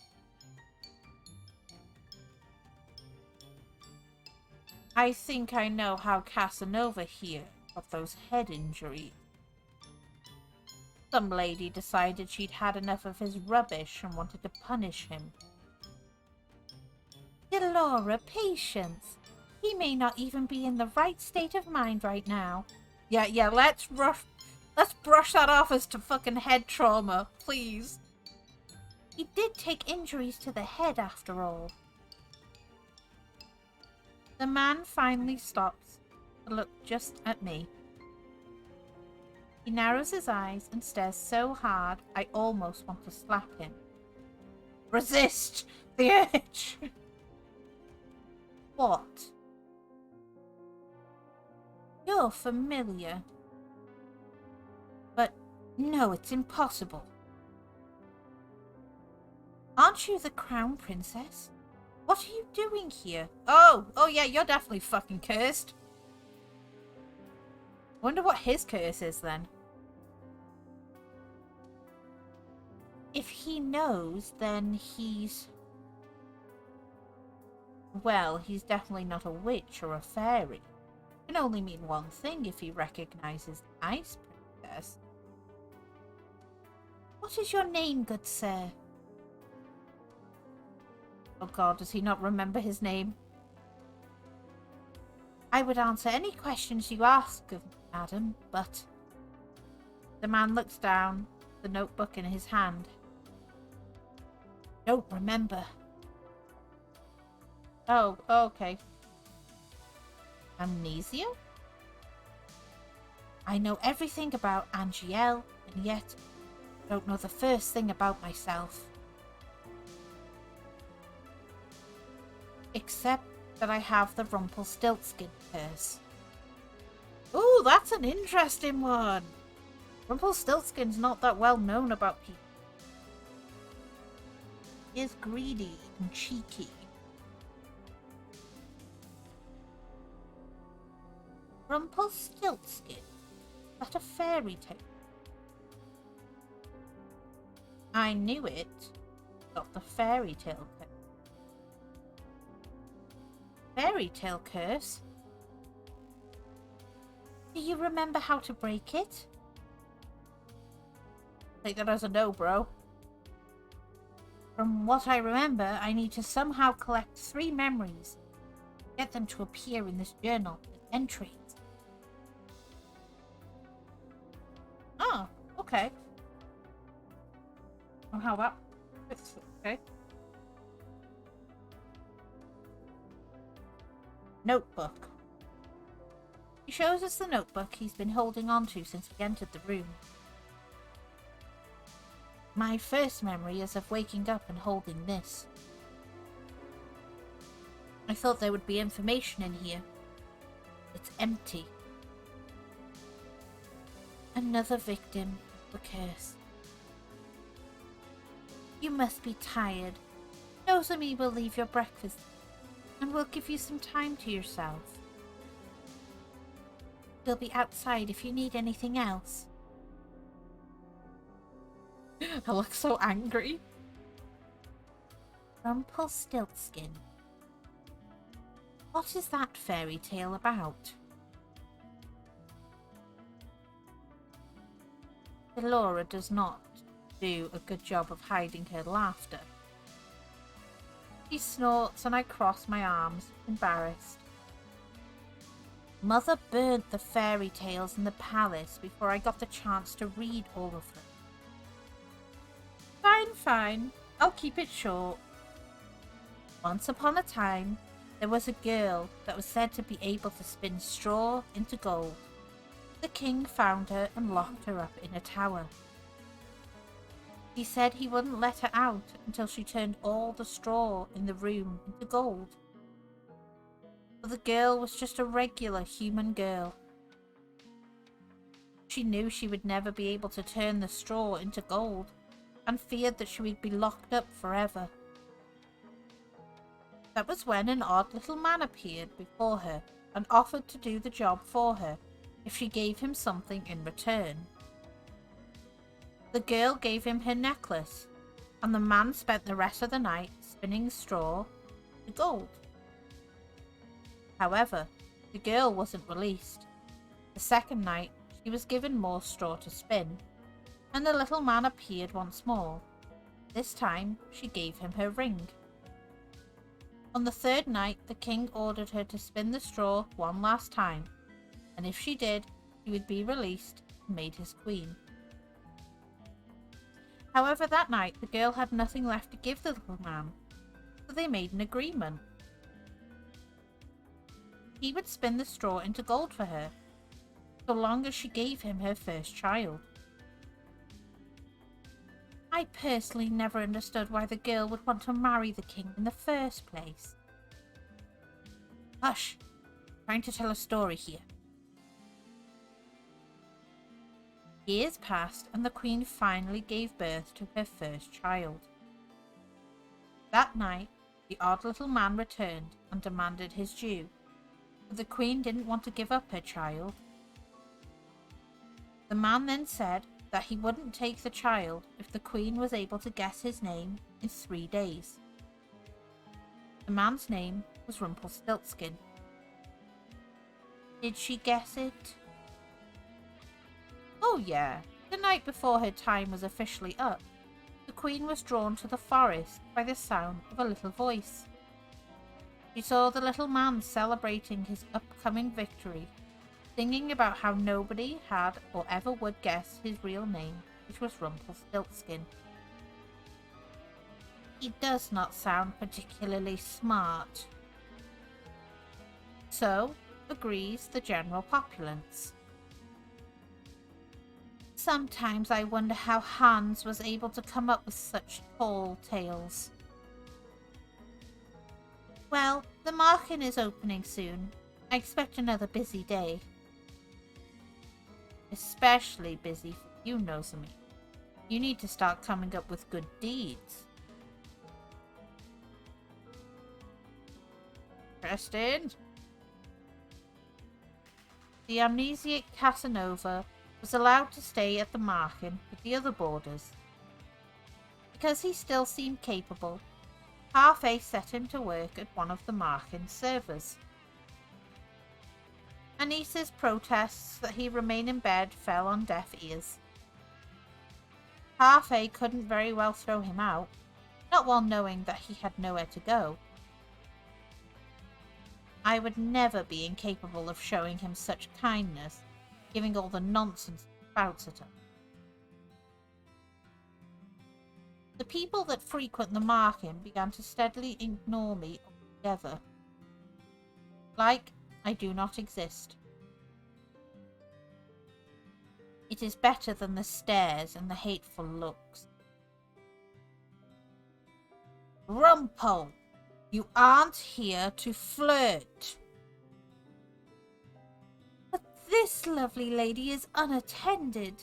Speaker 1: I think I know how Casanova here got those head injuries. Some lady decided she'd had enough of his rubbish and wanted to punish him. Delora, patience. He may not even be in the right state of mind right now. Yeah, let's brush that off as to fucking head trauma, please. He did take injuries to the head after all. The man finally stops to look just at me. He narrows his eyes and stares so hard I almost want to slap him. Resist the urge! What? You're familiar. But no, it's impossible. Aren't you the crown princess? What are you doing here? Oh yeah, you're definitely fucking cursed. Wonder what his curse is then. If he knows, then he's... Well, he's definitely not a witch or a fairy. It can only mean one thing if he recognizes the Ice Princess. What is your name, good sir? Oh god, does he not remember his name? I would answer any questions you ask of me, madam, but... The man looks down, the notebook in his hand. Don't remember. Oh, okay. Amnesia? I know everything about Angielle, and yet I don't know the first thing about myself. Except that I have the Rumpelstiltskin curse. Ooh, that's an interesting one. Rumpelstiltskin's not that well known about people. He is greedy and cheeky. Rumpelstiltskin? Is that a fairy tale? I knew it. Got the fairy tale curse. Fairy tale curse? Do you remember how to break it? Take that as a no, bro. From what I remember, I need to somehow collect 3 memories. Get them to appear in this journal with entries. Oh, okay. Oh, how about... Okay. Notebook. He shows us the notebook he's been holding on to since we entered the room. My first memory is of waking up and holding this. I thought there would be information in here. It's empty. Another victim of the curse. You must be tired. Nozomi will leave your breakfast and will give you some time to yourself. We'll be outside if you need anything else. I look so angry. Rumpelstiltskin. What is that fairy tale about? Laura does not do a good job of hiding her laughter. She snorts and I cross my arms, embarrassed. Mother burnt the fairy tales in the palace before I got the chance to read all of them. Fine. I'll keep it short. Once upon a time, there was a girl that was said to be able to spin straw into gold. The king found her and locked her up in a tower. He said he wouldn't let her out until she turned all the straw in the room into gold. But the girl was just a regular human girl. She knew she would never be able to turn the straw into gold and feared that she would be locked up forever. That was when an odd little man appeared before her and offered to do the job for her if she gave him something in return. The girl gave him her necklace, and the man spent the rest of the night spinning straw to gold. However, the girl wasn't released. The second night, she was given more straw to spin, and the little man appeared once more. This time, she gave him her ring. On the third night, the king ordered her to spin the straw one last time, and if she did, she would be released and made his queen. However, that night, the girl had nothing left to give the little man, so they made an agreement. He would spin the straw into gold for her, so long as she gave him her first child. I personally never understood why the girl would want to marry the king in the first place. Hush! I'm trying to tell a story here. Years passed and the queen finally gave birth to her first child. That night, the odd little man returned and demanded his due, but the queen didn't want to give up her child. The man then said that he wouldn't take the child if the queen was able to guess his name in 3 days. The man's name was Rumpelstiltskin. Did she guess it? Oh yeah, the night before her time was officially up, the queen was drawn to the forest by the sound of a little voice. She saw the little man celebrating his upcoming victory, singing about how nobody had or ever would guess his real name, which was Rumpelstiltskin. He does not sound particularly smart. So, agrees the general populace. Sometimes I wonder how Hans was able to come up with such tall tales. Well, the market is opening soon. I expect another busy day. Especially busy for you, Nozomi. You need to start coming up with good deeds. Interesting. The amnesiac Casanova was allowed to stay at the market with the other boarders. Because he still seemed capable, Parfait set him to work at one of the Markin's servers. Anis's protests that he remain in bed fell on deaf ears. Parfait couldn't very well throw him out, not while knowing that he had nowhere to go. I would never be incapable of showing him such kindness, giving all the nonsense he spouts at him. The people that frequent the Markin began to steadily ignore me altogether. Like I do not exist. It is better than the stares and the hateful looks. Rumpole, you aren't here to flirt. But this lovely lady is unattended.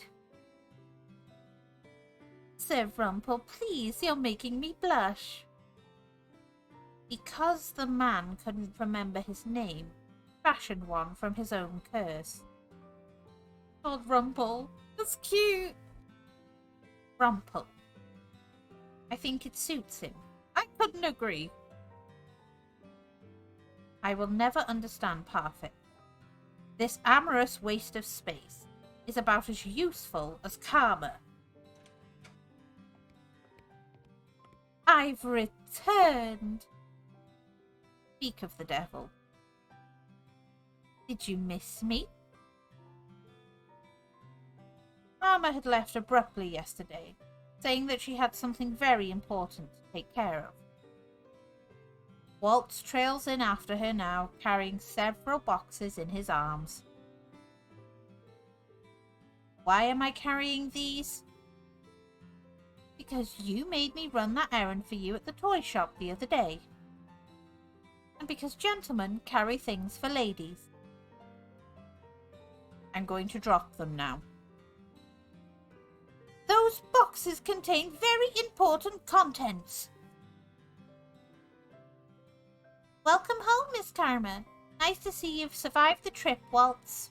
Speaker 1: Sir Rumpole, please, you're making me blush. Because the man couldn't remember his name, fashioned one from his own curse. Oh, Rumpole, that's cute. Rumpole. I think it suits him. I couldn't agree. I will never understand Parfait. This amorous waste of space is about as useful as karma. I've returned. Speak of the devil. Did you miss me? Karma had left abruptly yesterday, saying that she had something very important to take care of. Waltz trails in after her now, carrying several boxes in his arms. Why am I carrying these? Because you made me run that errand for you at the toy shop the other day. And because gentlemen carry things for ladies. I'm going to drop them now. Those boxes contain very important contents. Welcome home, Miss Karma. Nice to see you've survived the trip, Waltz.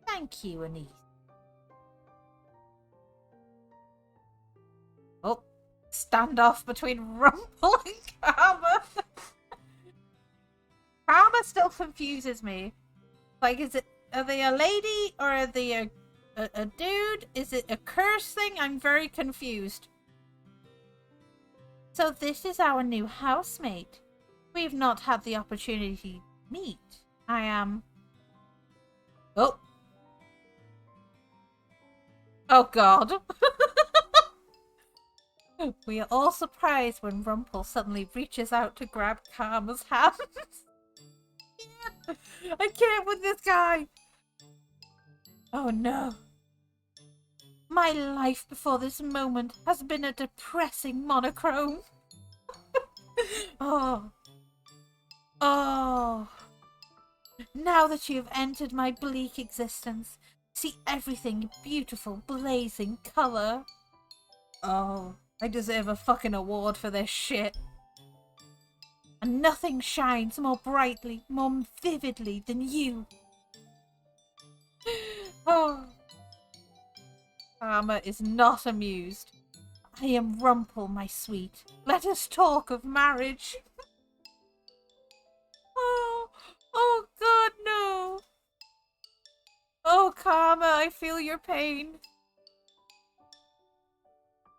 Speaker 1: Thank you, Anise. Oh, standoff between Rumpole and Karma. Karma still confuses me. Like, are they a lady or are they a dude? Is it a curse thing? I'm very confused. So this is our new housemate. We've not had the opportunity to meet. I am... Oh. Oh God. We are all surprised when Rumpole suddenly reaches out to grab Karma's hands. Yeah. I can't with this guy. Oh no. My life before this moment has been a depressing monochrome. Oh. Oh. Now that you have entered my bleak existence, see everything in beautiful, blazing colour. Oh, I deserve a fucking award for this shit. And nothing shines more brightly, more vividly than you. Oh. Karma is not amused. I am Rumpole, my sweet. Let us talk of marriage. Oh God, no. Oh, Karma, I feel your pain.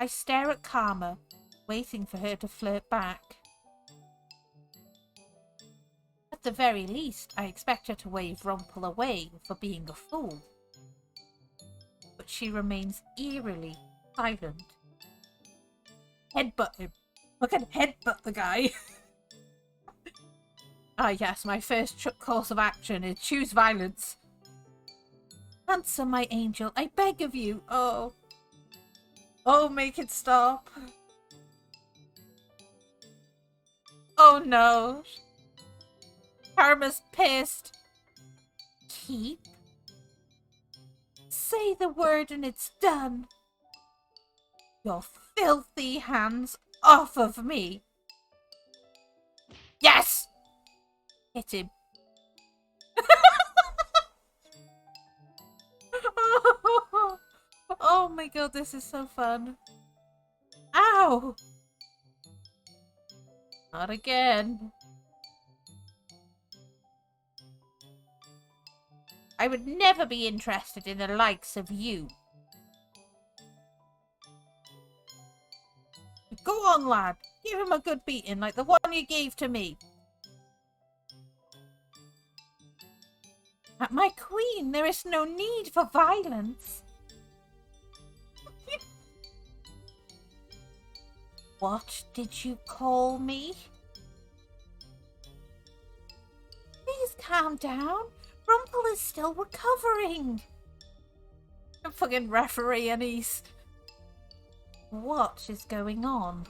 Speaker 1: I stare at Karma, waiting for her to flirt back. At the very least, I expect her to wave Rumpole away for being a fool. But she remains eerily silent. Headbutt him. Look at headbutt the guy. Ah yes, my first course of action is choose violence. Answer, my angel, I beg of you. Oh. Oh, make it stop. Oh no. Karma's pissed. Keep? Say the word and it's done. Your filthy hands off of me. Yes! Hit him. Oh my God, this is so fun. No! Not again. I would never be interested in the likes of you. Go on, lad. Give him a good beating like the one you gave to me. My queen, there is no need for violence. What did you call me? Please calm down. Rumple is still recovering. I'm fucking referee and he's... What is going on?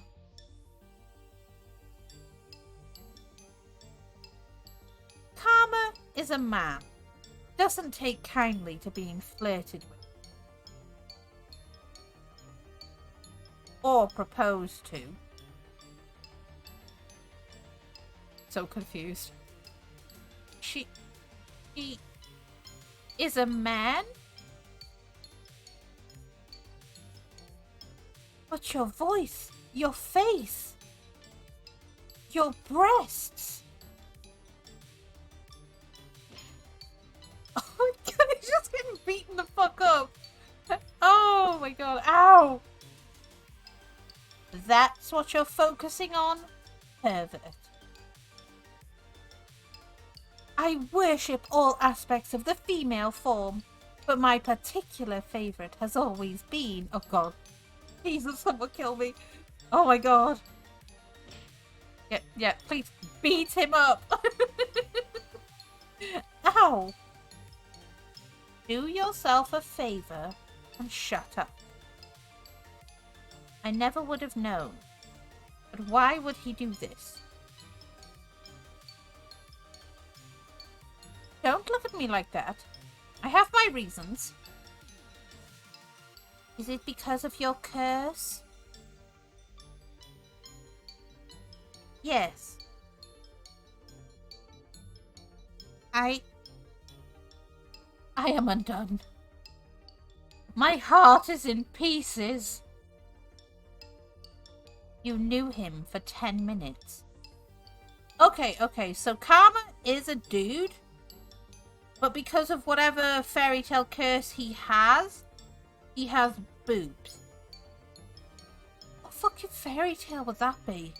Speaker 1: Karma is a man. Doesn't take kindly to being flirted with. Or proposed to. So confused. She is a man? But your voice, your face, your breasts. Oh my god, he's just getting beaten the fuck up. Oh my god, ow. That's what you're focusing on? Pervert. I worship all aspects of the female form, but my particular favourite has always been... Oh god. Jesus, someone kill me. Oh my god. Yeah, please beat him up. Ow. Do yourself a favour and shut up. I never would have known. But why would he do this? Don't look at me like that. I have my reasons. Is it because of your curse? Yes. I am undone. My heart is in pieces. You knew him for 10 minutes. Okay, so Karma is a dude, but because of whatever fairy tale curse he has boobs. What fucking fairy tale would that be?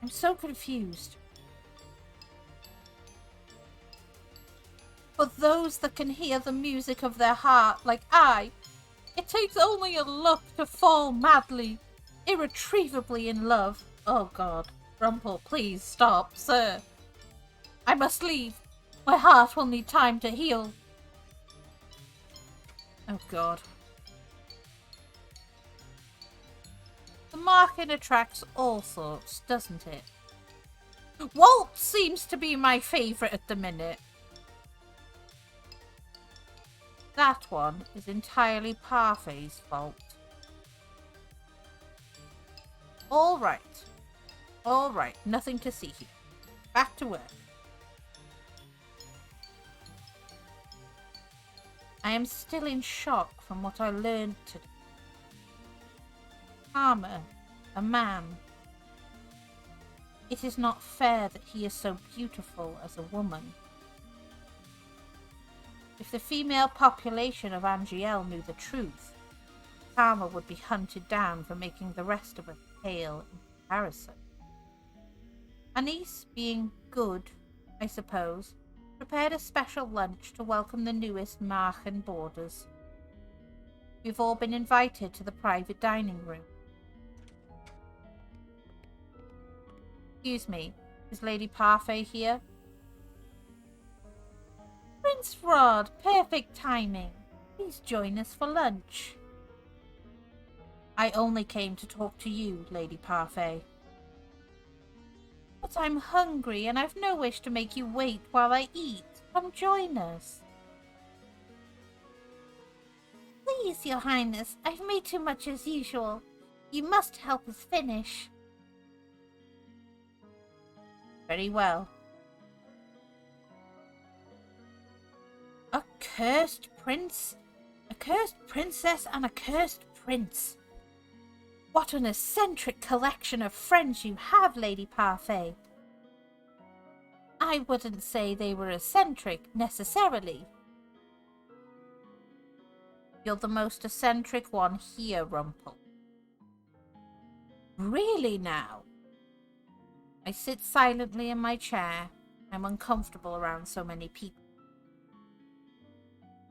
Speaker 1: I'm so confused. For those that can hear the music of their heart like I, it takes only a look to fall madly, irretrievably in love. Oh god. Rumple, please stop, sir. I must leave. My heart will need time to heal. Oh god. The market attracts all sorts, doesn't it? Waltz seems to be my favourite at the minute. That one is entirely Parfay's fault. Alright, nothing to see here. Back to work. I am still in shock from what I learned today. Karma, a man. It is not fair that he is so beautiful as a woman. If the female population of Angiel knew the truth, Karma would be hunted down for making the rest of us pale in comparison. Anise, being good, I suppose, prepared a special lunch to welcome the newest Marchen boarders. We've all been invited to the private dining room. Excuse me, is Lady Parfay here? Prince Rod, perfect timing. Please join us for lunch. I only came to talk to you, Lady Parfay. But I'm hungry and I've no wish to make you wait while I eat. Come join us. Please, Your Highness, I've made too much as usual. You must help us finish. Very well. A cursed prince, a cursed princess, and a cursed prince. What an eccentric collection of friends you have, Lady Parfait. I wouldn't say they were eccentric, necessarily. You're the most eccentric one here, Rumpel. Really now? I sit silently in my chair. I'm uncomfortable around so many people.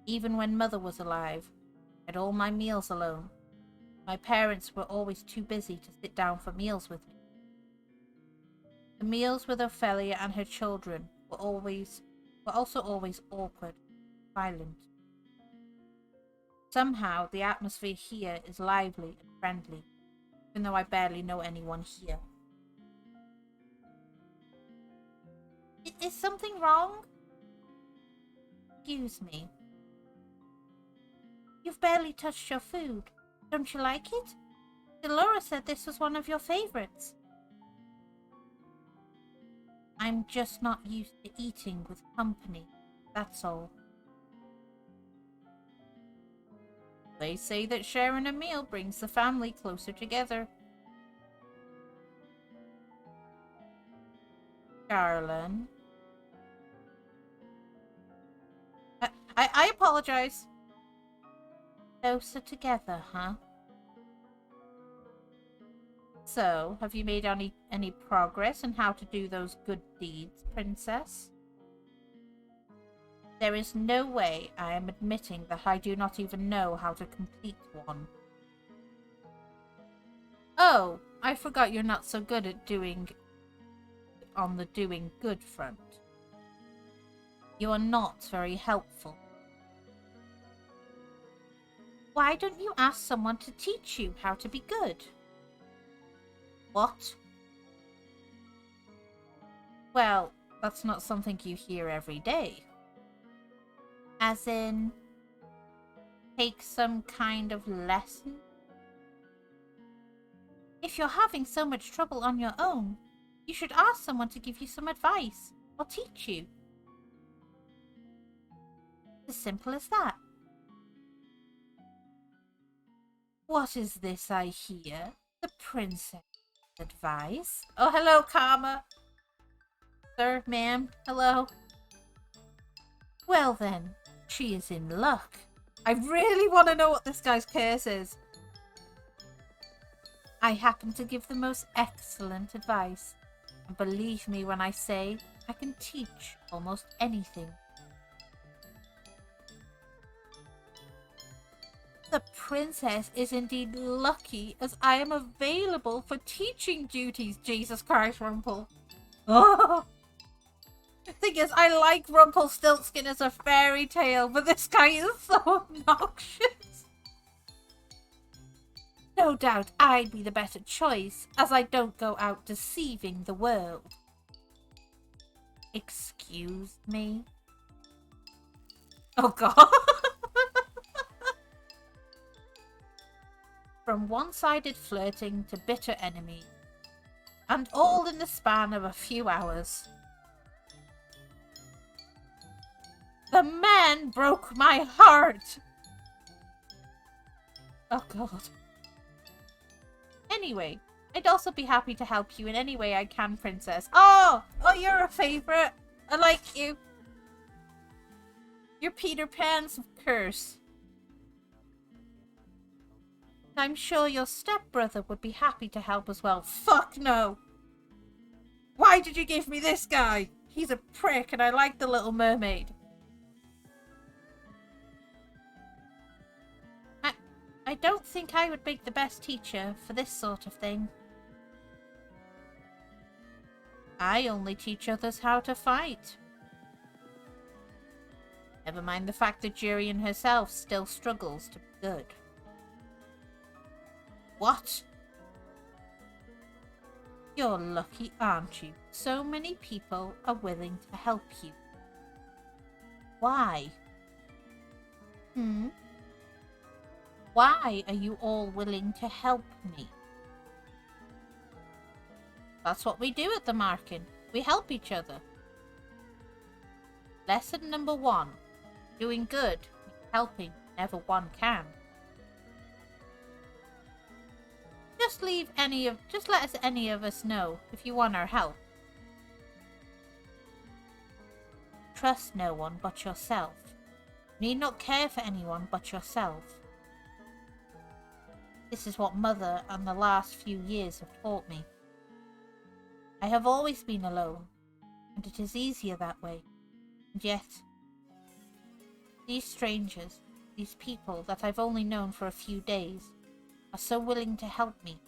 Speaker 1: Even when Mother was alive, I had all my meals alone. My parents were always too busy to sit down for meals with me. The meals with Ophelia and her children were also always awkward, silent. Somehow the atmosphere here is lively and friendly, even though I barely know anyone here. Is something wrong? Excuse me. You've barely touched your food. Don't you like it? Delora said this was one of your favorites. I'm just not used to eating with company, that's all. They say that sharing a meal brings the family closer together. Garland. I apologize. Closer together, huh? So, have you made any progress on how to do those good deeds, Princess? There is no way I am admitting that I do not even know how to complete one. Oh, I forgot you're not so good at doing good front. You are not very helpful. Why don't you ask someone to teach you how to be good? What? Well, that's not something you hear every day. As in, take some kind of lesson? If you're having so much trouble on your own, you should ask someone to give you some advice or teach you. As simple as that. What is this I hear? The princess advice? Oh, hello, Karma. Sir, ma'am, hello. Well then, she is in luck. I really want to know what this guy's curse is. I happen to give the most excellent advice. And believe me when I say I can teach almost anything. The princess is indeed lucky, as I am available for teaching duties. Jesus Christ, Rumpel. Oh. Thing is, I like Rumpelstiltskin as a fairy tale, but this guy is so obnoxious. No doubt I'd be the better choice, as I don't go out deceiving the world. Excuse me? Oh god. From one-sided flirting to bitter enemy, and all in the span of a few hours. The man broke my heart! Oh god. Anyway, I'd also be happy to help you in any way I can, Princess. Oh, you're a favorite. I like you. You're Peter Pan's curse. I'm sure your stepbrother would be happy to help as well. Fuck no! Why did you give me this guy? He's a prick and I like the Little Mermaid. I don't think I would make the best teacher for this sort of thing. I only teach others how to fight. Never mind the fact that Jurian herself still struggles to be good. What? You're lucky, aren't you? So many people are willing to help you. Why? Why are you all willing to help me? That's what we do at the Markin. We help each other. Lesson number 1. Doing good, helping whenever one can. Just let any of us know if you want our help. Trust no one but yourself. You need not care for anyone but yourself. This is what Mother and the last few years have taught me. I have always been alone, and it is easier that way. And yet, these strangers, these people that I've only known for a few days, are so willing to help me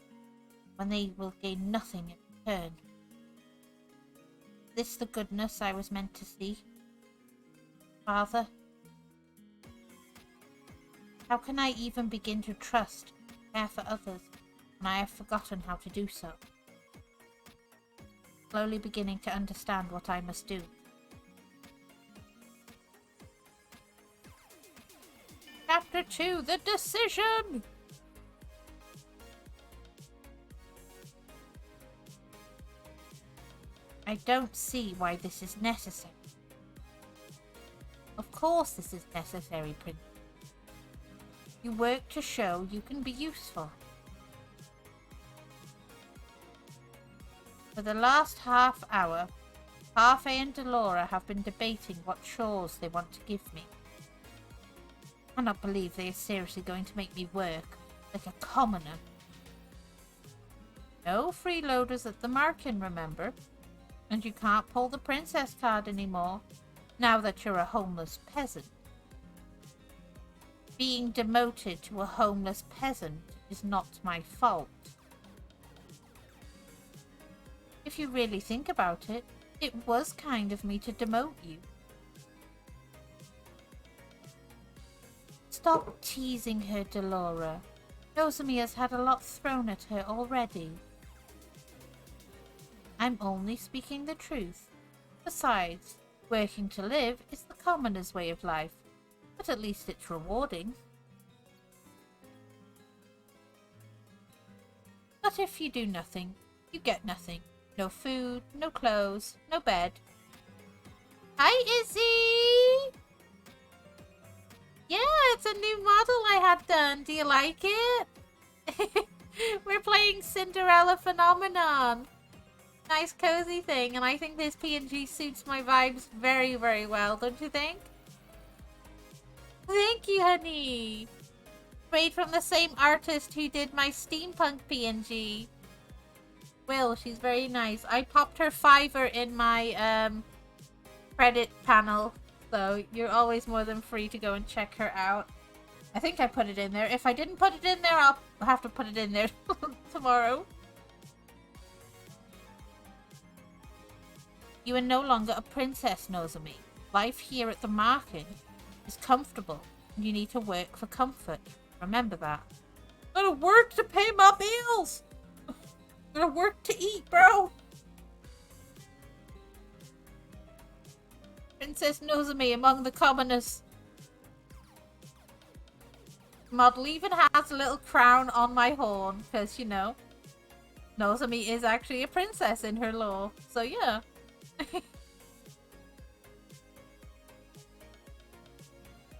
Speaker 1: when they will gain nothing in return. Is this the goodness I was meant to see? Father? How can I even begin to trust and care for others when I have forgotten how to do so? Slowly beginning to understand what I must do. Chapter 2, The Decision! I don't see why this is necessary. Of course this is necessary, Princess. You work to show you can be useful. For the last half hour, Parfait and Delora have been debating what chores they want to give me. I cannot believe they are seriously going to make me work like a commoner. No freeloaders at the Markin, remember? And you can't pull the princess card anymore, now that you're a homeless peasant. Being demoted to a homeless peasant is not my fault. If you really think about it, it was kind of me to demote you. Stop teasing her, Delora. Nozomi has had a lot thrown at her already. I'm only speaking the truth. Besides, working to live is the commoner's way of life, but at least it's rewarding. But if you do nothing, you get nothing. No food, no clothes, no bed. Hi, Izzy! Yeah, it's a new model I had done. Do you like it? We're playing Cinderella Phenomenon. Nice cozy thing, and I think this PNG suits my vibes very, very well, don't you think? Thank you, honey! Made from the same artist who did my steampunk PNG. Will, she's very nice. I popped her Fiverr in my credit panel, so you're always more than free to go and check her out. I think I put it in there. If I didn't put it in there, I'll have to put it in there tomorrow. You are no longer a princess, Nozomi. Life here at the market is comfortable, and you need to work for comfort. Remember that. I gotta work to pay my bills! I gotta work to eat, bro! Princess Nozomi among the commoners. Model even has a little crown on my horn, because, you know, Nozomi is actually a princess in her lore. So, yeah.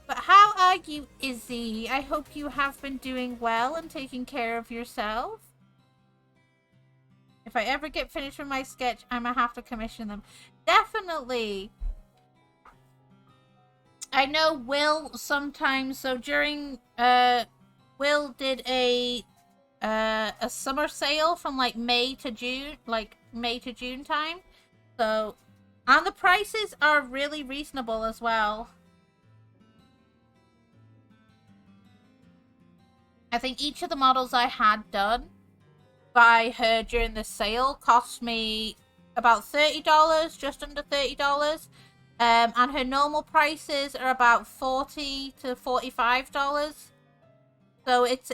Speaker 1: But how are you, Izzy? I hope you have been doing well and taking care of yourself. If I ever get finished with my sketch, I'm gonna have to commission them. Definitely. I know Will sometimes, so during Will did a summer sale from like May to June time. So, and the prices are really reasonable as well. I think each of the models I had done by her during the sale cost me about $30, just under $30. And her normal prices are about $40 to $45. So it's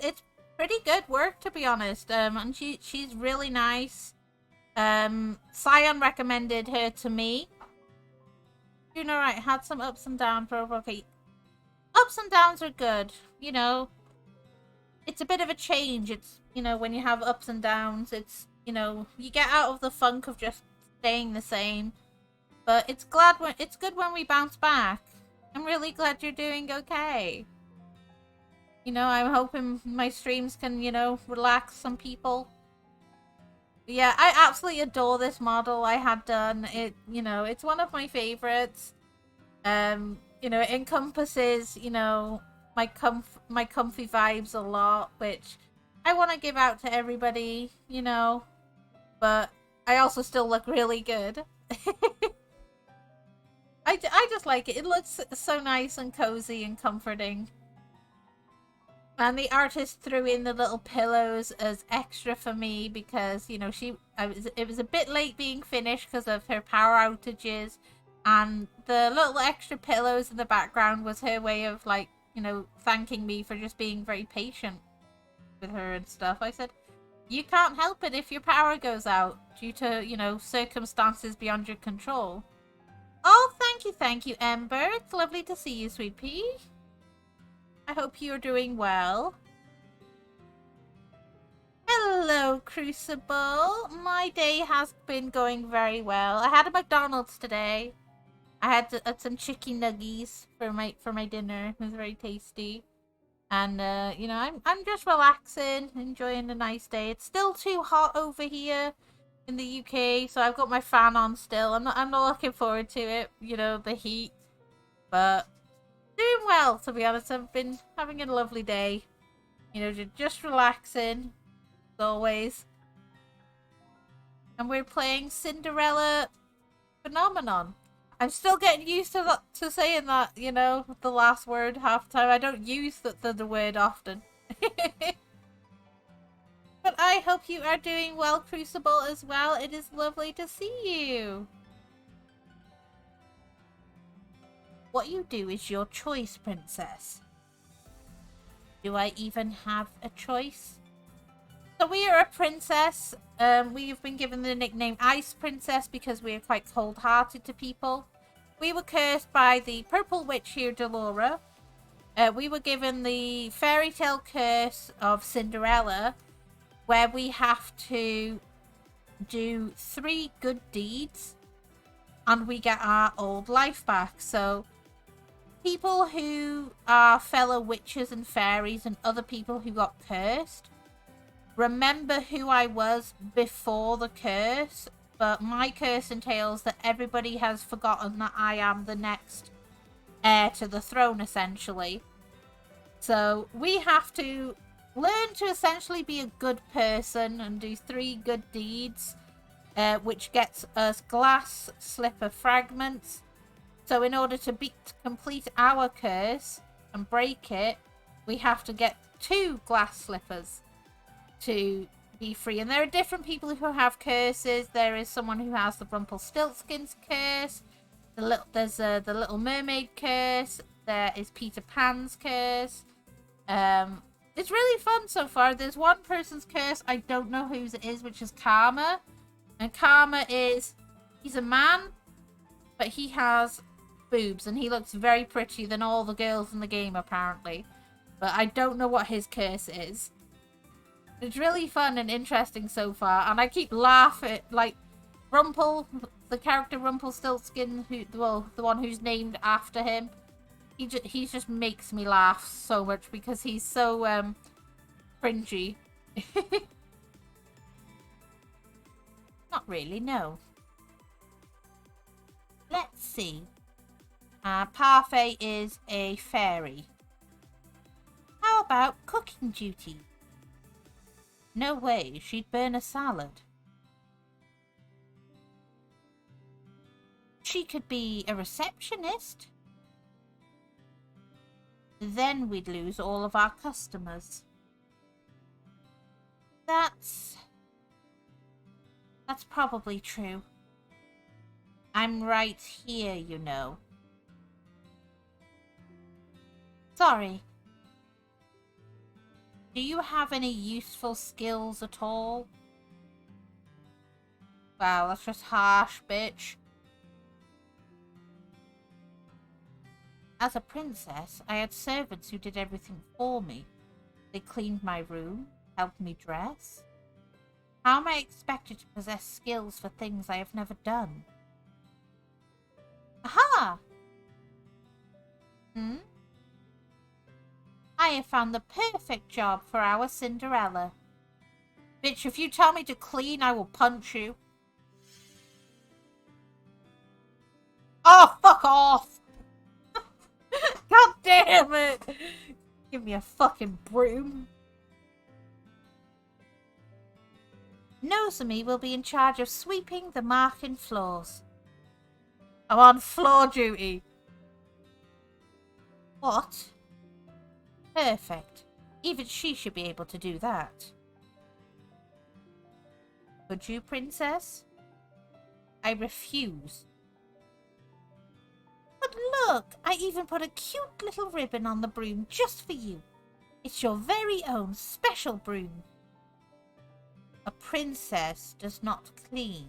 Speaker 1: pretty good work, to be honest. And she's really nice. Sion recommended her to me. Doing alright, had some ups and downs, but okay. Ups and downs are good, you know. It's a bit of a change. It's, you know, when you have ups and downs, it's, you know, you get out of the funk of just staying the same. But it's good when we bounce back. I'm really glad you're doing okay. You know, I'm hoping my streams can, you know, relax some people. Yeah, I absolutely adore this model I had done. It, you know, it's one of my favorites. You know, it encompasses, you know, my comfy vibes a lot, which I want to give out to everybody, you know, but I also still look really good. I just like it. It looks so nice and cozy and comforting. And the artist threw in the little pillows as extra for me because, you know, it was a bit late being finished because of her power outages. And the little extra pillows in the background was her way of, like, you know, thanking me for just being very patient with her and stuff. I said, you can't help it if your power goes out due to, you know, circumstances beyond your control. Oh, thank you, Ember. It's lovely to see you, sweet pea. I hope you're doing well. Hello, Crucible. My day has been going very well. I had a McDonald's today. I had some chicken nuggies for my dinner. It was very tasty. And you know, I'm just relaxing, enjoying a nice day. It's still too hot over here in the UK, so I've got my fan on still. I'm not looking forward to it, you know, the heat. But doing well, to be honest. I've been having a lovely day. You know, just relaxing, as always. And we're playing Cinderella Phenomenon. I'm still getting used to saying that, you know, the last word half the time. I don't use the word often. But I hope you are doing well, Crucible, as well. It is lovely to see you. What you do is your choice, princess. Do I even have a choice? So we are a princess. We've been given the nickname Ice Princess because we are quite cold-hearted to people. We were cursed by the purple witch here, Delora. We were given the fairy tale curse of Cinderella, where we have to do 3 good deeds and we get our old life back. So people who are fellow witches and fairies and other people who got cursed, remember who I was before the curse, but my curse entails that everybody has forgotten that I am the next heir to the throne, essentially. So we have to learn to essentially be a good person and do 3 good deeds, which gets us glass slipper fragments. So in order to complete our curse and break it, we have to get 2 glass slippers to be free. And there are different people who have curses. There is someone who has the Rumpelstiltskin's curse. There's the Little Mermaid curse. There is Peter Pan's curse. It's really fun so far. There's one person's curse, I don't know whose it is, which is Karma. And Karma is, he's a man, but he has boobs, and he looks very prettier than all the girls in the game, apparently. But I don't know what his curse is. It's really fun and interesting so far, and I keep laughing, like, the character Rumpelstiltskin, the one who's named after him, he just makes me laugh so much because he's so, cringy. Not really, no. Let's see. Parfait is a fairy. How about cooking duty? No way, she'd burn a salad. She could be a receptionist. Then we'd lose all of our customers. That's probably true. I'm right here, you know. Sorry. Do you have any useful skills at all? Wow, that's just harsh, bitch. As a princess, I had servants who did everything for me. They cleaned my room, helped me dress. How am I expected to possess skills for things I have never done? Aha! I have found the perfect job for our Cinderella. Bitch, if you tell me to clean, I will punch you. Oh, fuck off! God damn it! Give me a fucking broom. Nozomi will be in charge of sweeping the marking floors. I'm on floor duty. What? Perfect. Even she should be able to do that. Could you, princess? I refuse. But look, I even put a cute little ribbon on the broom just for you. It's your very own special broom. A princess does not clean.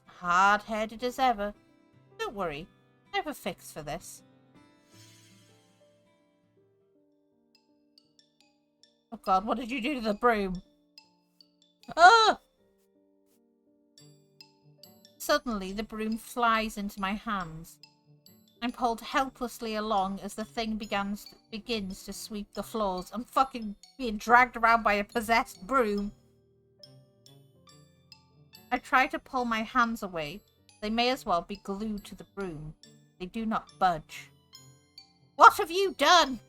Speaker 1: Hard-headed as ever. Don't worry, I have a fix for this. Oh god, what did you do to the broom? Oh! Suddenly, the broom flies into my hands. I'm pulled helplessly along as the thing begins to sweep the floors. I'm fucking being dragged around by a possessed broom. I try to pull my hands away. They may as well be glued to the broom. They do not budge. What have you done?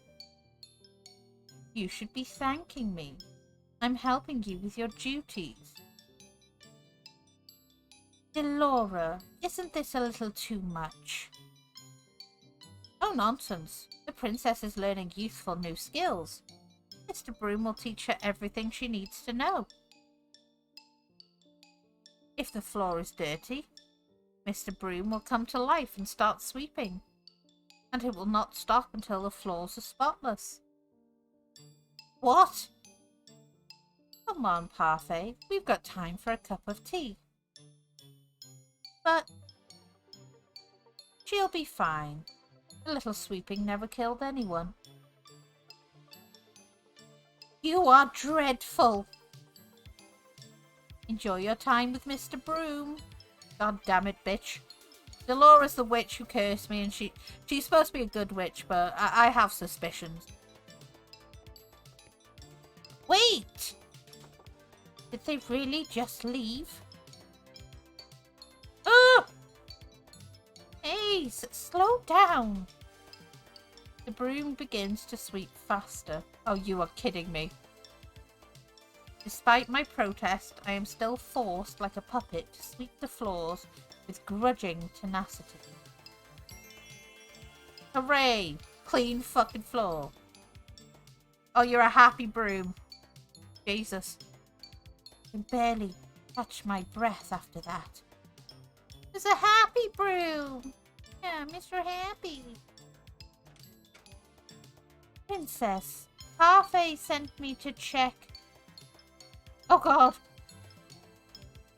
Speaker 1: You should be thanking me. I'm helping you with your duties. Delora, isn't this a little too much? Oh, nonsense. The princess is learning useful new skills. Mr. Broom will teach her everything she needs to know. If the floor is dirty, Mr. Broom will come to life and start sweeping. And it will not stop until the floors are spotless. What? Come on, Parfait. We've got time for a cup of tea. But she'll be fine. A little sweeping never killed anyone. You are dreadful. Enjoy your time with Mr. Broom. God damn it, bitch. Delora's the witch who cursed me, and she's supposed to be a good witch, but I have suspicions. Wait! Did they really just leave? Oh! Hey, slow down. The broom begins to sweep faster. Oh, you are kidding me. Despite my protest, I am still forced like a puppet to sweep the floors with grudging tenacity. Hooray! Clean fucking floor. Oh, you're a happy broom. Jesus. I can barely catch my breath after that. It's a happy broom. Yeah, Mr. Happy. Princess, Parfait sent me to check. Oh god.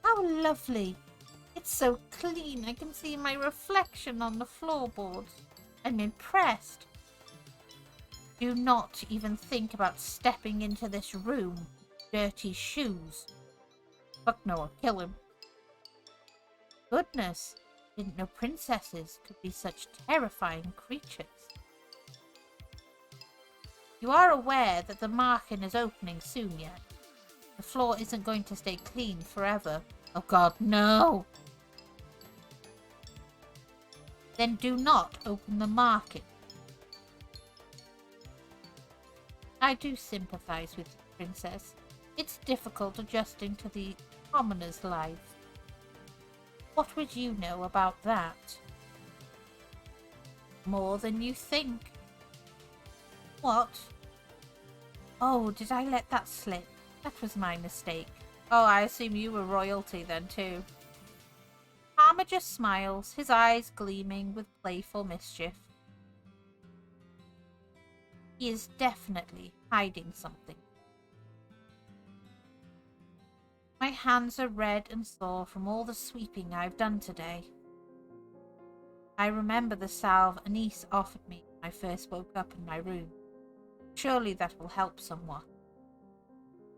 Speaker 1: How lovely. It's so clean. I can see my reflection on the floorboards. I'm impressed. Do not even think about stepping into this room. Dirty shoes. Fuck no, I'll kill him. Goodness. Didn't know princesses could be such terrifying creatures. You are aware that the marking is opening soon yet. The floor isn't going to stay clean forever. Oh god, no! Then do not open the market. I do sympathize with you, Princess. It's difficult adjusting to the commoner's life. What would you know about that? More than you think. What? Oh, did I let that slip? That was my mistake. Oh, I assume you were royalty then too. Palmer just smiles, his eyes gleaming with playful mischief. He is definitely hiding something. My hands are red and sore from all the sweeping I've done today. I remember the salve Anise offered me when I first woke up in my room. Surely that will help somewhat.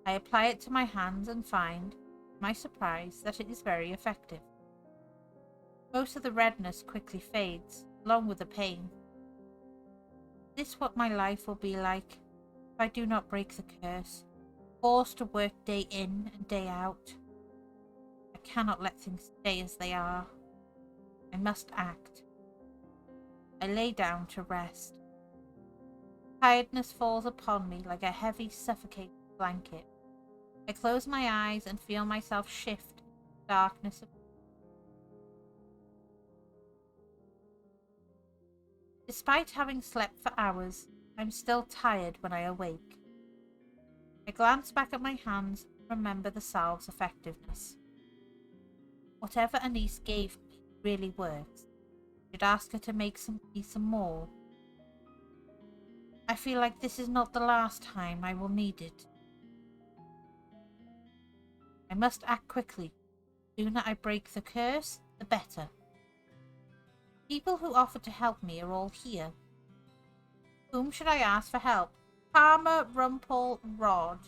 Speaker 1: I apply it to my hands and find, to my surprise, that it is very effective. Most of the redness quickly fades, along with the pain. Is this what my life will be like if I do not break the curse? Forced to work day in and day out. I cannot let things stay as they are. I must act. I lay down to rest. Tiredness falls upon me like a heavy, suffocating blanket. I close my eyes and feel myself shift into the darkness of... Despite having slept for hours, I'm still tired when I awake. I glance back at my hands and remember the salve's effectiveness. Whatever Anise gave me really works. I should ask her to make me some more. I feel like this is not the last time I will need it. I must act quickly. The sooner I break the curse, the better. People who offer to help me are all here. Whom should I ask for help? Karma, Rumpel, Rod.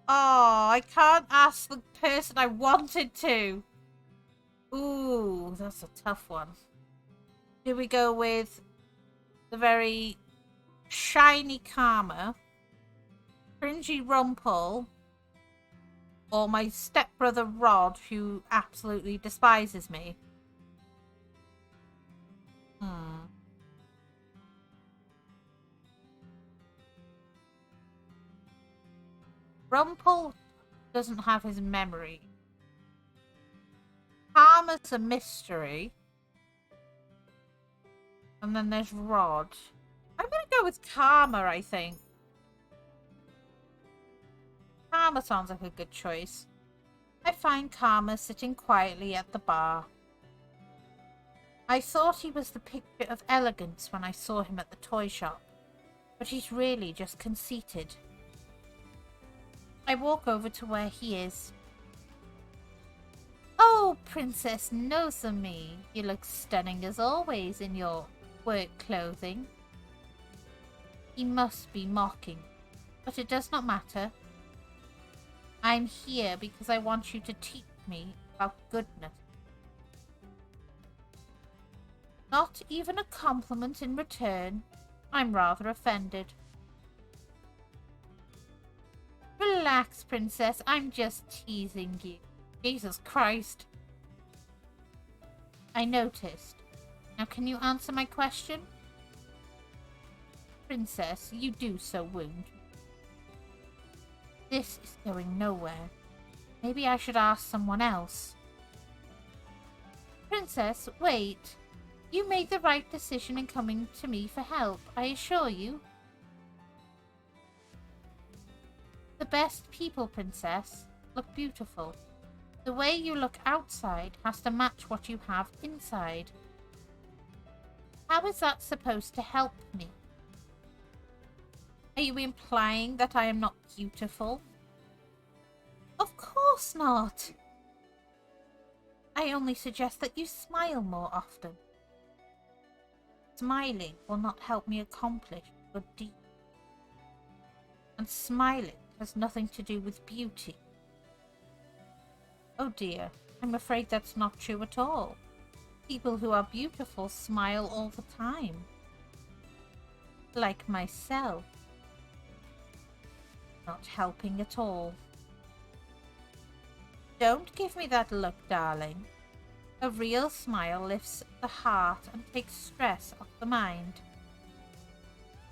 Speaker 1: Oh, I can't ask the person I wanted to. Ooh, that's a tough one. Do we go with the very shiny Karma, cringy Rumpel, or my stepbrother Rod, who absolutely despises me? Rumpel doesn't have his memory. Karma's a mystery. And then there's Rod. I'm going to go with Karma, I think. Karma sounds like a good choice. I find Karma sitting quietly at the bar. I thought he was the picture of elegance when I saw him at the toy shop, but he's really just conceited. I walk over to where he is. Oh, Princess Nozomi, you look stunning as always in your work clothing. He must be mocking, but it does not matter. I'm here because I want you to teach me about goodness. Not even a compliment in return. I'm rather offended. Relax, Princess. I'm just teasing you. Jesus Christ. I noticed. Now can you answer my question? Princess, you do so wound. This is going nowhere. Maybe I should ask someone else. Princess, wait. You made the right decision in coming to me for help, I assure you. The best people, Princess, look beautiful. The way you look outside has to match what you have inside. How is that supposed to help me? Are you implying that I am not beautiful? Of course not. I only suggest that you smile more often. Smiling will not help me accomplish good deeds. And smiling has nothing to do with beauty. Oh dear, I'm afraid that's not true at all. People who are beautiful smile all the time. Like myself. Not helping at all. Don't give me that look, darling. A real smile lifts the heart and takes stress off the mind.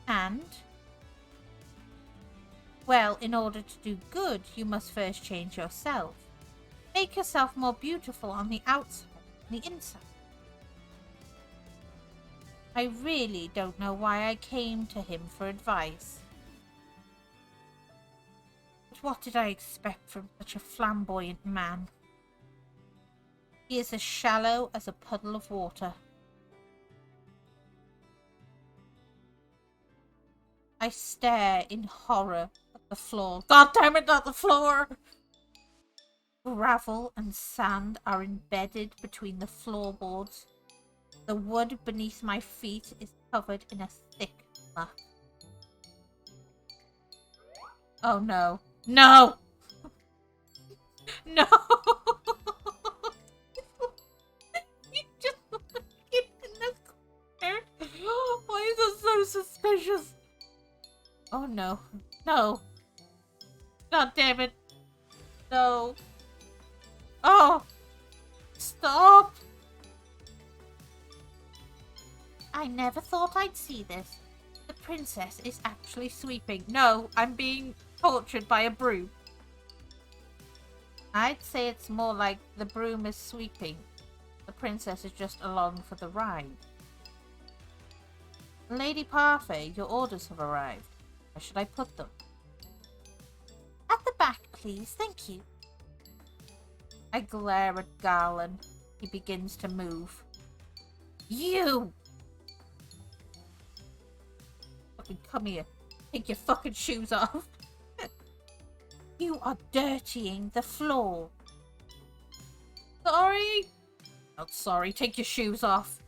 Speaker 1: And, well, in order to do good, you must first change yourself. Make yourself more beautiful on the outside than the inside. I really don't know why I came to him for advice. But what did I expect from such a flamboyant man? He is as shallow as a puddle of water. I stare in horror at the floor. God damn it, not the floor! Gravel and sand are embedded between the floorboards. The wood beneath my feet is covered in a thick muck. Oh no. No! No! You just get in the corner. Why is the suspicious. Oh no. No. God damn it. No. Oh. Stop. I never thought I'd see this. The princess is actually sweeping. No, I'm being tortured by a broom. I'd say it's more like the broom is sweeping. The princess is just along for the ride. Lady Parfait, your orders have arrived. Where should I put them? At the back, please. Thank you. I glare at Garland. He begins to move. You! Fucking come here. Take your fucking shoes off. You are dirtying the floor. Sorry? Not sorry. Take your shoes off.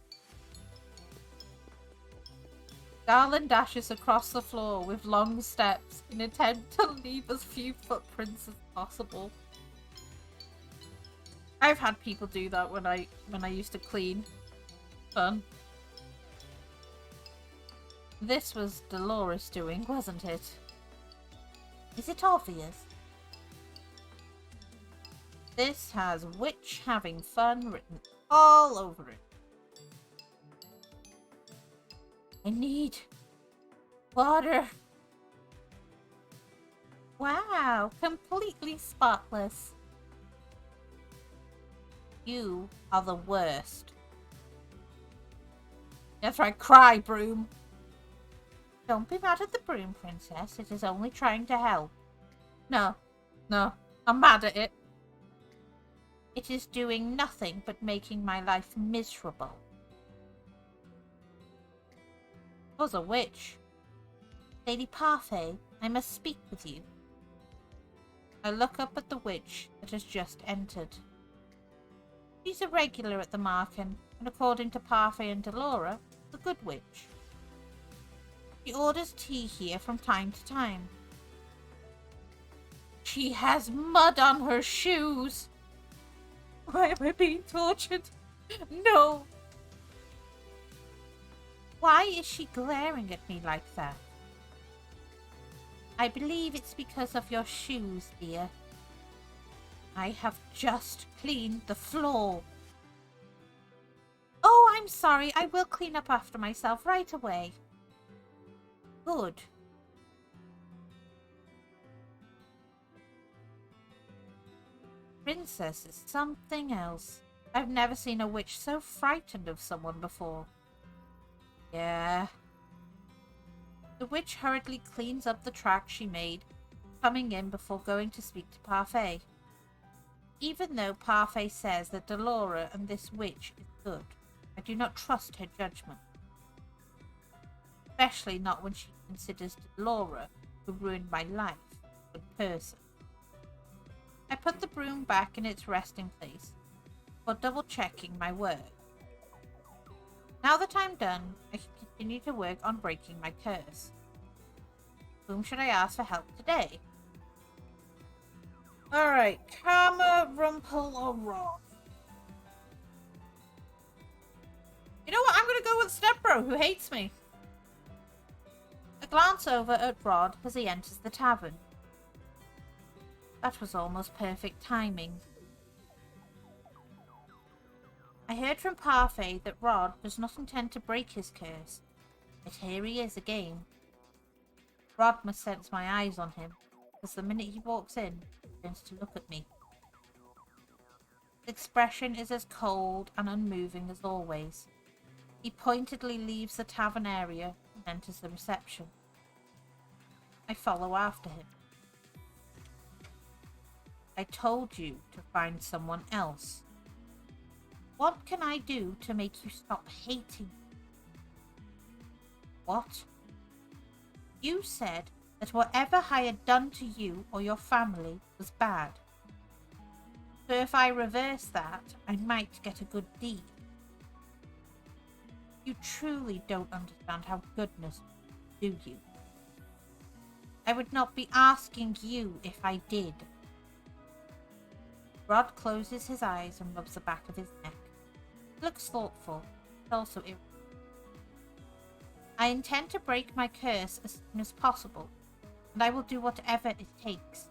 Speaker 1: Garland dashes across the floor with long steps in an attempt to leave as few footprints as possible. I've had people do that when I used to clean. Fun. This was Dolores doing, wasn't it? Is it obvious? This has witch having fun written all over it. I need water. Wow, completely spotless. You are the worst. That's right, cry, broom. Don't be mad at the broom, princess. It is only trying to help. No, I'm mad at it. It is doing nothing but making my life miserable. I was a witch. Lady Parfait, I must speak with you. I look up at the witch that has just entered. She's a regular at the Marken, and according to Parfait and Delora, a good witch. She orders tea here from time to time. She has mud on her shoes. Why am I being tortured? No. Why is she glaring at me like that? I believe it's because of your shoes, dear. I have just cleaned the floor. Oh, I'm sorry. I will clean up after myself right away. Good. Princess is something else. I've never seen a witch so frightened of someone before. Yeah. The witch hurriedly cleans up the track she made, coming in before going to speak to Parfait. Even though Parfait says that Delora and this witch is good, I do not trust her judgment. Especially not when she considers Delora, who ruined my life, a good person. I put the broom back in its resting place, for double-checking my work. Now that I'm done, I can continue to work on breaking my curse. Whom should I ask for help today? Alright, Karma, Rumpel, or Rod? You know what? I'm gonna go with Stepbro, who hates me. I glance over at Rod as he enters the tavern. That was almost perfect timing. I heard from Parfait that Rod does not intend to break his curse, but here he is again. Rod must sense my eyes on him, because the minute he walks in, he turns to look at me. His expression is as cold and unmoving as always. He pointedly leaves the tavern area and enters the reception. I follow after him. I told you to find someone else. What can I do to make you stop hating me? What? You said that whatever I had done to you or your family was bad. So if I reverse that, I might get a good deed. You truly don't understand how goodness is, do you? I would not be asking you if I did. Rod closes his eyes and rubs the back of his neck. He looks thoughtful, but also irritable. I intend to break my curse as soon as possible, and I will do whatever it takes.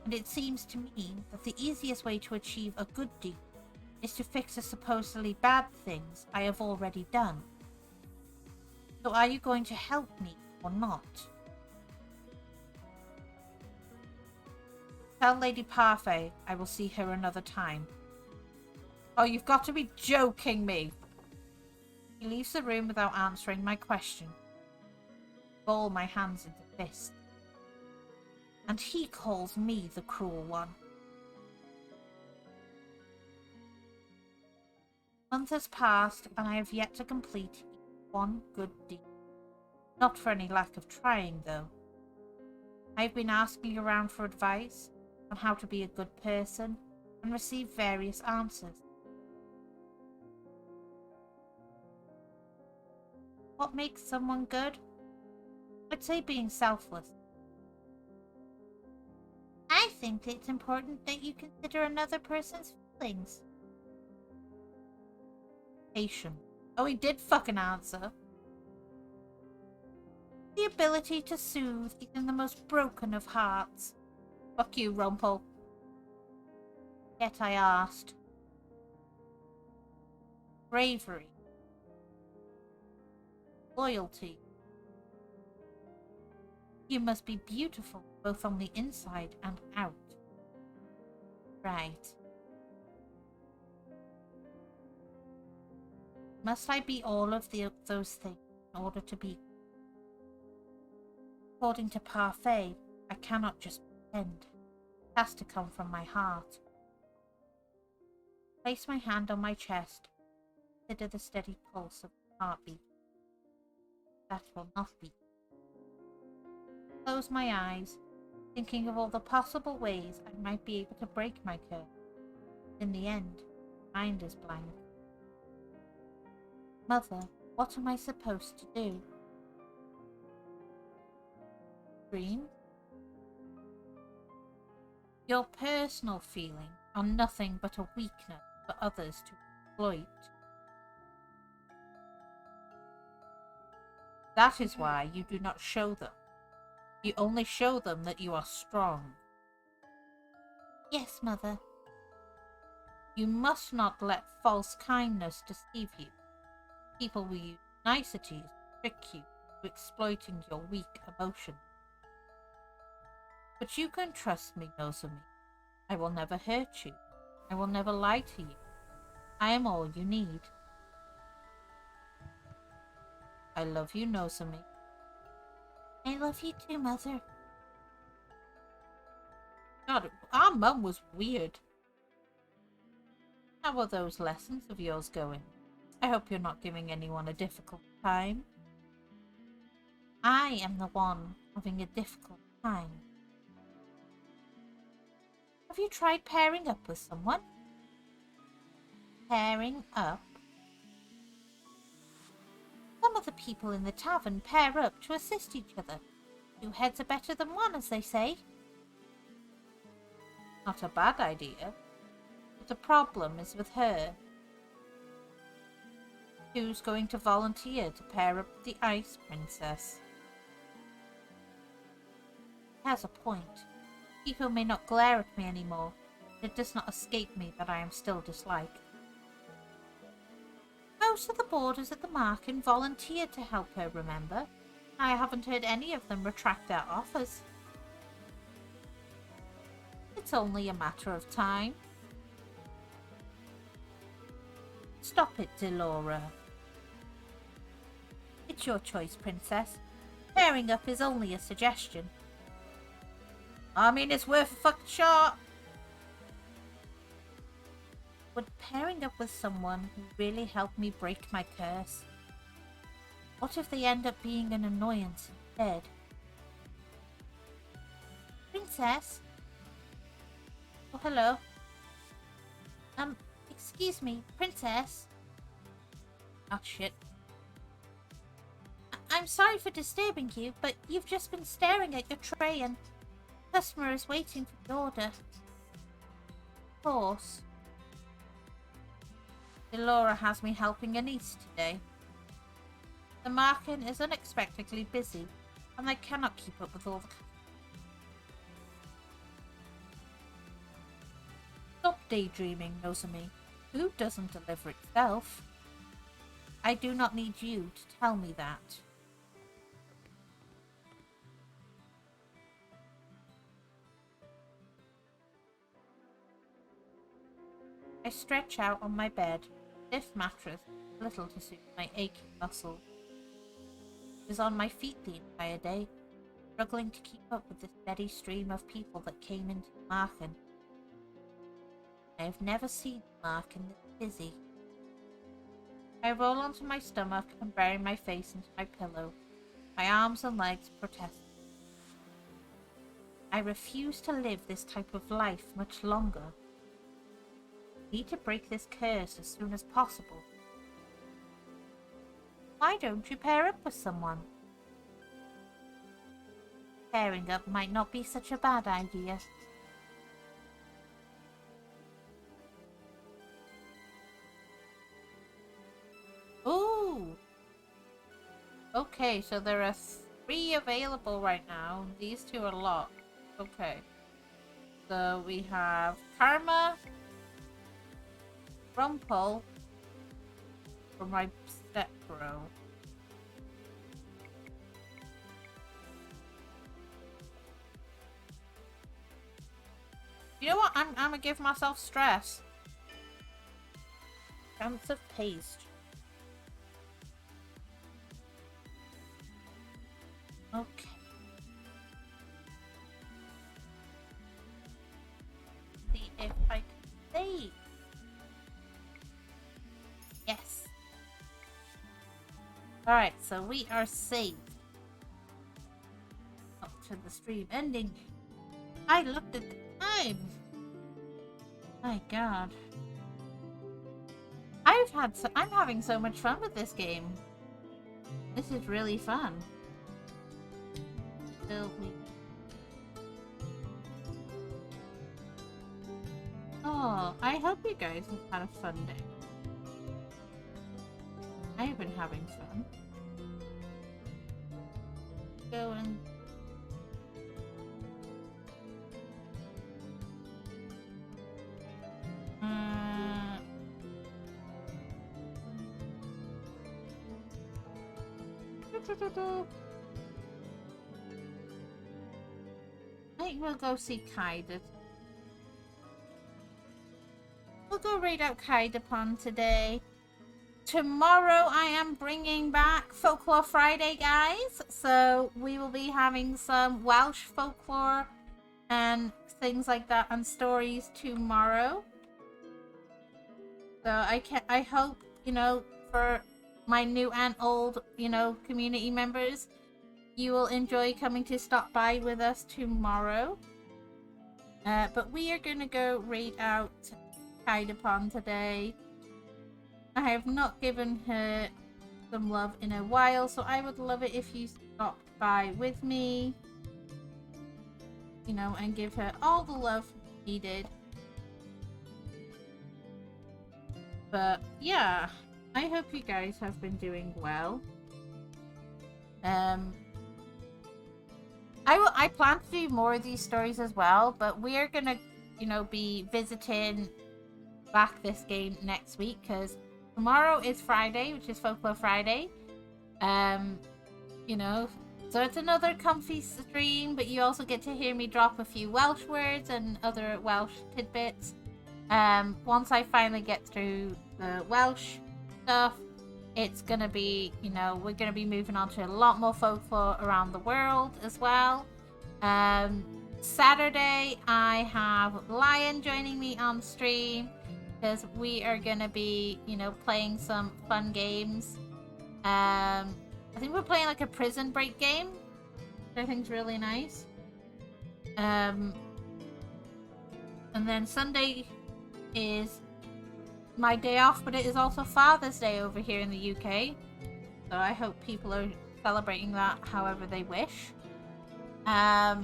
Speaker 1: And it seems to me that the easiest way to achieve a good deed is to fix the supposedly bad things I have already done. So are you going to help me or not? Tell Lady Parfait I will see her another time. Oh, you've got to be joking me. He leaves the room without answering my question. Ball my hands into fists. And he calls me the cruel one. Months has passed, and I have yet to complete one good deed. Not for any lack of trying, though. I have been asking around for advice on how to be a good person, and received various answers. What makes someone good? I'd say being selfless. I think it's important that you consider another person's feelings. Patient. Oh, he did fucking answer. The ability to soothe even the most broken of hearts. Fuck you, Rumpel. Yet I asked. Bravery. Loyalty. You must be beautiful, both on the inside and out. Right. Must I be all of those things in order to be? According to Parfait, I cannot just pretend. It has to come from my heart. Place my hand on my chest. Consider the steady pulse of my heartbeat. That will not be. Close my eyes, thinking of all the possible ways I might be able to break my curse. In the end, mind is blank. Mother, what am I supposed to do? Dream? Your personal feelings are nothing but a weakness for others to exploit. That is why you do not show them. You only show them that you are strong. Yes, Mother. You must not let false kindness deceive you. People will use niceties to trick you into exploiting your weak emotions. But you can trust me, Nozomi. I will never hurt you. I will never lie to you. I am all you need. I love you, Nozomi. I love you too, Mother. God, our mum was weird. How are those lessons of yours going? I hope you're not giving anyone a difficult time. I am the one having a difficult time. Have you tried pairing up with someone? Pairing up? Some of the people in the tavern pair up to assist each other. Two heads are better than one, as they say. Not a bad idea. But the problem is with her. Who's going to volunteer to pair up with the Ice Princess? He has a point. People may not glare at me anymore, but it does not escape me that I am still disliked. Most of the boarders at the market volunteered to help her, remember? I haven't heard any of them retract their offers. It's only a matter of time. Stop it, Delora. It's your choice, Princess. Pairing up is only a suggestion. I mean, it's worth a fucking shot. Would pairing up with someone really help me break my curse? What if they end up being an annoyance instead? Princess? Oh, hello. Excuse me, Princess? Oh, shit. I'm sorry for disturbing you, but you've just been staring at your tray and the customer is waiting for the order. Of course. Delora has me helping a niece today. The market is unexpectedly busy, and I cannot keep up with all the... Stop daydreaming, Nozomi. Food doesn't deliver itself. I do not need you to tell me that. I stretch out on my bed, stiff mattress, little to suit my aching muscles. I was on my feet the entire day, struggling to keep up with the steady stream of people that came into the market. I have never seen the market this busy. I roll onto my stomach and bury my face into my pillow, my arms and legs protesting. I refuse to live this type of life much longer. I need to break this curse as soon as possible. Why don't you pair up with someone? Pairing up might not be such a bad idea. Ooh! Okay, so there are 3 available right now. These 2 are locked. Okay. So we have Karma, Rumpel, for my step bro. You know what? I'm gonna give myself stress. Chance of paste. Okay. See if I can save. Yes. Alright, so we are saved. Up to the stream ending. I looked at the time. My god. I'm having so much fun with this game. This is really fun. Oh, I hope you guys have had a fun day. I've been having fun. Go and... I think we'll go see Kaida. We'll go raid out Kaidapon today. Tomorrow I am bringing back Folklore Friday, guys. So we will be having some Welsh folklore and things like that and stories tomorrow. So I hope, you know, for my new and old, you know, community members, you will enjoy coming to stop by with us tomorrow. But we are going to go raid out Kaidapon today. I have not given her some love in a while, so I would love it if you stopped by with me, you know, and give her all the love needed. But yeah, I hope you guys have been doing well. I plan to do more of these stories as well, but we are gonna, you know, be visiting back this game next week because tomorrow is Friday, which is Folklore Friday. You know, so it's another comfy stream, but you also get to hear me drop a few Welsh words and other Welsh tidbits. Once I finally get through the Welsh stuff, it's gonna be, you know, we're gonna be moving on to a lot more folklore around the world as well. Saturday, I have Lion joining me on stream because we are gonna be, you know, playing some fun games. I think we're playing like a prison break game, which I think is really nice. And then Sunday is my day off, but it is also Father's Day over here in the UK. So I hope people are celebrating that however they wish. Yeah,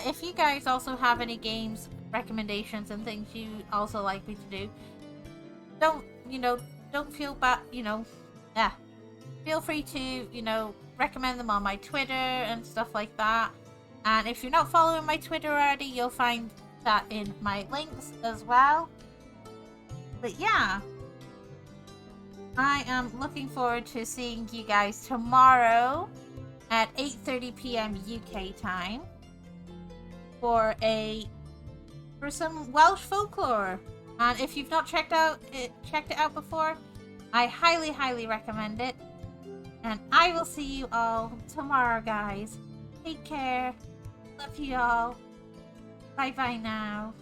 Speaker 1: if you guys also have any games, recommendations, and things you also like me to do, don't feel bad, feel free to, recommend them on my Twitter and stuff like that. And if you're not following my Twitter already, you'll find that in my links as well. But yeah, I am looking forward to seeing you guys tomorrow at 8:30 p.m. UK time for some Welsh folklore. And if you've not checked it out before, I highly recommend it. And I will see you all tomorrow, guys. Take care. Love you all. Bye bye now.